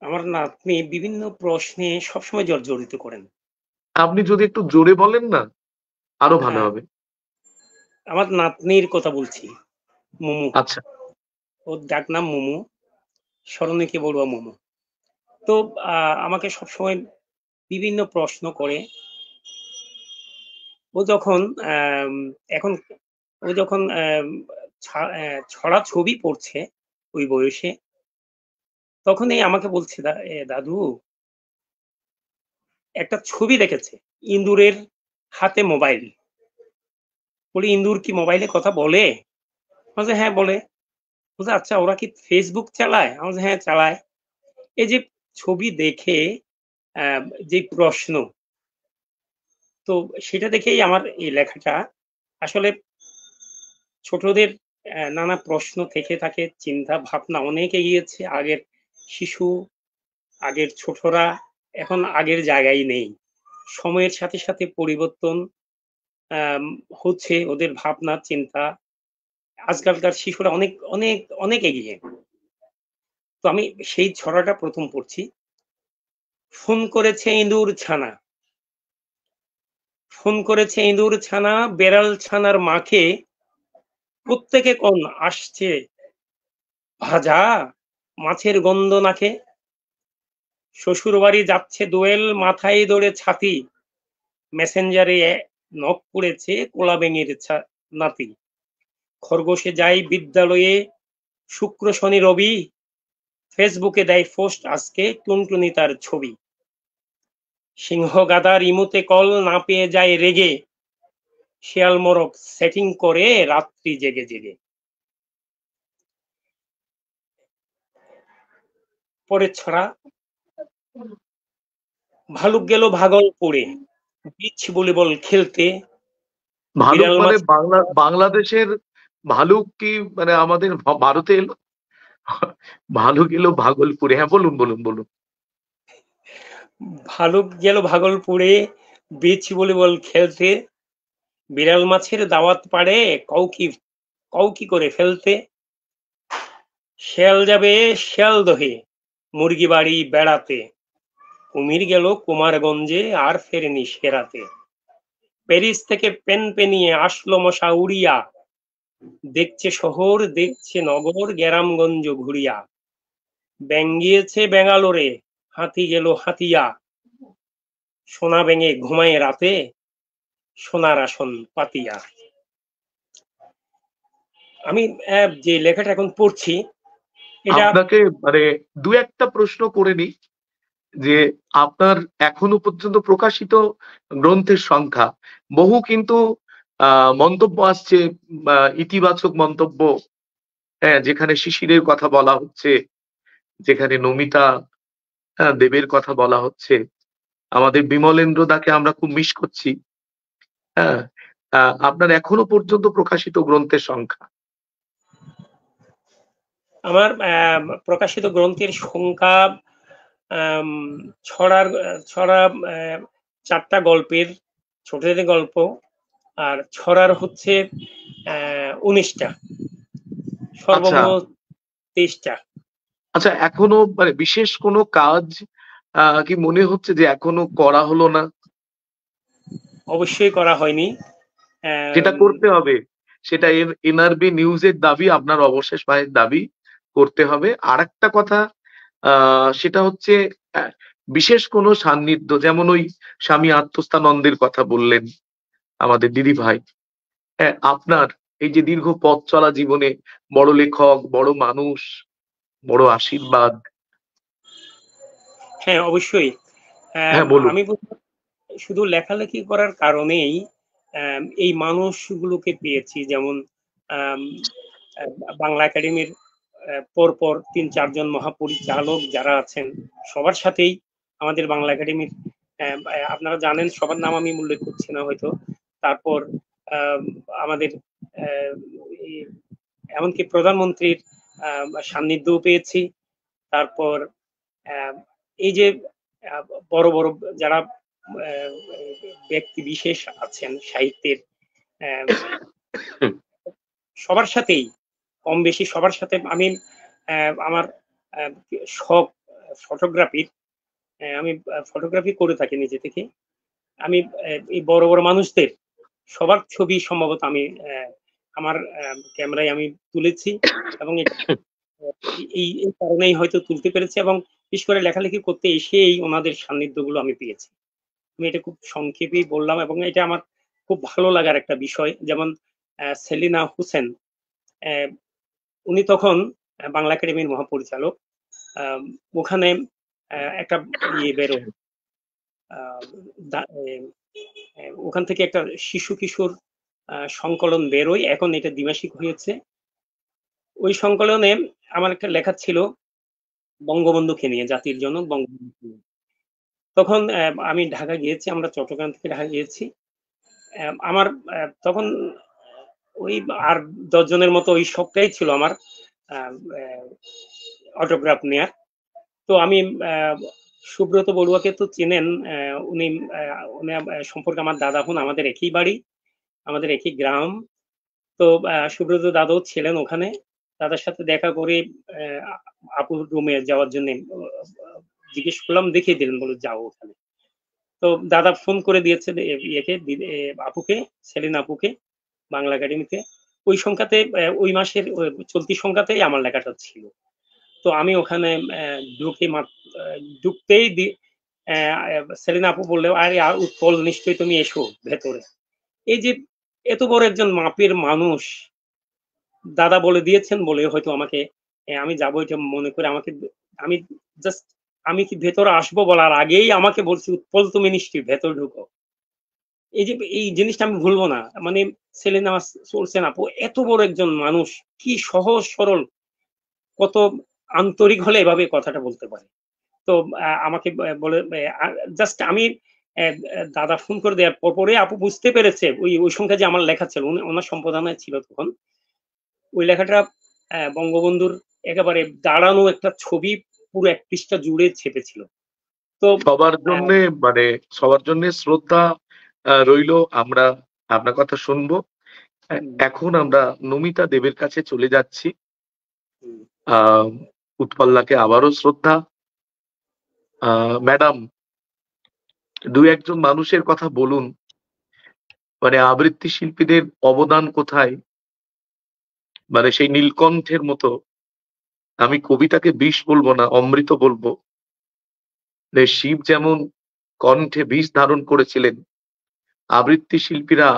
আমার নাতনি বিভিন্ন প্রশ্নে সবসময় জর্জরিত করেন। আপনি যদি একটু জোরে বলেন না আরো ভালো হ্যাঁ, হবে। আমার নাতনির কথা বলছি, মুমু। আচ্ছা, ওর ডাক নাম মুমু, স্মরণীকে বড়ুয়া মুমু। তো আমাকে সবসময় বিভিন্ন প্রশ্ন করে। ও যখন এখন ও যখন ছড়া ছবি পড়ছে ওই বয়সে, তখনই আমাকে বলছে দাদু একটা ছবি দেখেছে, ইঁদুরের হাতে মোবাইল। বলি ইঁদুর কি মোবাইলে কথা বলে? বলছে হ্যাঁ বলে। বলছে আচ্ছা ওরা কি ফেসবুক চালায়? আমি বলছি হ্যাঁ চালায়। এই যে ছবি দেখে যে প্রশ্ন, তো সেটা দেখেই আমার এই লেখাটা। আসলে ছোটদের নানা প্রশ্ন থেকে থাকে, চিন্তা ভাবনা অনেক এগিয়েছে। আগের শিশু, আগের ছোটরা এখন আগের জায়গায় নেই। সময়ের সাথে সাথে পরিবর্তন হচ্ছে ওদের ভাবনা চিন্তা। আজকালকার শিশুরা অনেক অনেক অনেক এগিয়ে। তো আমি সেই ছড়াটা প্রথম পড়ছি। ফোন করেছে ইঁদুর ছানা, ফোন করেছে ইঁদুর ছানা, বেড়াল ছানার মাকে, প্রত্যেকে কোন আসছে ভাজা মাছের গন্ধ নাকে। শ্বশুর বাড়ি যাচ্ছে দোয়েল, মাথায় দৌড়ে ছাতি, মেসেঞ্জারে নখ পড়েছে কোলা ব্যাঙের নাতি। খরগোশে যায় বিদ্যালয়ে শুক্র শনি রবি, ফেসবুকে দেয় পোস্ট আজকে টুনটুনি তার ছবি। সিংহ গাদার ইমুতে কল না পেয়ে যায় রেগে, শিয়াল মোরগ সেটিং করে রাত্রি জেগে জেগে। পরের ছড়া, ভালুক গেল ভাগলপুরে, বিচ ভলিবল খেলতে, ভালুক বিড়াল মানে মাছ বাংলাদেশের ভালুক কি মানে আমাদের ভারতে এলো? ভালুক এলো ভাগলপুরে। হ্যাঁ, বলুন বলুন বলুন। ভালুক গেল ভাগলপুরে বিচ ভলিবল খেলতে, বিড়াল মাছের দাওয়াত পাড়ে কৌকি করে ফেলতে। শেয়াল যাবে শিয়ালদহে মুরগি বাড়ি বেড়াতে, কুমির গেল কুমারগঞ্জে আর ফেরেনি সেরাতে। প্যারিস থেকে পেনপেনিয়ে আসলো মশা উড়িয়া, দেখছে শহর দেখছে নগর গ্রামগঞ্জ ঘুরিয়া। ব্যাঙ গিয়েছে ব্যাঙ্গালোরে, হাতি গেল হাতিয়া, সোনা ব্যাঙে ঘুমায় রাতে, সোনার আসন পাতিয়া। আমি যে লেখাটা এখন পড়ছি এটা আপনাকে মানে দু একটা প্রশ্ন করে নিই, যে আপনার এখনো পর্যন্ত প্রকাশিত গ্রন্থের সংখ্যা বহু, কিন্তু মন্তব্য আসছে, ইতিবাচক মন্তব্য, হ্যাঁ, যেখানে শিশিরের কথা বলা হচ্ছে, যেখানে নমিতা দেবের কথা বলা হচ্ছে, আমাদের বিমলেন্দ্র দাকে আমরা খুব মিস করছি। হ্যাঁ, আপনার এখনো পর্যন্ত প্রকাশিত গ্রন্থের সংখ্যা? আমার প্রকাশিত গ্রন্থের সংখ্যা ছড়া 4টা গল্পের ছোট ছোট গল্প, আর ছড়ার হচ্ছে 19টা, আচ্ছা সর্বমোট 23টা। আচ্ছা, এখনো মানে বিশেষ কোনো কাজ কি মনে হচ্ছে যে এখনো করা হলো না? অবশ্যই করা হয়নি। যেটা করতে হবে সেটা এনআরবি নিউজের দাবি, আপনার অবশেষ ভাইয়ের দাবি করতে হবে। আর একটা কথা, সেটা হচ্ছে বিশেষ কোনো সান্নিধ্য, যেমন ওই স্বামী আত্মস্থানন্দের কথা বললেন আমাদের দিদি ভাই, হ্যাঁ, আপনার এই যে দীর্ঘ পথ চলা জীবনে বড় লেখক, বড় মানুষ, বড় আশীর্বাদ। হ্যাঁ, অবশ্যই। হ্যাঁ, বলুন। আমি শুধু লেখালেখি করার কারণেই এই মানুষগুলোকে পেয়েছি, যেমন বাংলা একাডেমির পরপর 3-4 জন মহাপরিচালক যারা আছেন, সবার সাথেই আমাদের বাংলা একাডেমির, আপনারা জানেন, সবার নাম আমি উল্লেখ করছি না হয়তো। তারপর আমাদের এমনকি প্রধানমন্ত্রীর সান্নিধ্যও পেয়েছি। তারপর এই যে বড় বড় যারা ব্যক্তি বিশেষ আছেন সাহিত্যের, সবার সাথেই কম বেশি সবার সাথে আমি আমার শখ ফটোগ্রাফির, আমি ফটোগ্রাফি করে থাকি নিজে থেকে। আমি এই বড় বড় মানুষদের সবার ছবি সম্ভবত আমি আমার ক্যামেরায় আমি তুলেছি, এবং এই কারণেই হয়তো তুলতে পেরেছি, এবং বিশেষ করে লেখালেখি করতে এসেই ওনাদের সান্নিধ্যগুলো আমি পেয়েছি। আমি এটা খুব সংক্ষেপেই বললাম, এবং এটা আমার খুব ভালো লাগার একটা বিষয়। যেমন সেলিনা হোসেন, উনি তখন বাংলা একাডেমির মহাপরিচালক। ওখানে একটা ইয়ে বেরোয়, ওখান থেকে একটা শিশু কিশোর সংকলন বেরোয়, এখন এটা দ্বিমাসিক হয়েছে। ওই সংকলনে আমার একটা লেখা ছিল বঙ্গবন্ধুকে নিয়ে, জাতির জনক বঙ্গবন্ধুকে নিয়ে। তখন আমি ঢাকা গিয়েছি, আমরা চট্টগ্রাম থেকে ঢাকা গিয়েছি। আমার তখন ওই আর 10 জনের মতো ওই শখটাই ছিল আমার অটোগ্রাফ নেয়ার। তো আমি সুব্রত বড়ুয়াকে তো চেনেন, উনি সম্পর্কে আমার দাদা হন, আমাদের একই বাড়ি, আমাদের একই গ্রাম। তো সুব্রত দাদাও ছিলেন ওখানে। দাদার সাথে দেখা করে আপুর রুমে যাওয়ার জন্য জিজ্ঞেস করলাম, দেখিয়ে দিলেন, বলে যাও ওখানে। তো দাদা ফোন করে দিয়েছে ইয়েকে, আপুকে, সেলিন আপুকে, বাংলা একাডেমিতে। ওই সংখ্যাতে, ওই মাসের চলতি সংখ্যাতেই আমার লেখাটা ছিল। তো আমি ওখানে ঢুকতেই সেলিনা আপু বললে, আরে উৎপল নিশ্চয়ই তুমি এসো ভেতরে। এই যে এত বড় একজন মাপের মানুষ দাদা বলে দিয়েছেন বলে হয়তো আমাকে আমি যাবো এটা মনে করে আমাকে আমি জাস্ট আমি কি ভেতরে আসবো বলার আগেই আমাকে বলছি, উৎপল তুমি নিশ্চয়ই ভেতরে ঢুকো। এই যে এই জিনিসটা আমি ভুলবো না। মানে সেলিনা সোলসেন আপু এত বড় একজন মানুষ, কি সহজ সরল, কত আন্তরিক হলে এভাবে কথাটা বলতে পারে। তো আমাকে বলে জাস্ট আমি দাদা ফোন করে দেওয়ার পরে আপু বুঝতে পেরেছে ওই সংখ্যা যে আমার লেখা ছিল, ওনার সম্পাদনায় ছিল তখন, ওই লেখাটা বঙ্গবন্ধুর একেবারে দাঁড়ানো একটা ছবি পুরো 1 পৃষ্ঠা জুড়ে ছেপেছিল। তো সবার জন্য শ্রদ্ধা রইলো। আমরা আপনার কথা শুনবো। এখন আমরা নমিতা দেবের কাছে চলে যাচ্ছি। উৎপল্লাকে আবারও শ্রদ্ধা। ম্যাডাম, 2-1 মানুষের কথা বলুন, মানে আবৃত্তি শিল্পীদের অবদান কোথায়? মানে সেই নীলকণ্ঠের মতো, আমি কবিতাকে বিষ বলবো না, অমৃত বলবো। শিব যেমন কণ্ঠে বিষ ধারণ করেছিলেন, আবৃত্তি শিল্পীরা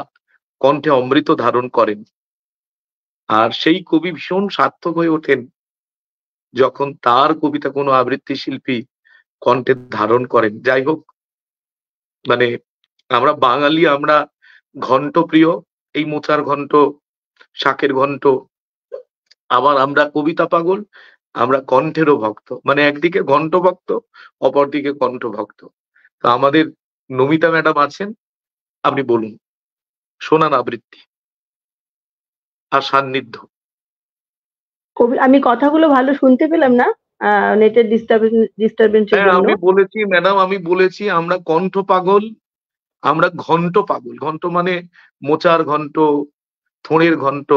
কণ্ঠে অমৃত ধারণ করেন। আর সেই কবি ভীষণ সার্থক হয়ে ওঠেন যখন তার কবিতা কোনো আবৃত্তি শিল্পী কণ্ঠে ধারণ করেন। যাই হোক, মানে আমরা বাঙালি, আমরা ঘন্ট প্রিয়, এই মোচার ঘন্ট, শাকের ঘন্ট, আবার আমরা কবিতা পাগল, আমরা কণ্ঠেরও ভক্ত। মানে একদিকে ঘন্ট ভক্ত, অপরদিকে কণ্ঠ ভক্ত। তো আমাদের নমিতা ম্যাডাম আছেন, আপনি বলুন, শোনান আবৃত্তি আর সান্নিধ্য। আমি কথাগুলো ভালো শুনতে পেলাম না, নেটের ডিস্টারবেন্সের জন্য। আমি বলেছি ম্যাডাম, আমি বলেছি আমরা কণ্ঠ পাগল, আমরা ঘন্ট পাগল। ঘন্ট মানে মোচার ঘন্ট, থোড়ের ঘন্ট,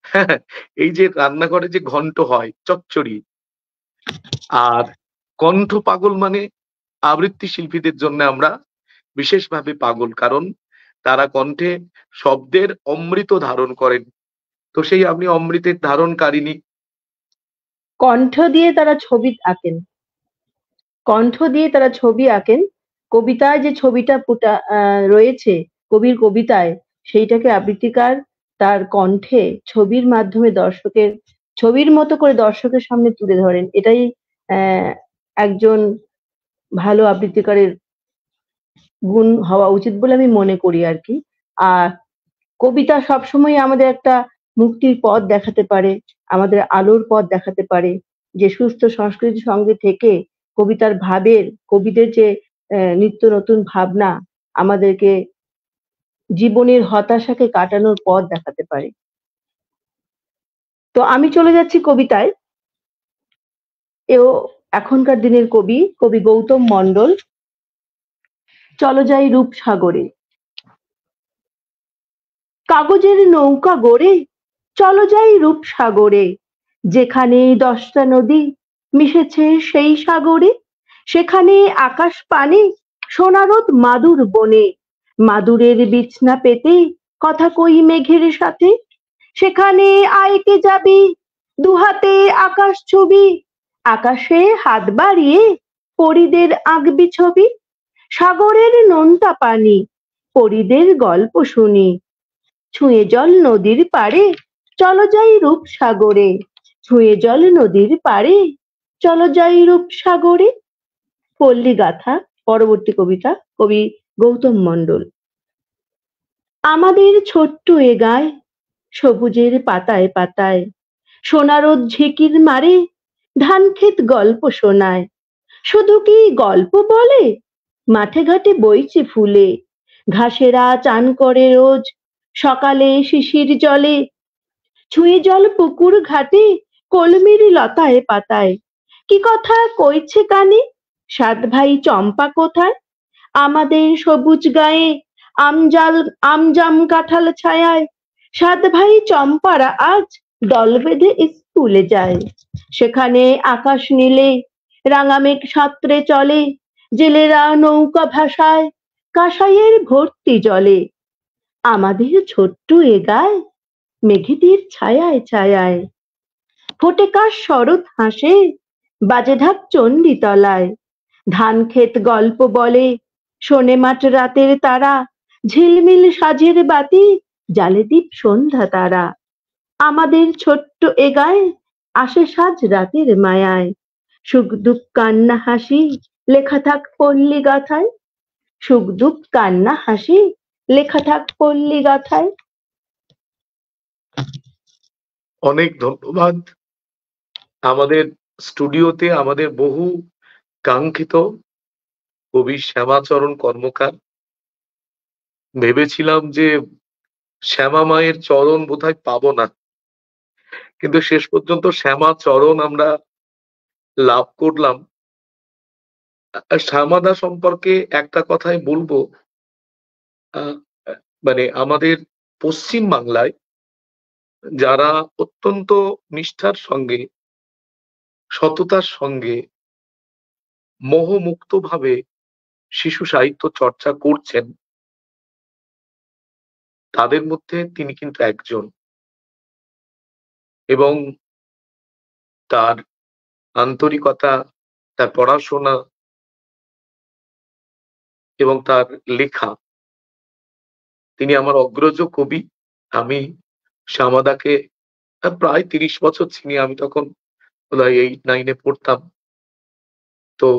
হ্যাঁ, এই যে রান্নাঘরে যে ঘন্ট হয় চচ্চড়ি। আর কণ্ঠ পাগল মানে আবৃত্তি শিল্পীদের জন্য আমরা বিশেষভাবে পাগল, কারণ তারা কণ্ঠে শব্দের অমৃত ধারণ করেন। তো সেই আপনি অমৃতের ধারণকারিণী। কণ্ঠ দিয়ে তারা ছবি আঁকেন, কণ্ঠ দিয়ে তারা ছবি আঁকেন। কবিতায় যে ছবিটা রয়েছে কবির কবিতায়, সেইটাকে আবৃত্তিকার তার কণ্ঠে ছবির মাধ্যমে ছবির মতো করে দর্শকের সামনে তুলে ধরেন। এটাই একজন ভালো আবৃত্তিকারের গুণ হওয়া উচিত বলে আমি মনে করি আর কি। আর কবিতা সবসময় আমাদের একটা মুক্তির পথ দেখাতে পারে, আমাদের আলোর পথ দেখাতে পারে, যে সুস্থ সংস্কৃতির সঙ্গে থেকে কবিতার কবিদের যে নিত্য নতুন ভাবনা আমাদেরকে জীবনের হতাশাকে কাটানোর পথ দেখাতে পারে। তো আমি চলে যাচ্ছি কবিতায়। এখনকার দিনের কবি গৌতম মণ্ডল। চলো যাই রূপসাগরে, কাগজের নৌকা গড়ে চলো যাই রূপসাগরে, যেখানে 10টা নদী মিশেছে সেই সাগরে, সেখানে আকাশ পানে সোনারোদ মাদুর বনে, মাদুরের বিছনা পেতে কথা কই মেঘের সাথে, সেখানে আইকে যাবি দুহাতে আকাশ ছবি, আকাশে হাত বাড়িয়ে পরীদের আঁকবি ছবি, সাগরের নোনতা পানি পরীদের গল্প শুনি, ছুঁয়ে জল নদীর পাড়ে চলো যাই রূপসাগরে, ছুঁয়ে জল নদীর পাড়ে চলো যাই রূপসাগরে। পল্লী গাথা, পরবর্তী কবিতা, কবি গৌতম মণ্ডল। আমাদের ছোট্ট এ গায়ে সবুজের পাতায় পাতায় সোনারোদ ঝিকির মারে, ধান ক্ষেত গল্প শোনায়। শুধু কি গল্প বলে, মাঠে ঘাটে বইছে ফুলে, ঘাসেরা চান করে রোজ সকালে শিশির জলে, ছুঁয়ে জল পুকুর ঘাটে কলমির লতায় পাতায়। কি কথা কইছে কানে, 7 ভাই চম্পা কোথায়, আমাদের সবুজ গায়ে আমজাম কাঁঠাল ছায়ায়, 7 ভাই চম্পারা আজ দল বেঁধে স্কুলে যায়, সেখানে আকাশ নীলে রাঙা মেঘ সাঁতরে চলে, জেলেরা নৌকা ভাসায় কাঁসাইয়ের ভর্তি জলে, আমাদের ছোট্ট এ গায়ে মেঘেদের ছায়ায় ছায়ায়। ফোটে কার শরৎ হাসে, বাজে ঢাক চণ্ডীতলায়। ধান ক্ষেত গল্প বলে, শোনে মাঠ রাতের তারা, ঝিলমিল সাজের বাতি, জালে দীপ সন্ধ্যা তারা। আমাদের ছোট্ট এ গায়ে আসে সাজ রাতের মায়ায়। সুখ দুঃখ কান্না হাসি লেখা থাক পল্লী গাথায়। সুখ দুঃখ কান্না হাসি লেখা থাক পল্লী গাথায়। অনেক ধন্যবাদ। আমাদের স্টুডিওতে আমাদের বহু কাঙ্ক্ষিত কবি শ্যামাচরণ কর্মকার। ভেবেছিলাম যে শ্যামা মায়ের চরণ বোধহয় পাবো না, কিন্তু শেষ পর্যন্ত শ্যামাচরণ আমরা লাভ করলাম। শ্যামাদা সম্পর্কে একটা কথাই বলবো, মানে আমাদের পশ্চিম বাংলায় যারা অত্যন্ত নিষ্ঠার সঙ্গে, সততার সঙ্গে, মোহমুক্ত ভাবে শিশু সাহিত্য চর্চা করছেন, তাদের মধ্যে তিনি কিন্তু একজন। এবং তার আন্তরিকতা, তার পড়াশোনা এবং তার লেখা, তিনি আমার অগ্রজ কবি। আমি শ্যামাদাকে প্রায় 30 বছর চিনি। আমি তখন বোধহয় 8-9-এ পড়তাম। তো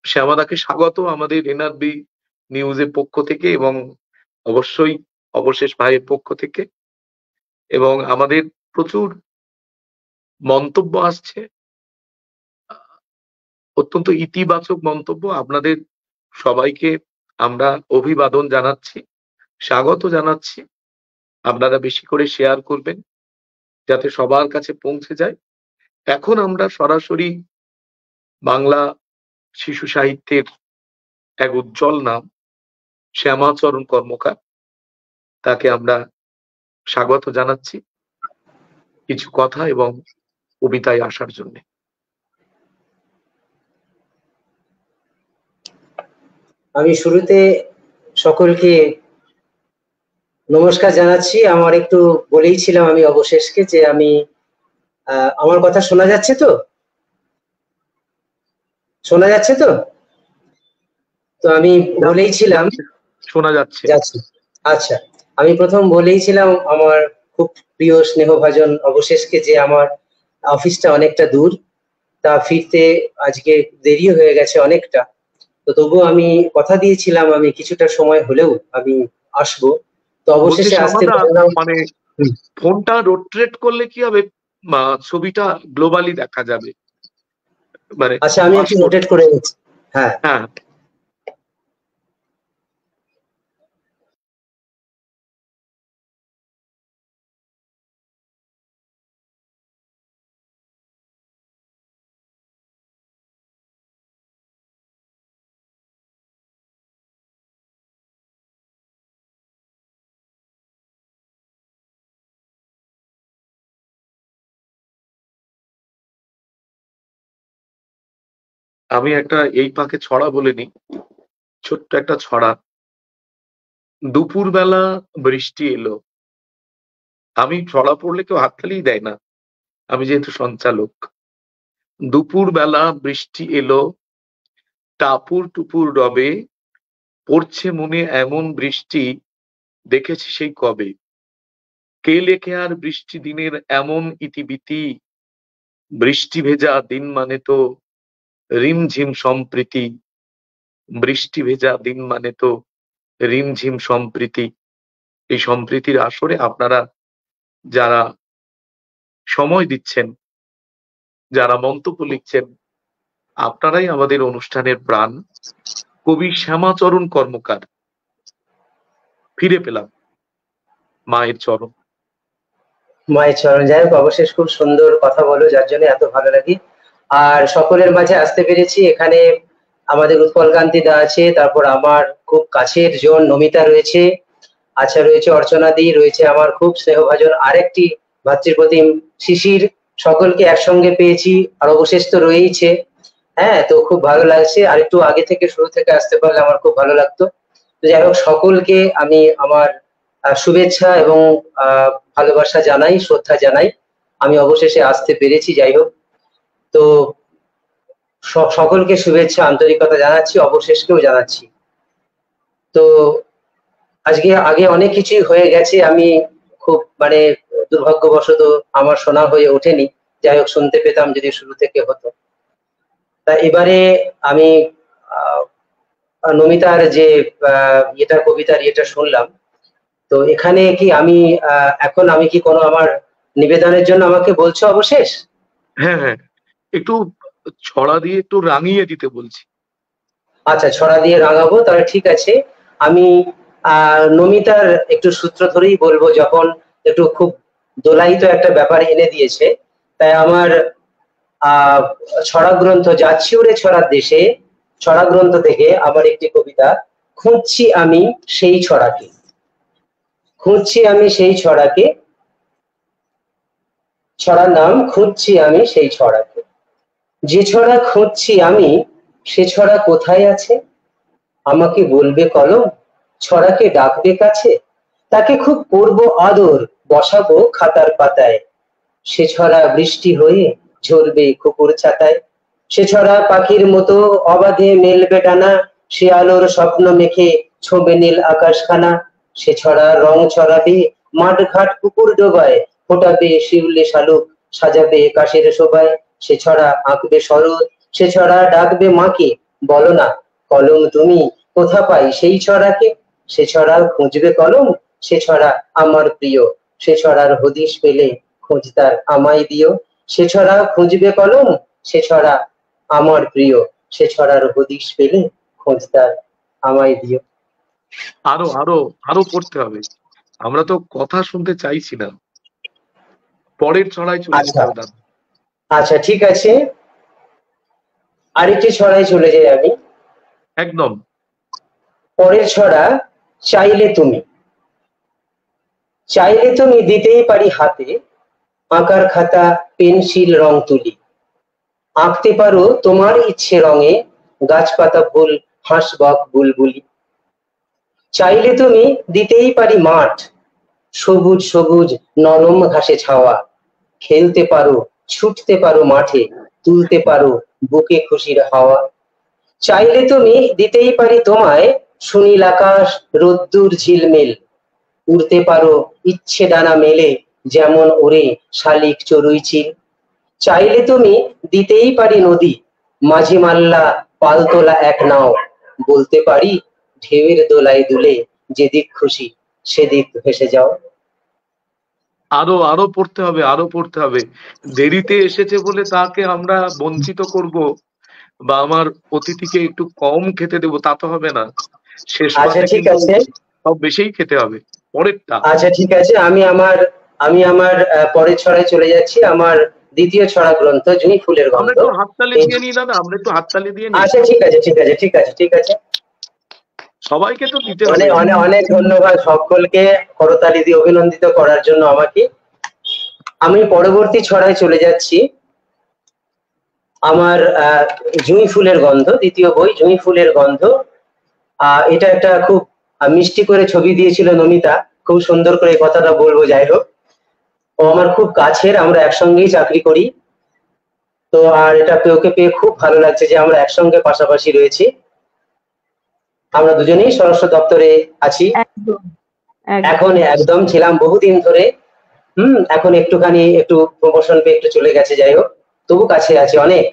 শ্যামাদাকে স্বাগত আমাদের এনআরবি নিউজের পক্ষ থেকে এবং অবশ্যই অবশেষ ভাইয়ের পক্ষ থেকে। এবং আমাদের প্রচুর মন্তব্য আসছে, অত্যন্ত ইতিবাচক মন্তব্য। আপনাদের সবাইকে আমরা অভিবাদন জানাচ্ছি, স্বাগত জানাচ্ছি। আপনারা বেশি করে শেয়ার করবেন যাতে সবার কাছে পৌঁছে যায়। এখন আমরা সরাসরি বাংলা শিশু সাহিত্যের এক উজ্জ্বল নাম শ্যামাচরণ কর্মকার, তাকে আমরা স্বাগত জানাচ্ছি কিছু কথা এবং কবিতায় আসার জন্য। আমি শুরুতে সকলকে নমস্কার জানাচ্ছি। আমার একটু বলেইছিলাম আমি অবশেষকে যে আমি আমার কথা শোনা যাচ্ছে তো? শোনা যাচ্ছে তো? তো আমি বলেইছিলাম শোনা যাচ্ছে। আচ্ছা, আমি প্রথম বলেইছিলাম আমার খুব প্রিয় স্নেহভাজন অবশেষকে যে আমার অফিসটা অনেকটা দূর, তা ফিরতে আজকে দেরি হয়ে গেছে অনেকটা। তো তবুও আমি কথা দিয়েছিলাম আমি কিছুটা সময় হলেও আমি আসবো। তো অবশেষে আসতে পারলাম। মানে ফোনটা রোটেট করলে কি হবে, ছবিটা গ্লোবালি দেখা যাবে। মানে আচ্ছা, আমি একটু রোটেট করে নিচ্ছি। হ্যাঁ হ্যাঁ, আমি একটা এই ফাঁকে ছড়া বলে নিই, ছোট্ট একটা ছড়া। দুপুর বেলা বৃষ্টি এলো। আমি ছড়া পড়লে কেউ হাততালিই দেয় না, আমি যেহেতু সঞ্চালক। দুপুর বেলা বৃষ্টি এলো, টাপুর টুপুর রবে, পড়ছে মনে এমন বৃষ্টি দেখেছি সেই কবে। কে লেখে আর বৃষ্টি দিনের এমন ইতিবীতি, বৃষ্টি ভেজা দিন মানে তো রিমঝিম সম্প্রীতি। বৃষ্টি ভেজা দিন মানে তো রিমঝিম সম্প্রীতি। এই সম্প্রীতির আসরে আপনারা যারা সময় দিচ্ছেন, যারা মন্তব্য লিখছেন, আপনারাই আমাদের অনুষ্ঠানের প্রাণ। কবি শ্যামাচরণ কর্মকার, ফিরে পেলাম মায়ের চরণ। মায়ের চরণ। যাই হোক, অবশেষ খুব সুন্দর কথা বলো, যার জন্য এত ভালো লাগে। আর সকলের মাঝে আসতে পেরেছি। এখানে আমাদের উৎপলকান্তি দা আছে, তারপর আমার খুব কাছের জন নমিতা রয়েছে, আচ্ছা রয়েছে অর্চনা দি, রয়েছে আমার খুব স্নেহভাজন আরেকটি ভাতৃপ্রতিম শিশির। সকলকে একসঙ্গে পেয়েছি, আর অবশেষ তো রয়েইছে। হ্যাঁ, তো খুব ভালো লাগছে। আর একটু আগে থেকে শুরু থেকে আসতে পারলে আমার খুব ভালো লাগতো। তো যাই হোক, সকলকে আমি আমার শুভেচ্ছা এবং ভালোবাসা জানাই, শ্রদ্ধা জানাই। আমি অবশেষে আসতে পেরেছি। যাই হোক, তো সকলকে শুভেচ্ছা আন্তরিকতা জানাচ্ছি, অবশেষকেও জানাচ্ছি। তো আগে অনেক কিছুই হয়ে গেছে, আমি খুব মানে দুর্ভাগ্যবশত আমার শোনা হয়ে ওঠেনি। যাই হোক, শুনতে পেতাম যদি শুরু থেকে হতো। তা এবারে আমি নমিতার যে এটা কবিতার এটা শুনলাম, তো এখানে কি আমি এখন আমি কি কোনো আমার নিবেদনের জন্য আমাকে বলছো অবশেষ? হ্যাঁ হ্যাঁ, একটু ছড়া দিয়ে একটু রাঙিয়ে দিতে বলছি। আচ্ছা, ছড়া দিয়ে রাঙাবো, তাহলে ঠিক আছে। আমি নমিতার একটু সূত্র ধরেই বলবো, যখন একটু খুব দোলাইত একটা ব্যাপার এনে দিয়েছে, তাই আমার ছড়া গ্রন্থ যাচ্ছি উড়ে ছড়ার দেশে ছড়া গ্রন্থ থেকে আমার একটি কবিতা, খুঁজছি আমি সেই ছড়াকে। খুঁজছি আমি সেই ছড়াকে, ছড়ার নাম খুঁজছি আমি সেই ছড়াকে। যে ছড়া খুঁজছি আমি, সে ছড়া কোথায় আছে? আমাকে বলবে কলম, ছড়াকে ডাকবে কাছে, তাকে খুব করব আদর, বসাবো খাতার পাতায়। সে ছড়া বৃষ্টি হয়ে ঝরবে কুকুর ছাতায়। সে ছড়া পাখির মতো অবাধে মেলবে ডানা, সে আলোর স্বপ্ন মেখে ছোবে নীল আকাশখানা। সে ছড়া রং ছড়াবে মাঠ ঘাট পুকুর ডোবায়, ফোটাবে শিউলি শালুক, সাজাবে কাশের শোভায়। সে ছড়া আঁকবে শরৎ, সে ছড়া ডাকবে মাকে, বলো না কলম তুমি কোথা পাই সেই ছড়াকে? সে ছড়া খুঁজবে কলম, সে ছড়া আমার প্রিয়, সে ছড়ার হদিশ পেলে খোঁজ তার আমায় দিও। সে ছড়া খুঁজবে কলম, সে ছড়া আমার প্রিয়, সে ছড়ার হদিশ পেলে খোঁজ তার আমায় দিও। আরো আরো আরো পড়তে হবে, আমরা তো কথা শুনতে চাইছি না, পরের ছড়ায় চলে যেতে হবে। আচ্ছা ঠিক আছে, আরেকটি ছড়ায় চলে যাই আমি। একদম। পরের ছড়া, চাইলে তুমি। চাইলে তুমি দিতেই পারি হাতে, আঁকার খাতা পেন্সিল রং তুলি। আঁকতে পারো তোমার ইচ্ছে রঙে, গাছপাতা ফুল হাঁসবক বুলবুলি। চাইলে তুমি দিতেই পারি মাঠ, সবুজ সবুজ নরম ঘাসে ছাওয়া। খেলতে পারো ছুটতে পারো মাঠে, তুলতে পারো বুকে খুশির হাওয়া। চাইলে তুমি দিতেই পারি তোমায় সুনীল আকাশ রোদ্দুর ঝিলমিল। উড়তে পারো ইচ্ছে ডানা মেলে, যেমন ওরে শালিক চড়ুই চিল। চাইলে তুমি দিতেই পারি নদী, মাঝি মাল্লা পালতোলা এক নাও। বলতে পারি ঢেউয়ের দোলায় দুলে, যেদিক খুশি সেদিক ভেসে যাও। আরো আরো পড়তে হবে, আরো পড়তে হবে। দেরিতে এসেছে বলে তাকে আমরা বঞ্চিত করব বা আমার অতিথিকে একটু কম খেতে দেবো, তা তো হবে না। শেষ আচ্ছা ঠিক আছে, সব বেশিই খেতে হবে পরেরটা। আচ্ছা ঠিক আছে, আমি আমার পরের ছড়ায় চলে যাচ্ছি। আমার দ্বিতীয় ছড়া গ্রন্থ জুঁই ফুলের আমরা গন্ধ। একটু হাততালি দিয়ে নিই দাদা, আমরা একটু হাততালি দিয়ে নিই। আচ্ছা ঠিক আছে ঠিক আছে ঠিক আছে ঠিক আছে, সবাইকে তো দিতে হবে। অনেক অনেক ধন্যবাদ সকলকে করতালি দিয়ে অভিনন্দিত করার জন্য আমাকে। আমি পরবর্তী ছড়ায় চলে যাচ্ছি। আমার জুঁই ফুলের গন্ধ, দ্বিতীয় বই জুঁই ফুলের গন্ধ। এটা একটা খুব মিষ্টি করে ছবি দিয়েছিল নমিতা, খুব সুন্দর করে এই কথাটা বলবো। যাই হোক, ও আমার খুব কাছের, আমরা একসঙ্গেই চাকরি করি। তো আর এটা ওকে পেয়ে খুব ভালো লাগছে যে আমরা একসঙ্গে পাশাপাশি রয়েছি। আমরা দুজনেই স্বরাষ্ট্র দপ্তরে আছি এখন, একদম ছিলাম বহুদিন ধরে। এখন একটুখানি একটু প্রমোশন পেয়ে একটু চলে গেছে, যাই হোক তবু কাছে আছে অনেক।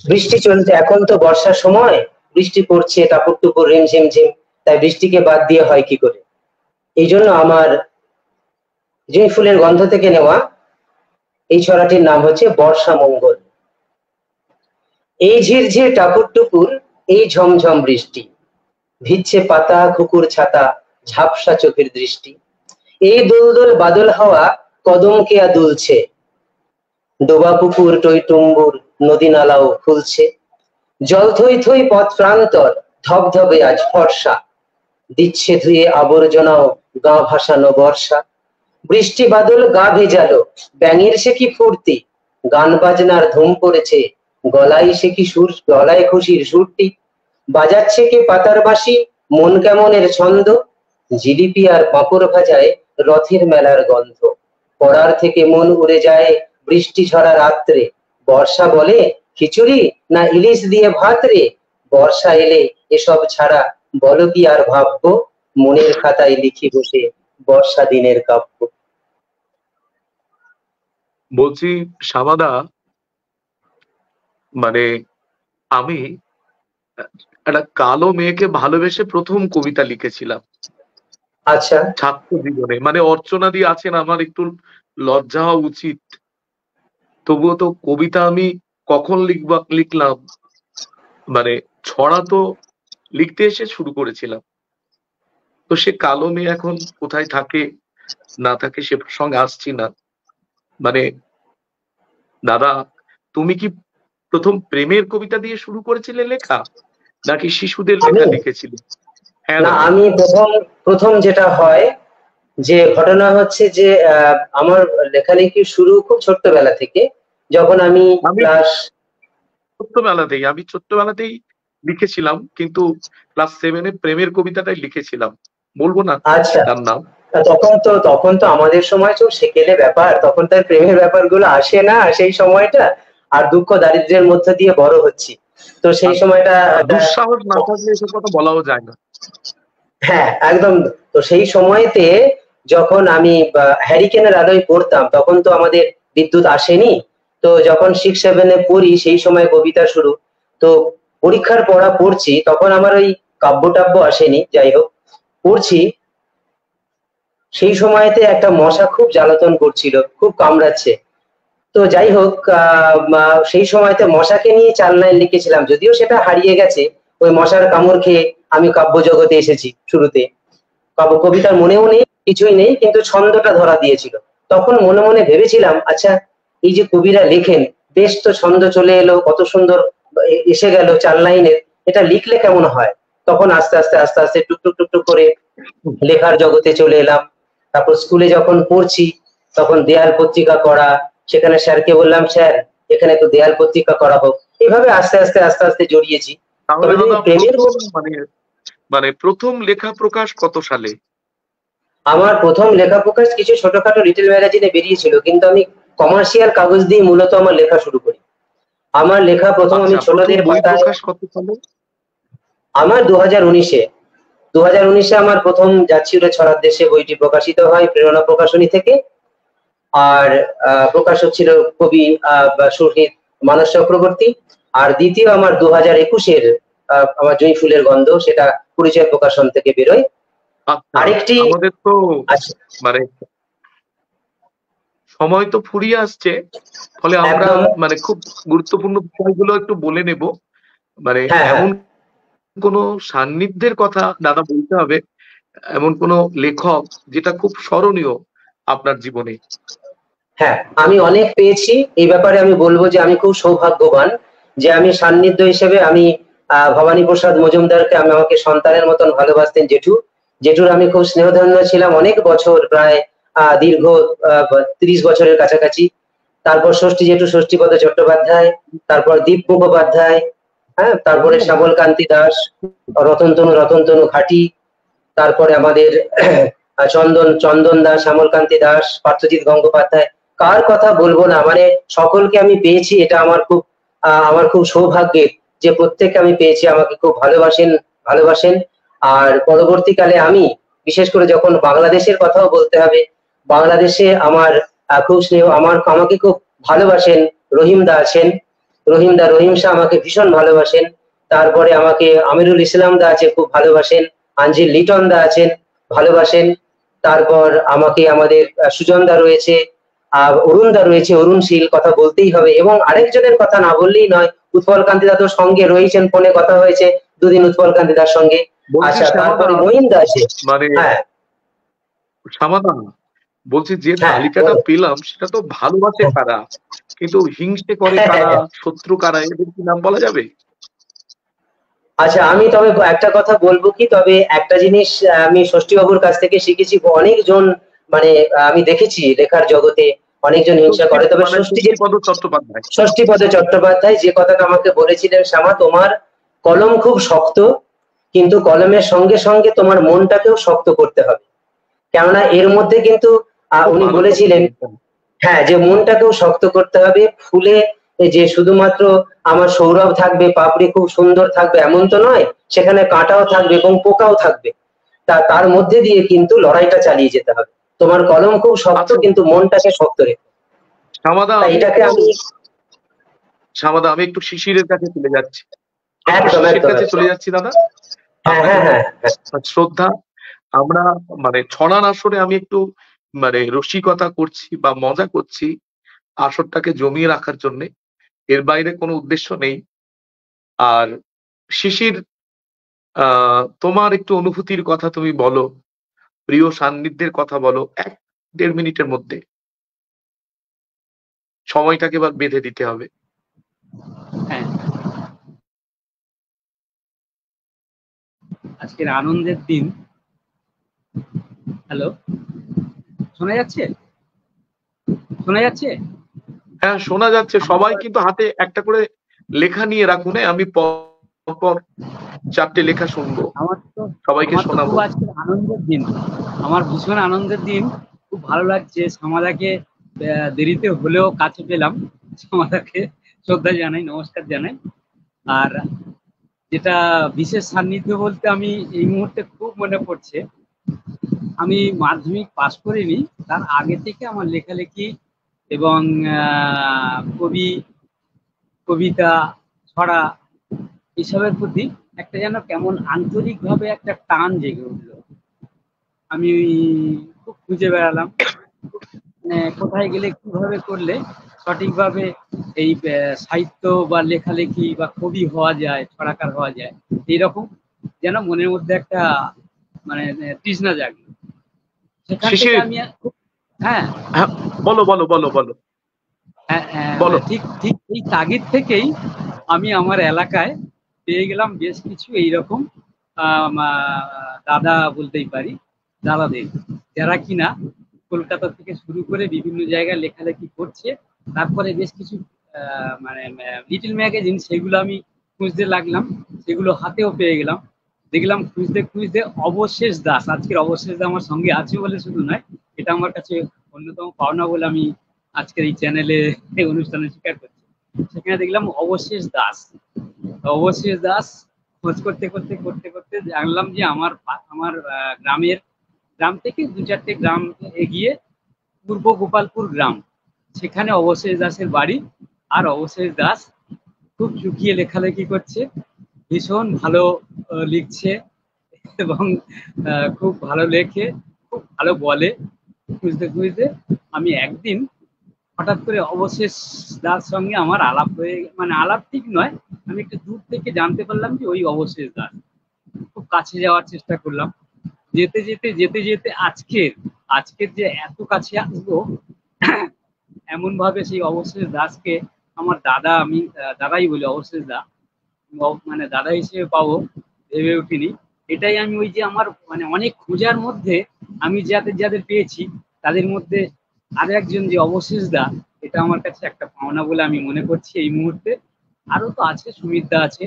বৃষ্টি চলছে, এখন তো বর্ষার সময়, বৃষ্টি পড়ছে টাপুর টুপুর রিমঝিম ঝিম, তাই বৃষ্টিকে বাদ দিয়ে হয় কি করে। এই জন্য আমার জুঁই ফুলের গন্ধ থেকে নেওয়া এই ছড়াটির নাম হচ্ছে বর্ষা মঙ্গল। এই ঝিরঝির টাপুর টুপুর এই ঝমঝম বৃষ্টি, ভিজছে পাতা কুকুর ছাতা ঝাপসা চোখের দৃষ্টি। এই দোলদোল বাদল হাওয়া কদম কেয়া দুলছে, ডোবা পুকুর টইটুম্বুর নদী নালাও খুলছে। জল থই থই পথ প্রান্তর ধবধবে আজ ফর্সা, দিচ্ছে ধুয়ে আবর্জনাও গা ভাসানো বর্ষা। বৃষ্টি বাদল গা ভেজালো, ব্যাঙের সে কি ফুর্তি, গান বাজনার ধুম পড়েছে, গলায় সে কি সুর, গলায় খুশির সুরটি। বাজাচ্ছে কে পাতার বাঁশি, মন কেমনের ছন্দ, জিলিপি আর পাঁপড় ভাজায় রথের মেলার গন্ধ। পড়ার থেকে মন উড়ে যায় বৃষ্টি ঝরা রাত্রে, বর্ষা বলে খিচুড়ি না ইলিশ দিয়ে ভাত রে, বর্ষা এলে এসব ছাড়া বলো কি আর ভাববো, মনের খাতায় লিখি বসে বর্ষা দিনের কাব্য। বলছি শ্যামাদা, মানে আমি একটা কালো মেয়েকে ভালোবেসে প্রথম কবিতা লিখেছিলাম আচ্ছা, ছাত্র জীবনে। মানে অর্চনা দিয়ে আছেন, আমার একটু লজ্জা হওয়া উচিত, তবুও তো কবিতা আমি কখন লিখলাম, মানে ছড়া তো লিখতে এসে শুরু করেছিলাম। তো সে কালো মেয়ে এখন কোথায় থাকে না থাকে সে প্রসঙ্গে আসছি না। মানে দাদা, তুমি কি প্রথম প্রেমের কবিতা দিয়ে শুরু করেছিলে লেখা, নাকি শিশুদের লেখা লিখেছিলে? হ্যাঁ না, দাদা। আমি প্রথম যেটা হয় যে ঘটনা হচ্ছে যে আমার লেখালেখি শুরু খুব ছোট্টবেলা থেকে, যখন আমি ক্লাস ছোট্টবেলাতেই লিখেছিলাম, কিন্তু ক্লাস 7-এ প্রেমের কবিতাটাই লিখেছিলাম, বলবো না আচ্ছা, তার নাম। তখন তো আমাদের সময় তো সেকেলে ব্যাপার, তখন তার প্রেমের ব্যাপারগুলো আসে না সেই সময়টা, আর দুঃখ দারিদ্র্যের মধ্যে দিয়ে বড় হচ্ছি, তো সেই সময়টা দুঃসাহস না থাকলে এসব কথা বলাও যায় না। হ্যাঁ একদম। তো সেই সময়তে যখন আমি হ্যারিকেনের আলোয় পড়তাম, তখন তো আমাদের বিদ্যুৎ আসেনি, তো যখন 6-7-এ পড়ি সেই সময় কবিতা শুরু, তো পরীক্ষার পড়া পড়ছি, তখন আমার ওই কাব্য টাব্য আসেনি, যাই হোক পড়ছি, সেই সময়তে একটা মশা খুব জ্বালাতন করছিল, খুব কামড়াচ্ছে, তো যাই হোক সেই সময়তে মশাকে নিয়ে 4 লাইন লিখেছিলাম, যদিও সেটা হারিয়ে গেছে। ওই মশার কামড় খেয়ে আমি কাব্য জগতে এসেছি শুরুতে, কবিতার মনেও নেই, কিছুই নেই, কিন্তু ছন্দটা ধরা দিয়েছিল। তখন মনে মনে ভেবেছিলাম, আচ্ছা এই যে কবিরা লেখেন, বেশ তো ছন্দ চলে এলো, কত সুন্দর এসে গেল 4 লাইনের, এটা লিখলে কেমন হয়। তখন আস্তে আস্তে টুকটুক টুকটুক করে লেখার জগতে চলে এলাম। তারপর স্কুলে যখন পড়ছি, তখন দেয়াল পত্রিকা করা, সেখানে স্যারকে বললাম, স্যার এখানে তো দেয়াল পত্রিকা করা হোক, এভাবে আস্তে আস্তে জড়িয়েছি। তাহলে দাদা মানে প্রথম লেখা প্রকাশ কত সালে? আমার প্রথম লেখা প্রকাশ কিছু ছোটখাটো লিটল ম্যাগাজিনে বেরিয়েছিল, কিন্তু আমি কমার্শিয়াল কাগজ দিয়ে মূলত আমার লেখা শুরু করি। আমার লেখা প্রথম আমি ছোটদের পাতায়, কত সালে? আমার 2019-এ আমার প্রথম যাচ্ছি ওরে ছড়ার দেশে বইটি প্রকাশিত হয় প্রেরণা প্রকাশনী থেকে, আর প্রকাশক ছিল কবি শহীদ মানস চক্রবর্তী, আর দ্বিতীয় আমার 2021-এর আমার জয়ী ফুলের গন্ধ, সেটা পরিচয় প্রকাশন থেকে বেরোয়। আরেকটি আমাদের তো মানে সময় তো ফুরিয়ে আসছে, ফলে আমরা মানে খুব গুরুত্বপূর্ণ বিষয়গুলো একটু বলে নেব। মানে এমন কোন সান্নিধ্যের কথা দাদা বলতে হবে, এমন কোন লেখক যেটা খুব স্মরণীয় আপনার জীবনে? হ্যাঁ, আমি অনেক পেয়েছি, এই ব্যাপারে আমি বলবো যে আমি খুব সৌভাগ্যবান যে আমি সান্নিধ্য হিসেবে আমি ভবানী প্রসাদ মজুমদারকে আমাকে সন্তানের মতন ভালোবাসতেন জেঠুর আমি খুব স্নেহধন্য ছিলাম অনেক বছর, প্রায় দীর্ঘ 30 বছরের কাছাকাছি। তারপর ষষ্ঠী জেঠু ষষ্ঠীপদ চট্টোপাধ্যায়, তারপর দীপ মুখোপাধ্যায়, হ্যাঁ, তারপরে শ্যামল কান্তি দাস, রতনতনু ঘাটি, তারপরে আমাদের চন্দন দাস, শ্যামল কান্তি দাস, পার্থজিৎ গঙ্গোপাধ্যায়, কার কথা বলবো না, মানে সকলকে আমি পেয়েছি, এটা আমার খুব সৌভাগ্যের যে প্রত্যেককে আমি পেয়েছি, আমাকে খুব ভালোবাসেন। আর পরবর্তীকালে আমি বিশেষ করে যখন বাংলাদেশের কথাও বলতে হবে, বাংলাদেশে আমার খুব স্নেহ, আমাকে খুব ভালোবাসেন রহিম শাহ আমাকে ভীষণ ভালোবাসেন। তারপরে আমাকে আমিরুল ইসলাম দা আছে, খুব ভালোবাসেন। আঞ্জিল লিটন দা আছেন, ভালোবাসেন। তারপর আমাকে আমাদের সুজন দা রয়েছে, অরুণ দা রয়েছে, অরুণ শীল, কথা বলতেই হবে। এবং আরেকজনের কথা না বললেই নয়, উৎপল কান্তি দা তো সঙ্গে রয়েছেন, ফোনে কথা হয়েছে দুদিন উৎপল কান্তি দার সঙ্গে। আচ্ছা, তারপরে মহিন দা আছে। মানে হ্যাঁ সমাধান বলছি, যে তালিকাটা পেলাম সেটা তো ভালোবাসে কারা, কিন্তু হিংসে করে কারা, শত্রু কারা, এদের কি নাম বলা যাবে? আচ্ছা, আমি তবে একটা কথা বলবো কি, তবে একটা জিনিস আমি ষষ্ঠীবাবুর কাছ থেকে শিখেছি, অনেকজন মানে আমি দেখেছি লেখার জগতে অনেকজন হিংসা করে, তবে ষষ্ঠীপদ চট্টোপাধ্যায় যে কথাটা আমাকে বলেছিলেন, শ্যামা তোমার কলম খুব শক্ত, কিন্তু কলমের সঙ্গে সঙ্গে তোমার মনটাকেও শক্ত করতে হবে, কেননা এর মধ্যে কিন্তু উনি বলেছিলেন হ্যাঁ যে মনটাকেও শক্ত করতে হবে। ফুলে যে শুধুমাত্র আমার সৌরভ থাকবে, পাপড়ি খুব সুন্দর থাকবে এমন তো নয়, সেখানে কাঁটাও থাকবে এবং পোকাও থাকবে। তার মধ্যে দিয়ে কিন্তু লড়াইটা চালিয়ে যেতে হবে। তোমার কলম খুব শক্ত, কিন্তু মনটাকে শক্ত রেখো। এটাকে শ্যামাদা, আমি একটু শিশিরের কাছে চলে যাচ্ছি। শিশির কাছে চলে যাচ্ছি দাদা। হ্যাঁ, শ্রদ্ধা, আমরা মানে ছড়ার আসরে আমি একটু মানে রসিকতা করছি বা মজা করছি আসরটাকে জমিয়ে রাখার জন্য, এর বাইরে কোনো উদ্দেশ্য নেই। আর শিশির, তোমার একটু অনুভূতির কথা তুমি বলো, প্রিয় সান্নিধ্যের কথা বলো 1-1.5 মিনিটের মধ্যে। সময়টাকে এবার বেঁধে দিতে হবে। হ্যাঁ, আজকের আনন্দের দিন। হ্যালো, শোনা যাচ্ছে? হ্যাঁ, শোনা যাচ্ছে। সবাই কিন্তু হাতে একটা করে লেখা নিয়ে রাখুন, আমি পর 4টে লেখা শুনবো, সবাইকে শোনাবো। আজকের আনন্দের দিন, আমার ভীষণ আনন্দের দিন। খুব ভালো লাগছে। সমাদাকে দেরিতে হলেও কাছে পেলাম। সমাদাকে শ্রদ্ধা জানাই, নমস্কার জানাই। আর যেটা বিশেষ সান্নিধ্য বলতে আমি এই মুহূর্তে খুব মনে পড়ছে, আমি মাধ্যমিক পাশ করিনি, তার আগে থেকে আমার লেখালেখি এবং কবিতা, ছড়া এসবের প্রতি একটা যেন কেমন আন্তরিকভাবে একটা টান জেগে উঠলো। আমি খুব খুঁজে বেড়ালাম কোথায় গেলে কিভাবে করলে সঠিকভাবে এই সাহিত্য বা লেখালেখি বা কবি হওয়া যায়, ছড়াকার হওয়া যায়, এইরকম যেন মনের মধ্যে একটা মানে তৃষ্ণা জাগলো। সেখান থেকে আমি বলো। ঠিক এই তাগিদ থেকেই আমি আমার এলাকায় পেয়ে গেলাম বেশ কিছু এইরকম দাদা বলতেই পারি, দাদাদের, যারা কিনা কলকাতা থেকে শুরু করে বিভিন্ন জায়গায় লেখালেখি করছে। তারপরে বেশ কিছু মানে লিটল ম্যাগাজিন, সেগুলো আমি খুঁজতে লাগলাম, সেগুলো হাতেও পেয়ে গেলাম। দেখলাম খুঁজতে অবশেষ দাস, আজকের অবশেষ দাস আমার সঙ্গে আছে বলে শুধু নয়, এটা আমার কাছে অন্যতম পাওনা বলে আমি আজকের এই চ্যানেলে অনুষ্ঠানে স্বীকার করছি। সেখানে দেখলাম অবশেষ দাস। খোঁজ করতে জানলাম যে আমার গ্রাম থেকে 2-4টে গ্রাম এগিয়ে পূর্ব গোপালপুর গ্রাম, সেখানে অবশেষ দাসের বাড়ি। আর অবশেষ দাস খুব চুকিয়ে লেখালেখি করছে, ভীষণ ভালো লিখছে এবং খুব ভালো লেখে, খুব ভালো বলে। খুঁজতে আমি একদিন হঠাৎ করে অবশেষ দাস সঙ্গে আমার আলাপ হয়ে, মানে আলাপ ঠিক নয়, আমি একটু দূর থেকে জানতে পারলাম যে ওই অবশেষ দাস। খুব কাছে যাওয়ার চেষ্টা করলাম, যেতে আজকের যে এত কাছে আসবো এমন ভাবে সেই অবশেষ দাসকে আমার দাদা, আমি দাদাই বলি, অবশেষ দা মানে দাদা হিসেবে পাবো ভেবে উঠিনি। এটাই আমি ওই যে আমার মানে অনেক খোঁজার মধ্যে আমি যাদের পেয়েছি তাদের মধ্যে আর একজন যে অবশেষ দা, এটা আমার কাছে একটা পাওনা বলে আমি মনে করছি এই মুহূর্তে। আরো তো আছে, সুমিত দা আছে,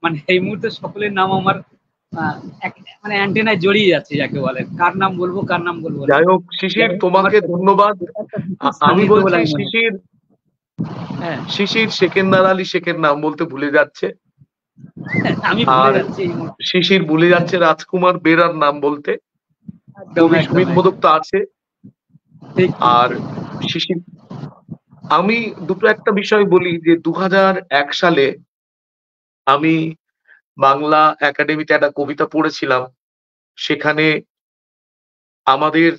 মানে এই মুহূর্তে সকলের নাম আমার মানে অ্যান্টেনায় জড়িয়ে যাচ্ছে, যাকে বলে কার নাম বলবো। যাই হোক শিশির, তোমাকে ধন্যবাদ। আমি বলছি শিশির সেকেন্দার আলী শেখের নাম বলতে ভুলে যাচ্ছে, আর শিশির ভুলে যাচ্ছে রাজকুমার বেরার নাম বলতে। কবি সুমিত মোদক তো আছে। আর শিশির, আমি দুটো একটা বিষয় বলি যে 2001 সালে আমি বাংলা একাডেমিতে একটা কবিতা পড়েছিলাম। সেখানে আমাদের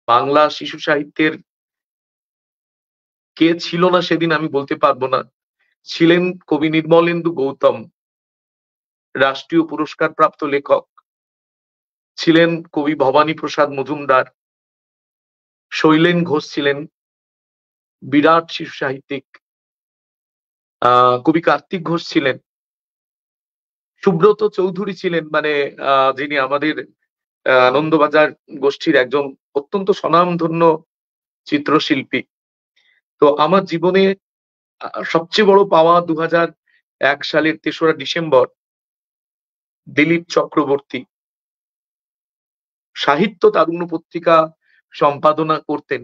বাংলা শিশু সাহিত্যের কে ছিল না সেদিন আমি বলতে পারবো না, ছিলেন কবি নির্মলেন্দু গৌতম, রাষ্ট্রীয় পুরস্কার প্রাপ্ত লেখক, ছিলেন কবি ভবানী প্রসাদ মজুমদার, শৈলেন ঘোষ ছিলেন বিরাট শিশু সাহিত্যিক, কবি কার্তিক ঘোষ ছিলেন, সুব্রত চৌধুরী ছিলেন, মানে যিনি আমাদের আনন্দবাজার গোষ্ঠীর একজন অত্যন্ত স্বনামধন্য চিত্রশিল্পী। তো আমার জীবনে সবচেয়ে বড় পাওয়া 2001 সালের 3রা ডিসেম্বর দিলীপ চক্রবর্তী সাহিত্য তারুণ্য পত্রিকা সম্পাদনা করতেন,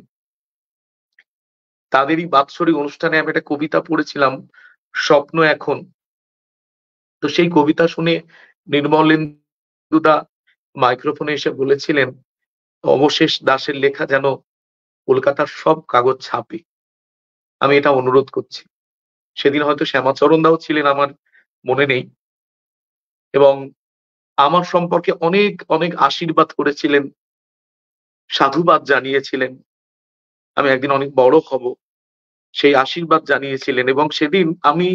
তাদেরই বাৎসরিক অনুষ্ঠানে আমি একটা কবিতা পড়েছিলাম, স্বপ্ন এখন। তো সেই কবিতা শুনে নির্মলেন্দুদা মাইক্রোফোনে এসে বলেছিলেন, অবশেষ দাসের লেখা যেন কলকাতার সব কাগজ ছাপে, আমি এটা অনুরোধ করছি। সেদিন হয়তো শ্যামাচরণ দাও ছিলেন, আমার মনে নেই, এবং আমার সম্পর্কে অনেক অনেক আশীর্বাদ করেছিলেন, সাধুবাদ জানিয়েছিলেন, আমি একদিন অনেক বড় হব, সেই আশীর্বাদ জানিয়েছিলেন। এবং সেদিন আমি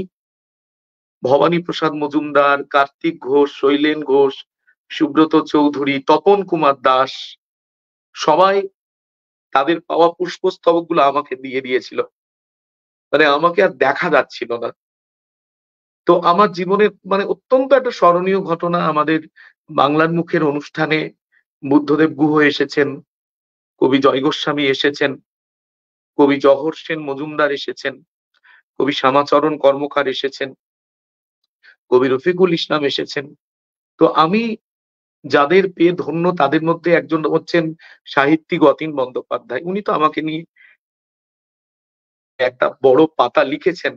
ভবানী প্রসাদ মজুমদার, কার্তিক ঘোষ, শৈলেন ঘোষ, সুব্রত চৌধুরী, তপন কুমার দাস, সবাই তাদের পাওয়া পুষ্পস্তবক গুলো আমাকে দিয়ে দিয়েছিল, মানে আমাকে আর দেখা যাচ্ছিল না। তো আমার জীবনের মানে অত্যন্ত একটা স্মরণীয় ঘটনা, আমাদের বাংলার মুখের অনুষ্ঠানে বুদ্ধদেব গুহ এসেছেন, কবি জয় গোস্বামী এসেছেন, কবি জহর সেন মজুমদার এসেছেন, কবি শ্যামাচরণ কর্মকার এসেছেন, কবি রফিকুল ইসলাম এসেছেন। তো আমি যাদের পেয়ে ধন্য তাদের মধ্যে একজন হচ্ছেন সাহিত্যিক অতীন বন্দ্যোপাধ্যায়। উনি তো আমাকে নিয়ে একটা বড় পাতা লিখেছেন,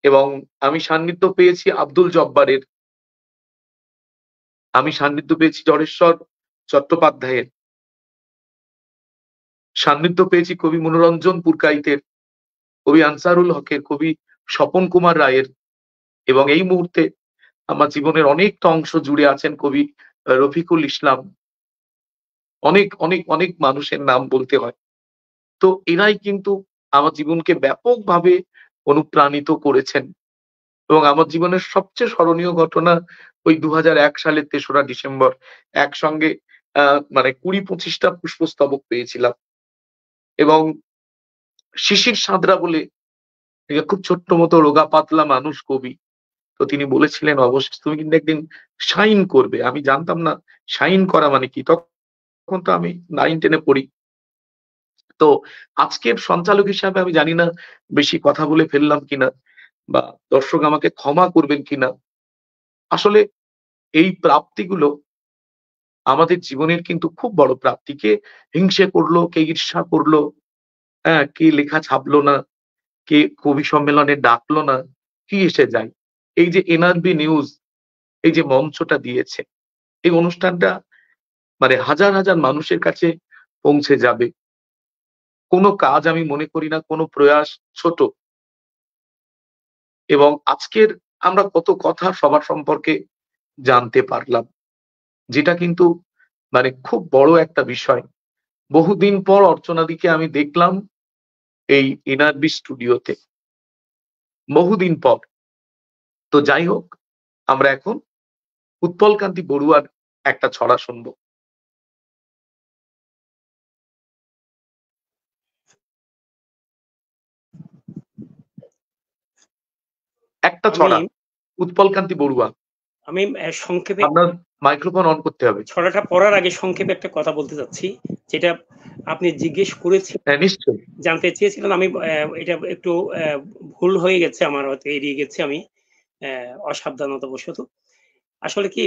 এবং আমি সান্নিধ্য পেয়েছি আব্দুল জব্বারের, আমি সান্নিধ্য পেয়েছি জড়েশ্বর চট্টোপাধ্যায়ের, সান্নিধ্য পেয়েছি কবি মনোরঞ্জন পুরকাইতের, কবি আনসারুল হকের, কবি স্বপন কুমার রায়ের, এবং এই মুহূর্তে আমার জীবনের অনেকটা অংশ জুড়ে আছেন কবি রফিকুল ইসলাম। অনেক অনেক অনেক মানুষের নাম বলতে হয়। তো এরাই কিন্তু আমার জীবনকে ব্যাপকভাবে অনুপ্রাণিত করেছেন। এবং আমার জীবনের সবচেয়ে স্মরণীয় ঘটনা ওই 2001 সালের 3রা ডিসেম্বর একসঙ্গে মানে 20-25টা পুষ্পস্তবক পেয়েছিলাম। এবং শিশির সাঁতরা বলে খুব ছোট্ট মতো রোগা পাতলা মানুষ কবি, তো তিনি বলেছিলেন, অবশেষ তুমি কিন্তু একদিন শাইন করবে। আমি জানতাম না শাইন করা মানে কি, তখন তো আমি 9-10-এ পড়ি। তো আজকের সঞ্চালক হিসাবে আমি জানি না বেশি কথা বলে ফেললাম কিনা, বা দর্শক আমাকে ক্ষমা করবেন কিনা। আসলে এই প্রাপ্তিগুলো আমাদের জীবনের কিন্তু খুব বড় প্রাপ্তি। কে হিংসে করলো, কে ঈর্ষা করলো, হ্যাঁ, কে লেখা ছাপলো না, কে কবি সম্মেলনে ডাকলো না, কি এসে যায়। এই যে এনআরবি নিউজ এই যে মঞ্চটা দিয়েছে, এই অনুষ্ঠানটা মানে হাজার হাজার মানুষের কাছে পৌঁছে যাবে। কোনো কাজ আমি মনে করি না কোনো প্রয়াস ছোট। এবং আজকের আমরা কত কথা সবার সম্পর্কে জানতে পারলাম, যেটা কিন্তু মানে খুব বড় একটা বিষয়। বহুদিন পর অর্চনাদিকে আমি দেখলাম এই এনআরবি স্টুডিওতে, বহুদিন পর। তো যাই হোক, আমরা এখন উৎপলকান্তি বড়ুয়ার একটা ছড়া শুনবো। একটা ছড়া, উৎপলকান্তি বড়ুয়া। আমি সংক্ষেপে, আপনার মাইক্রোফোন অন করতে হবে। ছড়াটা পড়ার আগে সংক্ষেপে একটা কথা বলতে চাচ্ছি, যেটা আপনি জিজ্ঞেস করেছেন। হ্যাঁ, নিশ্চয়ই। জানতে চেয়েছিলেন, আমি এটা একটু ভুল হয়ে গেছে আমার, হয়তো এড়িয়ে গেছে আমি অসাবধানতাবশত। আসলে কি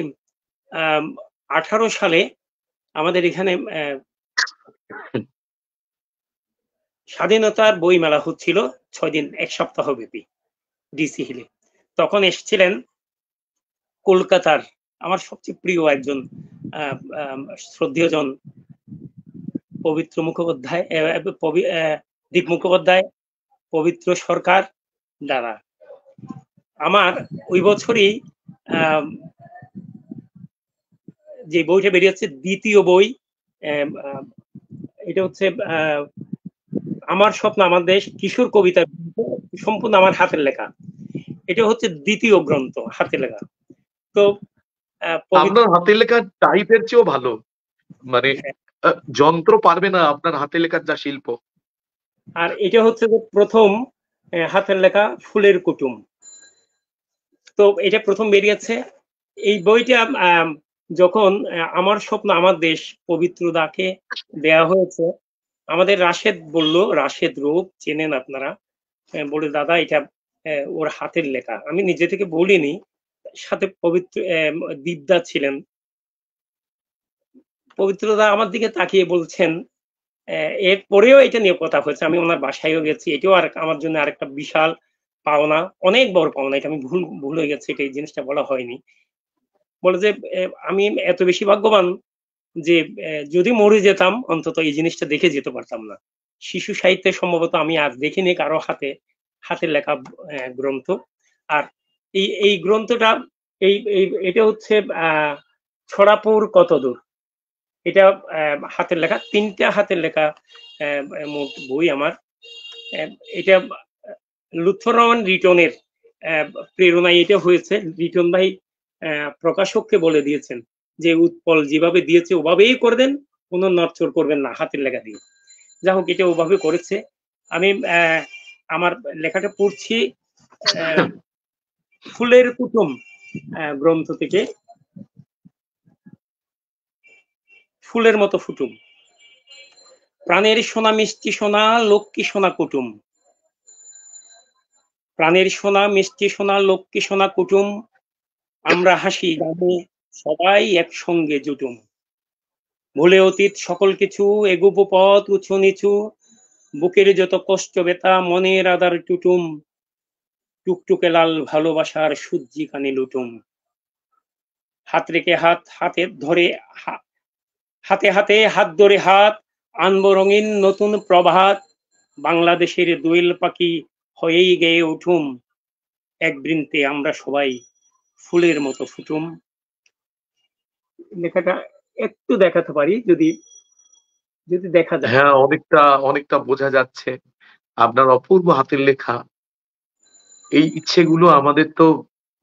18 সালে আমাদের এখানে স্বাধীনতার বই মেলা হচ্ছিল 6 দিন, 1 সপ্তাহ ব্যাপী ডিসি হিলে। তখন এসেছিলেন কলকাতার আমার সবচেয়ে প্রিয় একজন শ্রদ্ধেয়জন পবিত্র মুখোপাধ্যায়, দীপ মুখোপাধ্যায়, পবিত্র সরকার দ্বারা। আমার ওই বছরই যে বইটা বেরিয়েছে, দ্বিতীয় বই, এটা হচ্ছে আমার স্বপ্ন আমার দেশ, কিশোর কবিতা, সম্পূর্ণ আমার হাতের লেখা। এটা হচ্ছে দ্বিতীয় গ্রন্থ, হাতে লেখা। তো আপনার হাতের লেখা টাইপের চেয়েও ভালো, মানে যন্ত্র পারবে না আপনার হাতে লেখার যা শিল্প। আর এটা হচ্ছে যে প্রথম হাতের লেখা ফুলের কুটুম। তো এটা প্রথম বেরিয়েছে। এই বইটা যখন আমার স্বপ্ন আমার দেশ পবিত্র দাকে দেয়া হয়েছে, আমাদের রাশেদ বলল, রাশেদ রূপ চেনেন আপনারা, বলে দাদা এটা ওর হাতের লেখা। আমি নিজে থেকে বলিনি, সাথে পবিত্র দীপদা ছিলেন, পবিত্রদা আমার দিকে তাকিয়ে বলছেন, এরপরেও এটা নিয়ে কথা হয়েছে, আমি ওনার বাসায়ও গেছি, এটাও আর আমার জন্য আরেকটা বিশাল পাওনা, অনেক বড় পাওনা, এটা আমি ভুল হয়ে গেছে, এটা এই জিনিসটা বলা হয়নি। বলে যে আমি এত বেশি ভাগ্যবান যে যদি মরে যেতাম অন্তত এই জিনিসটা দেখে যেতে পারতাম না। শিশু সাহিত্যে সম্ভবত আমি আজ দেখিনি কারো হাতের লেখা গ্রন্থ। আর এই গ্রন্থটা এটা হচ্ছে ছড়াপুর কতদূর, এটা হাতের লেখা, 3টা হাতের লেখা মোট বই আমার। এটা লুৎফর রহমান রিটনের প্রেরণায় এটা হয়েছে। রিটন ভাই প্রকাশককে বলে দিয়েছেন যে উৎপল যেভাবে দিয়েছে ওভাবেই করবেন, কোনো নড়চড় করবেন না হাতের লেখা দিয়ে। যা হোক, এটা ওভাবে করেছে। আমি আমার লেখাটা পড়ছি ফুলের কুটুম গ্রন্থ থেকে। ফুলের মতো ফুটুম, প্রাণের সোনা মিষ্টি সোনা লক্ষ্মী সোনা কুটুম, প্রাণের সোনা মিষ্টি সোনা লক্ষ্মী সোনা কুটুম, আমরা হাসি গানে সবাই একসঙ্গে জুটুম, ভুলে অতীত সকল কিছু এগুব পথ উঁচু নিচু, বুকের যত কষ্ট ব্যথা মনের আদার টুটুম, টুকটুকে লাল ভালোবাসার সূর্যি কানে লুটুম, হাত রেখে হাতে ধরে হাতে হাত ধরে হাত আনবো রঙিন নতুন প্রভাত, বাংলাদেশের দোয়েল পাখি হয়েই গেয়ে উঠুম, এক বৃন্তে আমরা সবাই ফুলের মতো ফুটুম। লেখাটা একটু দেখাতে পারি যদি দেখা যায়। হ্যাঁ, অনেকটা বোঝা যাচ্ছে আপনার অপূর্ব হাতের লেখা। এই ইচ্ছেগুলো আমাদের তো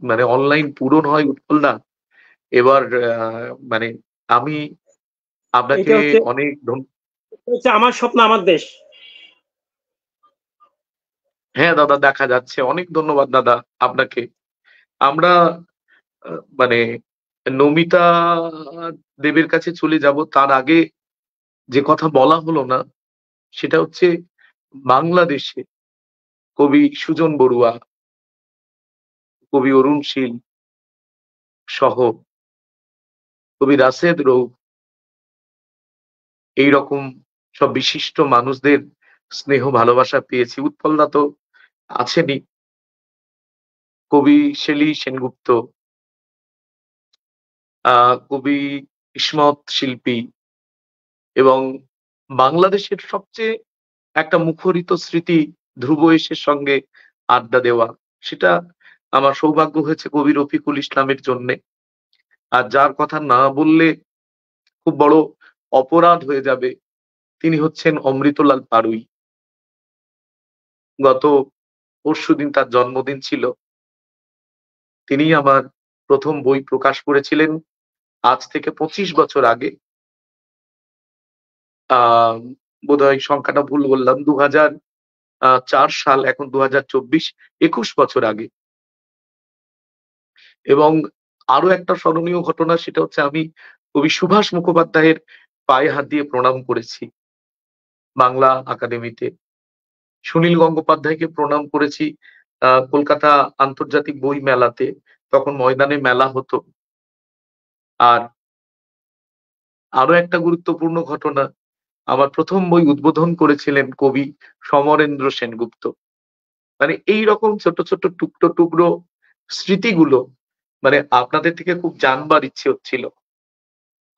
মানে অনলাইন পূরণ হয় উৎপল দা। এবার মানে আমি আপনাকে এটা হচ্ছে অনেক আমার স্বপ্ন আমার দেশ। হ্যাঁ দাদা, দেখা যাচ্ছে। অনেক ধন্যবাদ দাদা আপনাকে। আমরা মানে নমিতা দেবের কাছে চলে যাব, তার আগে যে কথা বলা হলো না সেটা হচ্ছে বাংলাদেশে কবি সুজন বড়ুয়া, কবি অরুণ শীল সহ কবি রাশেদ রৌফ, এইরকম সব বিশিষ্ট মানুষদের স্নেহ ভালোবাসা পেয়েছি। উৎপলদা তো আছেনই, কবি শেলী সেনগুপ্ত, কবি ইসমত শিল্পী, এবং বাংলাদেশের সবচেয়ে একটা মুখরিত স্মৃতি ধ্রুব এসের সঙ্গে আড্ডা দেওয়া, সেটা আমার সৌভাগ্য হয়েছে কবি রফিকুল ইসলামের জন্যে। আর যার কথা না বললে খুব বড় অপরাধ হয়ে যাবে, তিনি হচ্ছেন অমৃতলাল পাড়ুই। গত পরশুদিন তার জন্মদিন ছিল। তিনি আমার প্রথম বই প্রকাশ করেছিলেন আজ থেকে 25 বছর আগে। বোধহয় সংখ্যাটা ভুল বললাম, 2004 সাল, এখন 2024, 21 বছর আগে। এবং আরো একটা স্মরণীয় ঘটনা, সেটা হচ্ছে আমি কবি সুভাষ মুখোপাধ্যায়ের পায়ে হাত দিয়ে প্রণাম করেছি বাংলা একাডেমিতে। সুনীল গঙ্গোপাধ্যায়কে প্রণাম করেছি কলকাতা আন্তর্জাতিক বই মেলাতে, তখন ময়দানে মেলা হতো। আর আরো একটা গুরুত্বপূর্ণ ঘটনা, আমার প্রথম বই উদ্বোধন করেছিলেন কবি সমরেন্দ্র সেনগুপ্ত। মানে এইরকম ছোট ছোট টুকরো টুকরো স্মৃতিগুলো মানে আপনাদের থেকে খুব জানবার ইচ্ছে হচ্ছিল।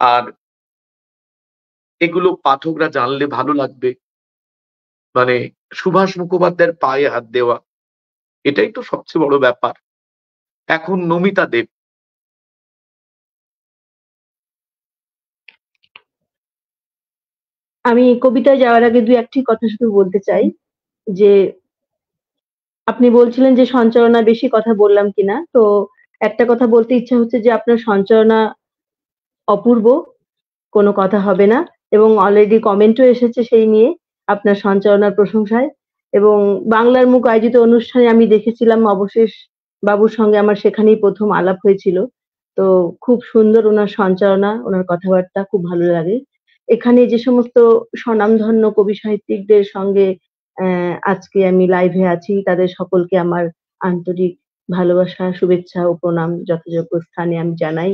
আর এগুলো পাঠকরা জানলে ভালো লাগবে। মানে সুভাষ মুখোপাধ্যায়ের পায়ে হাত দেওয়া, এটাই তো সবচেয়ে বড় ব্যাপার। এখন নমিতা দেব। আমি কবিতায় যাওয়ার আগে দুই একটি কথা শুধু বলতে চাই যে আপনি বলছিলেন যে সঞ্চালনা বেশি কথা বললাম কিনা, তো একটা কথা বলতে ইচ্ছা হচ্ছে যে আপনার সঞ্চালনা অপূর্ব, কোনো কথা হবে না, এবং অলরেডি কমেন্টও এসেছে সেই নিয়ে আপনার সঞ্চালনার প্রশংসায়। এবং বাংলার মুখ আয়োজিত অনুষ্ঠানে আমি দেখেছিলাম অবশেষ বাবুর সঙ্গে আমার সেখানেই প্রথম আলাপ হয়েছিল। তো খুব সুন্দর ওনার সঞ্চালনা, ওনার কথাবার্তা খুব ভালো লাগে। এখানে যে সমস্ত স্বনামধন্য কবি সাহিত্যিকদের সঙ্গে আজকে আমি লাইভে আছি, তাদের সকলকে আমার আন্তরিক ভালোবাসা, শুভেচ্ছা ও প্রণাম যথাযোগ্য স্থানে আমি জানাই।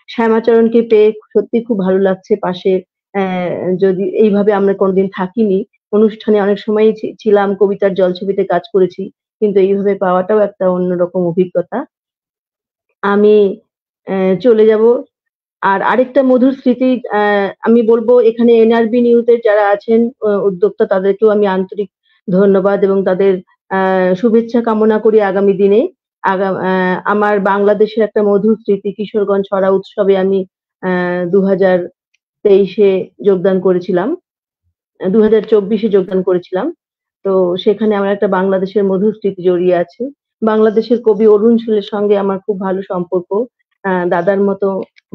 শ্যামাচরণকে পেয়ে সত্যি খুব ভালো লাগছে পাশে। যদি এইভাবে আমরা কোনোদিন থাকিনি, অনুষ্ঠানে অনেক সময় ছিলাম, কবিতার জলছবিতে কাজ করেছি, কিন্তু এইভাবে পাওয়াটাও একটা অন্যরকম অভিজ্ঞতা। আমি চলে যাব। আর আরেকটা মধুর স্মৃতি আমি বলবো, এখানে এনআরবি নিউজের যারা আছেন উদ্যোক্তা, তাদেরকেও আমি আন্তরিক ধন্যবাদ এবং তাদের শুভেচ্ছা কামনা করি আগামী দিনে। আমার বাংলাদেশের একটা মধুর স্মৃতি, কিশোরগঞ্জ ছড়া উৎসবে আমি 2023-এ যোগদান করেছিলাম, 2024-এ যোগদান করেছিলাম। তো সেখানে আমার একটা বাংলাদেশের মধুর স্মৃতি জড়িয়ে আছে। বাংলাদেশের কবি অরুণ শীলের সঙ্গে আমার খুব ভালো সম্পর্ক। দাদার মতো,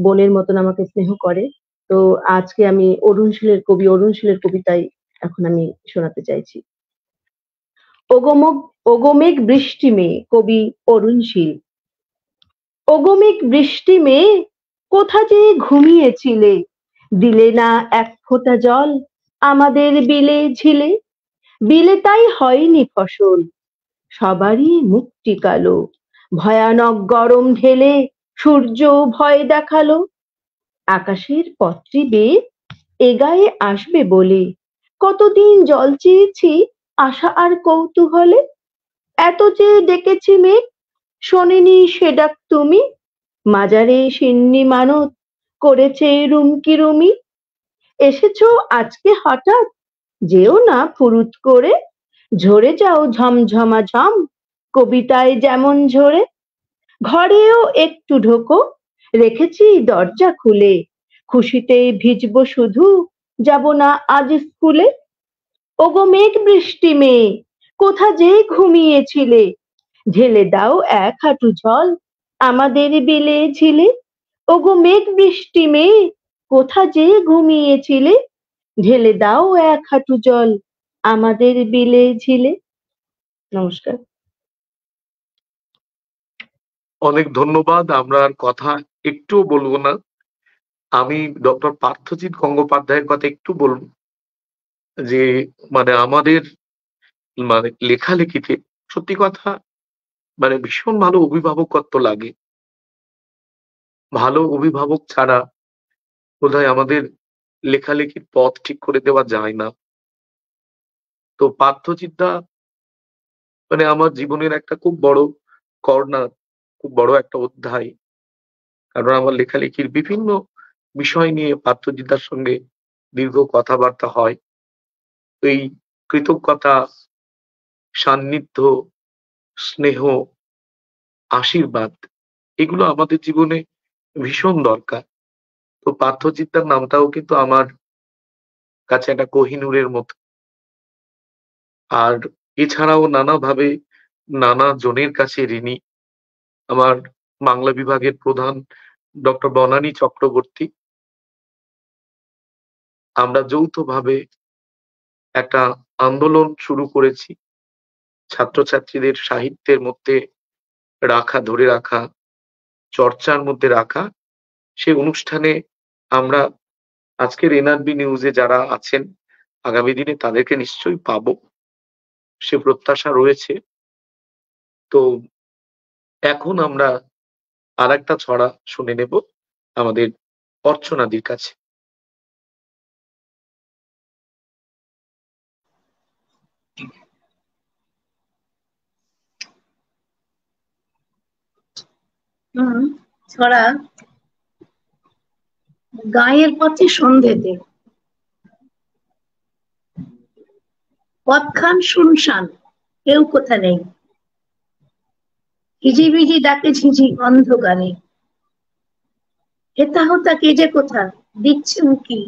বোনের মতন আমাকে স্নেহ করে। তো আজকে আমি কবি অরুণ শীলের কবিতাই এখন আমি শোনাতে চাইছি। ওগো মেঘ বৃষ্টি মেয়ে, কবি অরুণ শীল। ওগো মেঘ বৃষ্টি মেয়ে, কোথা যে ঘুমিয়েছিলে, দিলে না এক ফোঁটা জল আমাদের বিলে ঝিলে। বিলে তাই হয়নি ফসল, সবারই মুখটি কালো, ভয়ানক গরম ঢেলে সূর্য ভয় দেখালো। আকাশের পত্রী বেয়ে এ গায়ে আসবে বলে, কতদিন জল চেয়েছি আশা আর কৌতূহলে। এত যে ডেকেছি মেঘ, শোনেনি সে ডাক তুমি, মাজারে সিন্নি মানত করেছে রুমকি রুমি। এসেছো আজকে হঠাৎ, যেও না ফুরুত করে, ঝরে যাও ঝমঝমা ঝম, কবিতায় যেমন ঝরে। ঘরেও একটু ঢোকো, রেখেছি দরজা খুলে, খুশিতে ভিজবো শুধু, যাব না আজ স্কুলে। ওগো মেঘ বৃষ্টি মেয়ে, কোথা যে ঘুমিয়েছিলে, ঢেলে দাও এক হাঁটু জল আমাদের বিলে ঝিলে। ওগো মেঘ বৃষ্টি মেয়ে, কোথা যে ঘুমিয়েছিলে, ঢেলে দাও এক হাঁটু জল আমাদের বিলে ঝিলে। নমস্কার। অনেক ধন্যবাদ। আমরা আর কথা একটুও বলবো না। আমি ডক্টর পার্থজিৎ গঙ্গোপাধ্যায়ের কথা একটু বলবো, যে আমাদের লেখালেখিতে সত্যি কথা ভীষণ ভালো অভিভাবকত্ব লাগে। ভালো অভিভাবক ছাড়া বোধহয় আমাদের লেখালেখির পথ ঠিক করে দেওয়া যায় না। তো পার্থজিৎ দা আমার জীবনের একটা খুব বড় কর্নার, খুব বড় একটা অধ্যায়। কারণ আমার লেখালেখির বিভিন্ন বিষয় নিয়ে পার্থজিৎ দার সঙ্গে দীর্ঘ কথাবার্তা হয়। এই কৃতজ্ঞতা, সান্নিধ্য, স্নেহ, আশীর্বাদ, এগুলো আমাদের জীবনে ভীষণ দরকার। তো পার্থজিৎ দার নামটাও কিন্তু আমার কাছে একটা কোহিনূরের মতো। আর এছাড়াও নানাভাবে নানা জনের কাছে ঋণী আমার বাংলা বিভাগের প্রধান ডক্টর বনানী চক্রবর্তী। আমরা যৌথভাবে একটা আন্দোলন শুরু করেছি, ছাত্রছাত্রীদের সাহিত্যের মধ্যে ধরে রাখা, চর্চার মধ্যে রাখা। সেই অনুষ্ঠানে আমরা আজকের এনআরবি নিউজে যারা আছেন, আগামী দিনে তাদেরকে নিশ্চয়ই পাবো, সে প্রত্যাশা রয়েছে। তো এখন আমরা আর একটা ছড়া শুনে নেব আমাদের অর্চনাদির কাছে। ছড়া গায়ের পথে সন্ধেতে। পথখান শুনশান, কেউ কোথা নেই, হিজিবিজি ডাকে ঝিঝি অন্ধকারে। হেতা হোতা কে যে কোথা দিচ্ছে উঁকি,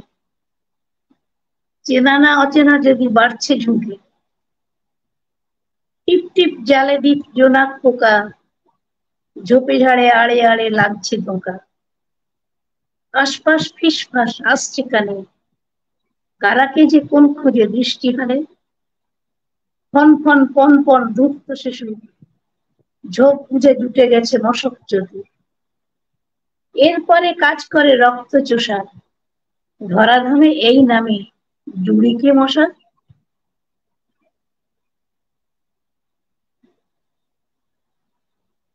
চেনা না অচেনা যদি বাড়ছে ঝুঁকি। টিপ টিপ জালে দ্বীপ জোনাক পোকা, ঝোপে ঝাড়ে আড়ে আড়ে লাগছে ধোঁকা। আশপাশ ফিসফাস আসছে কানে, কারাকে যে কোন খুঁজে দৃষ্টি হারে। ফন ফন পন পন ধূপ্ত শিশু, ঝোপ বুঝে জুটে গেছে মশক চতুর। এরপরে কাজ করে রক্ত চোষা, ধরাধামে এই নামে জুড়িকে মশা।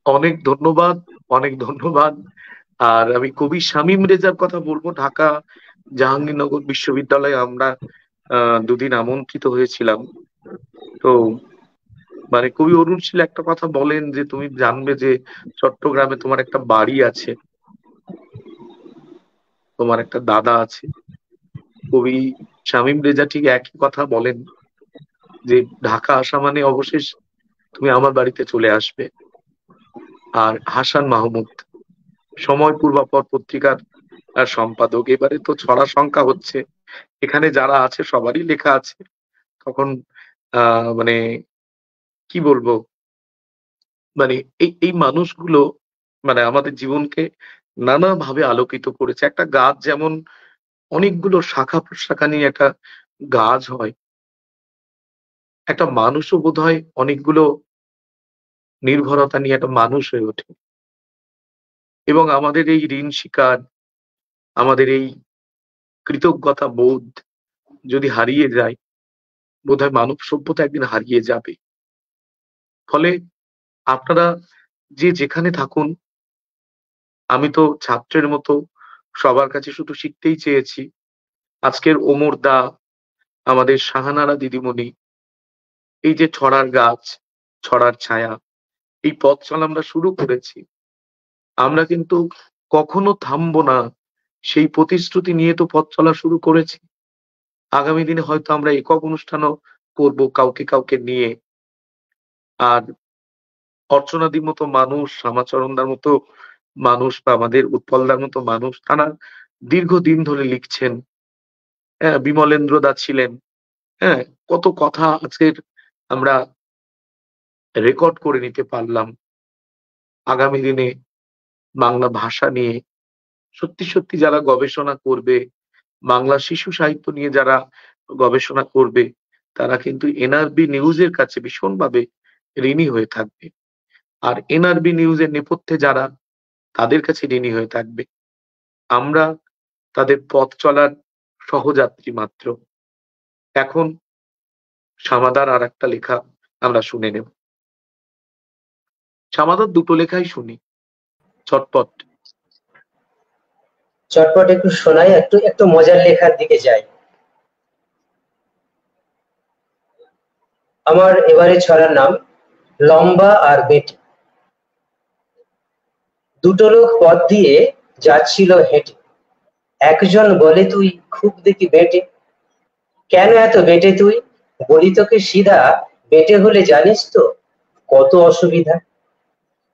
অনেক ধন্যবাদ, অনেক ধন্যবাদ আর আমি কবি শামীম রেজার কথা বলবো। ঢাকা জাহাঙ্গীরনগর বিশ্ববিদ্যালয়ে আমরা দুদিন আমন্ত্রিত হয়েছিলাম। তো মানে কবি অরুণ শীল একটা কথা বলেন যে তুমি জানবে যে চট্টগ্রামে তোমার একটা বাড়ি আছে, তোমার একটা দাদা আছে। কবি শামীম রেজা ঠিক একই কথা বলেন যে ঢাকা আসা মানে অবশেষ তুমি আমার বাড়িতে চলে আসবে। আর হাসান মাহমুদ, সময় পূর্বাপর পত্রিকার সম্পাদক, এবারে তো ছড়া সংখ্যা হচ্ছে, এখানে যারা আছে সবারই লেখা আছে। তখন মানে কি বলবো, মানে এই মানুষগুলো মানে আমাদের জীবনকে নানাভাবে আলোকিত করেছে। একটা গাছ যেমন অনেকগুলো শাখা প্রশাখা নিয়ে একটা গাছ হয়, একটা মানুষও বোধহয় অনেকগুলো নির্ভরতা নিয়ে একটা মানুষ হয়ে ওঠে। এবং আমাদের এই ঋণ স্বীকার, আমাদের এই কৃতজ্ঞতা বোধ যদি হারিয়ে যায়, বোধহয় মানব সভ্যতা একদিন হারিয়ে যাবে। ফলে আপনারা যে যেখানে থাকুন, আমি তো ছাত্রের মতো সবার কাছে শুধু শিখতেই চেয়েছি। আজকের ওমর দা, আমাদের শাহানারা দিদিমণি, এই যে ছড়ার গাছ, ছড়ার ছায়া, এই পথ চলা আমরা শুরু করেছি, আমরা কিন্তু কখনো থামবো না সেই প্রতিশ্রুতি নিয়ে তো পথ চলা শুরু করেছি। আগামী দিনে হয়তো আমরা একক অনুষ্ঠানও করব কাউকে কাউকে নিয়ে। আর অর্চনাদির মতো মানুষ, শ্যামাচরণদার মতো মানুষ বা আমাদের উৎপলদার মতো মানুষ, তারা দীর্ঘদিন ধরে লিখছেন। হ্যাঁ, বিমলেন্দ্র দা ছিলেন। হ্যাঁ, কত কথা আজকের আমরা রেকর্ড করে নিতে পারলাম। আগামী দিনে বাংলা ভাষা নিয়ে সত্যি সত্যি যারা গবেষণা করবে, বাংলা শিশু সাহিত্য নিয়ে যারা গবেষণা করবে, তারা কিন্তু এনআরবি নিউজের কাছে ভীষণভাবে ঋণী হয়ে থাকবে। আর এনআরবি নিউজের নেপথ্যে যারা, তাদের কাছে ঋণী হয়ে থাকবে। আমরা তাদের পথ চলার সহযাত্রী মাত্র। এখন সামাদার আর একটা লেখা আমরা শুনে নেব। সামাদার দুটো লেখাই শুনি, চটপট। চটপট একটু শোনাই, একটু মজার লেখার দিকে যাই। আমার এবারে ছড়ার নাম লম্বা আর বেটে। দুটো লোক পথ দিয়ে যাচ্ছিল হেঁটে। একজন বলে, তুই খুব দেখি বেটে। কেন এত বেটে তুই? বলি, তোকে সিধা বেটে হলে জানিস তো কত অসুবিধা।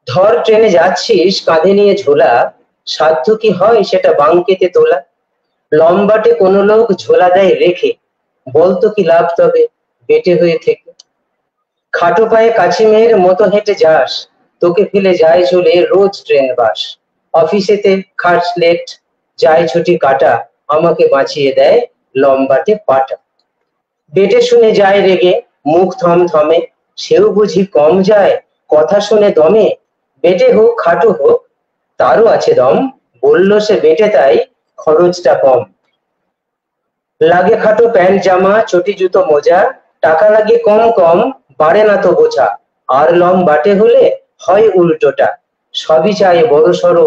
ধর ট্রেনে যাচ্ছিস কাঁধে নিয়ে ঝোলা, সাধ্য কি হয় সেটা বাঙ্কেতে তোলা। লম্বাটে কোনো লোক ঝোলা দেয় রেখে, বলতো কি লাভ তবে বেটে হয়ে থেকে। খাটো পায়ে কাছি মেয়ের মতো হেঁটে যাস, তোকে ফেলে যায় চলে রোজ ট্রেন বাস। অফিসেতে খাট লেট, যায় ছুটি কাটা, আমাকে বাঁচিয়ে দেয় লম্বাটে পাটা। বেটে শুনে যায় রেগে, মুখ থমথমে, সেও বুঝি কম যায় কথা শুনে দমে। বেটে হোক খাটো হোক তারও আছে দম, বললো সে বেটে তাই খরচটা কম। লাগে খাটো প্যান্ট জামা চটি জুতো মোজা, টাকা লাগে কম কম বাড়ে না তো বোঝা। আর লম্বাটে হলে হয় উল্টোটা, সবই চায় বড় সড়ো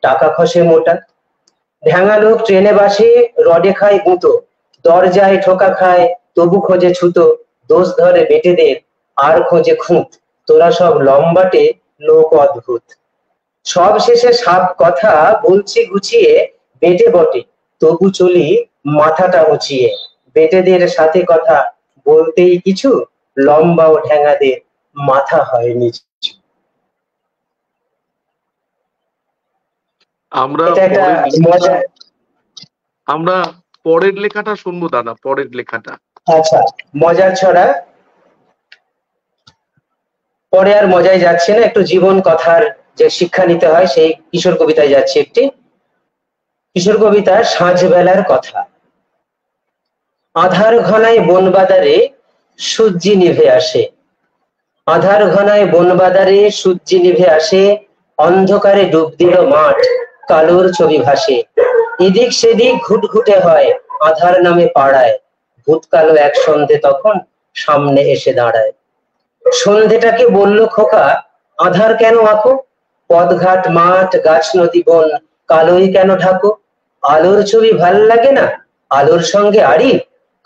টাকা খসে মোটা। ঢ্যাঙা লোক ট্রেনে বাসে রডে খায় গুঁতো, দরজায় ঠোকা খায় তবু খোঁজে ছুতো। দোষ ধরে বেটেদের আর খোঁজে খুঁত, তোরা সব লম্বাটে লোক অদ্ভুত। সব শেষে সাপ কথা বলছি গুছিয়ে, বেটে বটে তবু চলি মাথাটা উঁচিয়ে। বেটেদের সাথে কথা বলতেই কিছু, লম্বা ও ঠ্যাঙাদের মাথা হয় নিচু। আমরা পরের লেখাটা শুনবো দাদা, পরের লেখাটা। আচ্ছা, মজার ছড়া। পরে আর মজায় যাচ্ছে না, একটু জীবন কথার যে শিক্ষা নিতে হয় সেই কিশোর কবিতায় যাচ্ছে। একটি কিশোর কবিতা, সাঁঝ বেলার কথা। আধার ঘনায় বনবাদারে সূর্যি নিভে আসে। আধার ঘনায় বনবাদারে সূর্যি নিভে আসে, অন্ধকারে ডুব দিল মাঠ, কালোর ছবি ভাসে। এদিক সেদিক ঘুটঘুটে হয় আধার নামে পাড়ায়, ভূত কালো এক সন্ধে তখন সামনে এসে দাঁড়ায়। সন্ধেটাকে বলল খোকা, আধার কেন আঁকো? পথঘাট মাঠ গাছ নদী বন কালোই কেন ঢাকো? আলোর ছবি ভাল লাগে না? আলোর সঙ্গে আড়ি,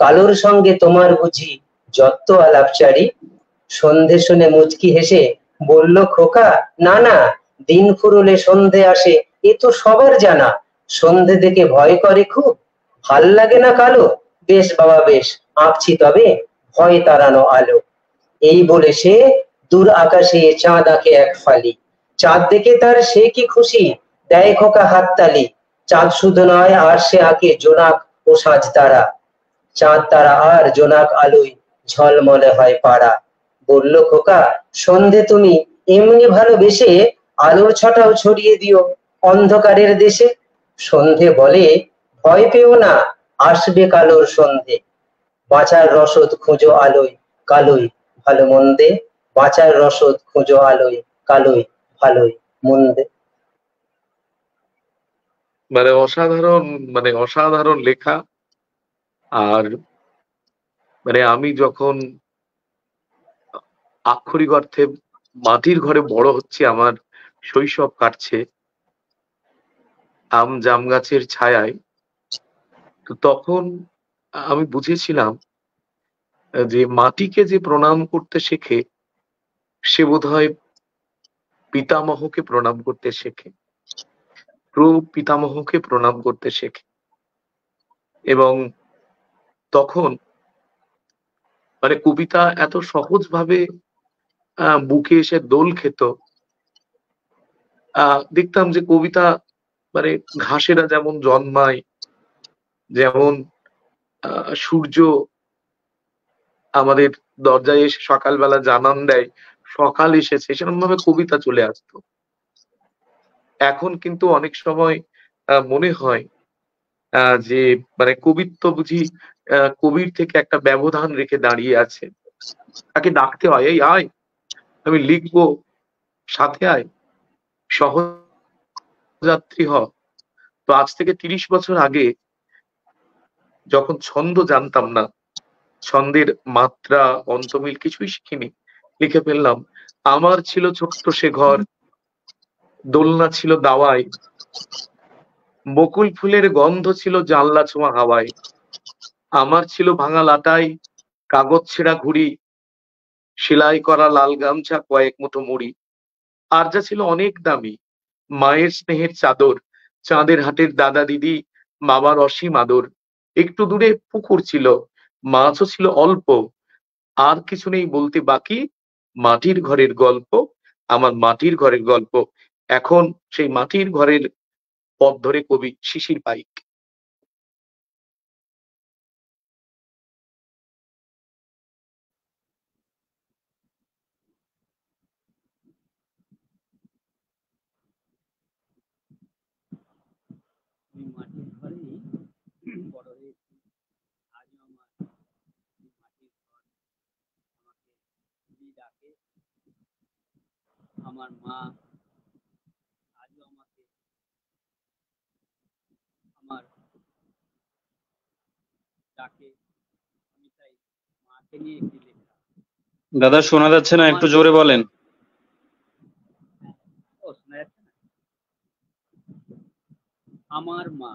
কালোর সঙ্গে তোমার বুঝি যত আলাপচারি? সন্ধে শুনে মুচকি হেসে বলল খোকা, না না, দিন ফুরলে সন্ধে আসে, এ তো সবার জানা। সন্ধে দেখে ভয় করে খুব, ভাল লাগে না কালো? বেশ বাবা বেশ, আঁকছি তবে ভয় তাড়ানো আলো। এই বলে সে দূর আকাশে চাঁদ আঁকে এক ফালি। চাঁদ দেখে তার সে কি খুশি, দেয় খোকা হাততালি। চাঁদ শুধু নয়, আর সে আঁকে জোনাক ও সাজ তারা। চাঁদ তারা আর জোনাক আলোয় ঝলমলে হয় পাড়া। বলল খোকা, সন্ধে তুমি এমনি ভালোবেসে আলোর ছটাও ছড়িয়ে দিও অন্ধকারের দেশে। সন্ধে বলে, ভয় পেও না, আসবে কালোর সন্ধে। বাঁচার রসদ খুঁজো আলোয়, কালোই ভালো মন্দে। বাঁচার রসদ খুঁজো আলোয়, কালোই ভালোই মন্দে। মানে অসাধারণ, মানে অসাধারণ লেখা। আর মানে আমি যখন আক্ষরিক অর্থে মাটির ঘরে বড় হচ্ছি, আমার শৈশব কাটছে আম জাম গাছের ছায়ায়, তো তখন আমি বুঝেছিলাম যে মাটিকে যে প্রণাম করতে শেখে সে বোধহয় পিতামহকে প্রণাম করতে শেখে, পিতামহকে প্রণাম করতে শেখে। এবং তখন মানে কবিতা এত সহজ ভাবে বুকে এসে দোল খেত। দেখতাম যে কবিতা মানে ঘাসেরা যেমন জন্মায়, যেমন সূর্য আমাদের দরজায় এসে সকালবেলা জানান দেয় সকাল এসেছে, সেরকম ভাবে কবিতা চলে আসতো। এখন কিন্তু অনেক সময় মনে হয় যে মানে কবিত্ব বুঝি কবির থেকে একটা ব্যবধান রেখে দাঁড়িয়ে আছে। তাকে ডাকতে হয়, এই আয় আমি লিখবো, সাথে আয়, সহযাত্রী হ। তো আজ থেকে ৩০ বছর আগে যখন ছন্দ জানতাম না, ছন্দের মাত্রা অন্তমিল কিছুই শিখিনি, লিখে ফেললাম, আমার ছিল ছোট্ট সে ঘর, দোলনা ছিল দাওয়ায়, বকুল ফুলের গন্ধ ছিল জানলা ছোঁয়া হাওয়ায়, আমার ছিল ভাঙা লাটাই, কাগজ ছেঁড়া ঘুড়ি, সেলাই করা লাল গামছা, কয়েক মুঠো মুড়ি। আর যা ছিল অনেক দামি, মায়ের স্নেহের চাদর, চাঁদের হাটের দাদা দিদি, বাবার অসীম আদর। একটু দূরে পুকুর ছিল, মাছও ছিল অল্প, আর কিছু নেই বলতে বাকি, মাটির ঘরের গল্প, আমার মাটির ঘরের গল্প। এখন সেই মাটির ঘরের পথ ধরে কবি শিশির পাইক। আমি মাটির ঘরেই বড় হয়েছি। আজও আমার এই মাটির ঘর আমাকে খুবই ডাকে। আমার মা আজও আমাকে আমার ডাকে। আমি তাই মাকে নিয়ে একটি লেখা। দাদা শোনা যাচ্ছে না, একটু জোরে বলেন। ও শোনা যাচ্ছে না? আমার মা।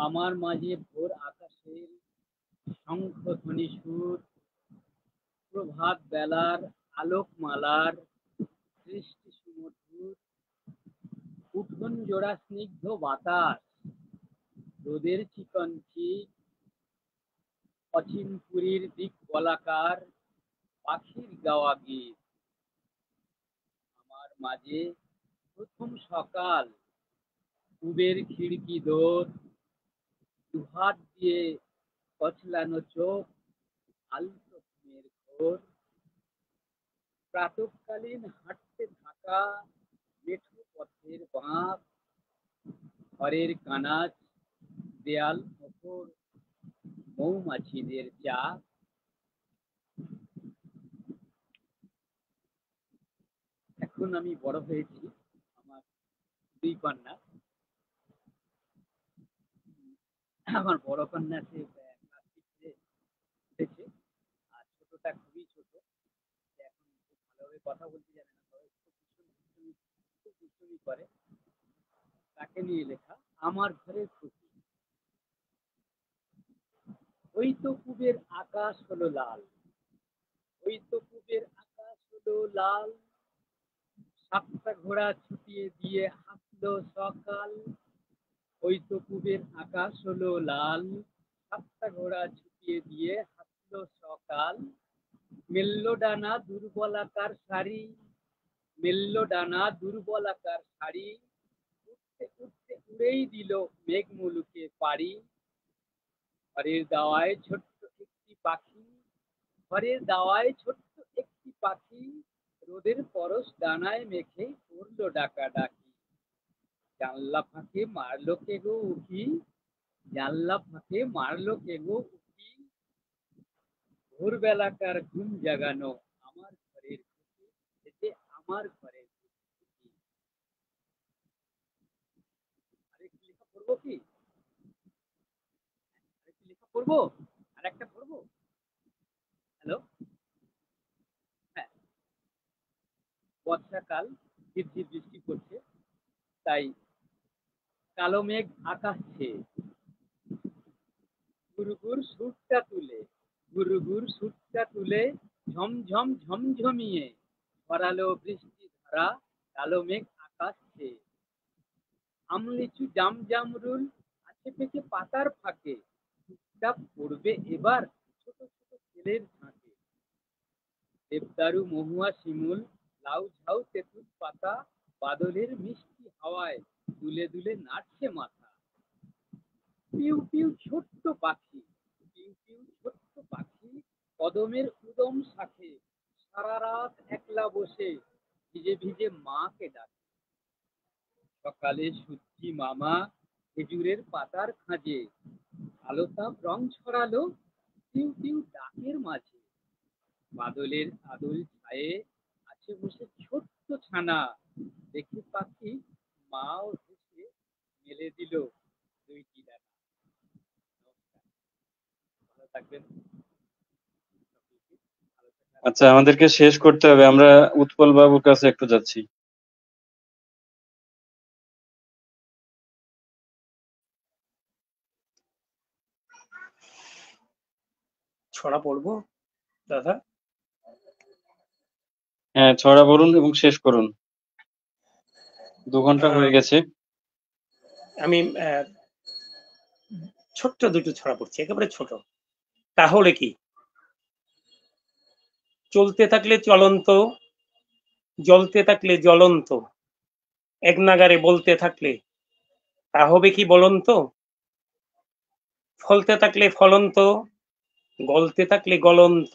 আমার মাঝে ভোর আকাশের শঙ্খধ্বনি সুর, প্রভাত বেলার আলোকমালার সৃষ্টি সুমধুর, উঠোন জোড়া স্নিগ্ধ বাতাস, রোদের চিকন চিক, অচিনপুরীর দিক বলাকার পাখির গাওয়া গীত। আমার মাঝে প্রথম সকাল, পুবের খিড়কি দোর, দুহাত দিয়ে কচলানো চোখ, আলতো ঘুমের ঘোর, প্রাতঃকালীন হাঁটতে থাকা মেঠো পথের বাঁক, ঘরের কানাচ, দেয়াল ওপর মৌমাছিদের চাক। এখন আমি বড় হয়েছি, আমার দুই কন্যা। আমার বড় কন্যা সে ক্লাস 6 এ উঠেছে, আর ছোটটা খুবই ছোট, সে এখন খুব ভালোভাবে কথা বলতে জানে না, তবে দুষ্টুমি করে, তাকে নিয়ে লেখা আমার ঘরের খুশি। ওই তো পূবের আকাশ হলো লাল, ওই তো পূবের আকাশ হলো লাল, সাতটা ঘোড়া ছুটিয়ে দিয়ে হাসলো সকাল। ওই তো পূবের আকাশ হলো লাল, সাতটা ঘোড়া ছুটিয়ে দিয়ে হাসলো সকাল। মেলল ডানা দুর্বলাকার শাড়ি, মেলল ডানা দুর্বলাকার শাড়ি, উঠতে উঠতে উড়েই দিল মেঘ মুলুকে পাড়ি। ঘরের দাওয়ায় ছোট্ট একটি পাখি, ঘরের দাওয়ায় ছোট্ট একটি পাখি, রোদের পরশ ডানায় মেখে করলো ডাকাডাকি। জানলা ফাঁকে মারলো কে গো উকি, জানলা ফাঁকে মারলো কে গো উকি, ভোরবেলাকার ঘুম জাগানো আমার ঘরের খুশি, এতে আমার ঘরের খুশি। আরেকটি লেখা পড়বো কি? আরেকটি লেখা পড়বো? আর একটা পড়বো? হ্যালো, হ্যাঁ। বর্ষাকাল, ঝিরঝির বৃষ্টি পড়ছে, তাই কালো মেঘ আকাশ ছেয়ে গুরুগুর সুরটা তুলে, গুরুগুর সুরটা তুলে ঝমঝম ঝমঝমিয়ে ছড়ালো বৃষ্টি ধারা কালো মেঘ আকাশ ছেয়ে। আমলিচু জাম জামরুল আছে পেকে পাতার ফাঁকে, টুকটাক পড়বে এবার ছোট ছোট ছেলের ঝাঁকে। দেবদারু মহুয়া শিমুল লাউ ঝাউ তেঁতুল পাতা বাদলের মিষ্টি হাওয়ায় দুলে দুলে নাচছে মাথা। পিউ পিউ ছোট্ট পাখি, পিউ পিউ ছোট্ট পাখি কদমের উদম শাখে সারা রাত একলা বসে ভিজে ভিজে মাকে ডাকে। সকালে সূর্যি মামা খেজুরের পাতার খাঁজে আলোতাপ রং ছড়ালো পিউ পিউ ডাকের মাঝে। বাদলের আদল ছায়ে আছে বসে ছোট্ট ছানা, দেখে পাখি মাও হেসে মেলে দিল দুইটি ডানা। ভালো থাকবেন। আচ্ছা, আমাদেরকে শেষ করতে হবে, আমরা উৎপল বাবুর কাছে একটু যাচ্ছি। ছড়া পড়বো দাদা? হ্যাঁ, ছড়া বলুন এবং শেষ করুন, 2 ঘন্টা হয়ে গেছে। আমি ছোট্ট দুটো ছড়া পড়ছি, একেবারে ছোট। তাহলে কি? চলতে থাকলে চলন্ত, জ্বলতে থাকলে জ্বলন্ত, এক নাগারে বলতে থাকলে তা হবে কি বলন্ত? ফলতে থাকলে ফলন্ত, গলতে থাকলে গলন্ত,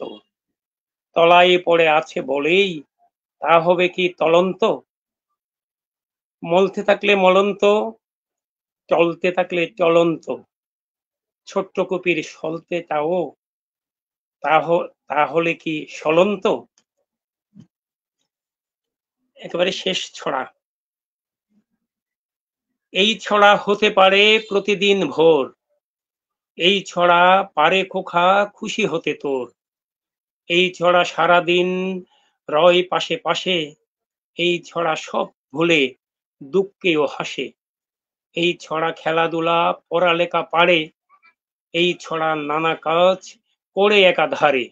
তলায় পড়ে আছে বলেই তা হবে কি তলন্ত? মলতে থাকলে মলন্ত, চলতে থাকলে চলন্ত, ছোট্ট কপির সলতে তাও তাহলে কি সলন্ত? একেবারে শেষ ছড়া। এই ছড়া হতে পারে প্রতিদিন ভোর, এই ছড়া পারে খোকা খুশি হতে তোর, এই ছড়া সারাদিন রয় পাশে পাশে, এই ছড়া সব ভুলে দুঃখেও হাসে, এই ছড়া খেলাধুলা পড়ালেখা পারে, এই ছড়া নানা কাজ করে একাধারে,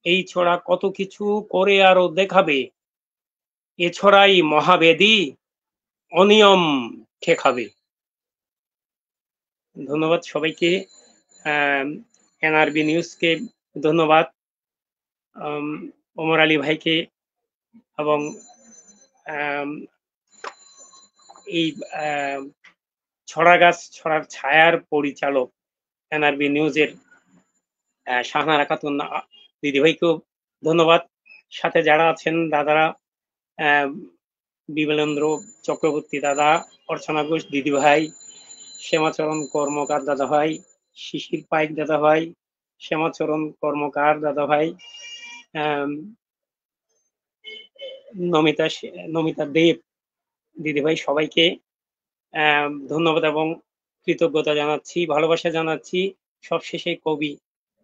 এই ছড়া কত কিছু করে আরো দেখাবে, এ ছড়াই মহাবেদী অনিয়ম ঠেকাবে। ধন্যবাদ সবাইকে, এনআরবি নিউজকে ধন্যবাদ, ওমর আলী ভাইকে এবং এই ছড়া গাছ ছড়ার ছায়ার পরিচালক এনআরবি নিউজের শাহনারা খাতুন দিদিভাইকেও ধন্যবাদ। সাথে যারা আছেন দাদারা, বিমলেন্দ্র চক্রবর্তী দাদা, অর্চনা ঘোষ দিদিভাই, শ্যামাচরণ কর্মকার দাদা ভাই, শিশির পাইক দাদা ভাই, শ্যামাচরণ কর্মকার দাদা ভাই, নমিতা দেব দিদিভাই, সবাইকে ধন্যবাদ এবং কৃতজ্ঞতা জানাচ্ছি, ভালোবাসা জানাচ্ছি। সবশেষে কবি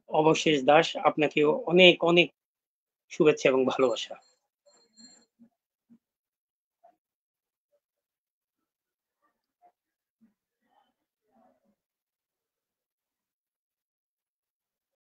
অবশেষ দাস, আপনাকেও অনেক অনেক শুভেচ্ছা এবং ভালোবাসা।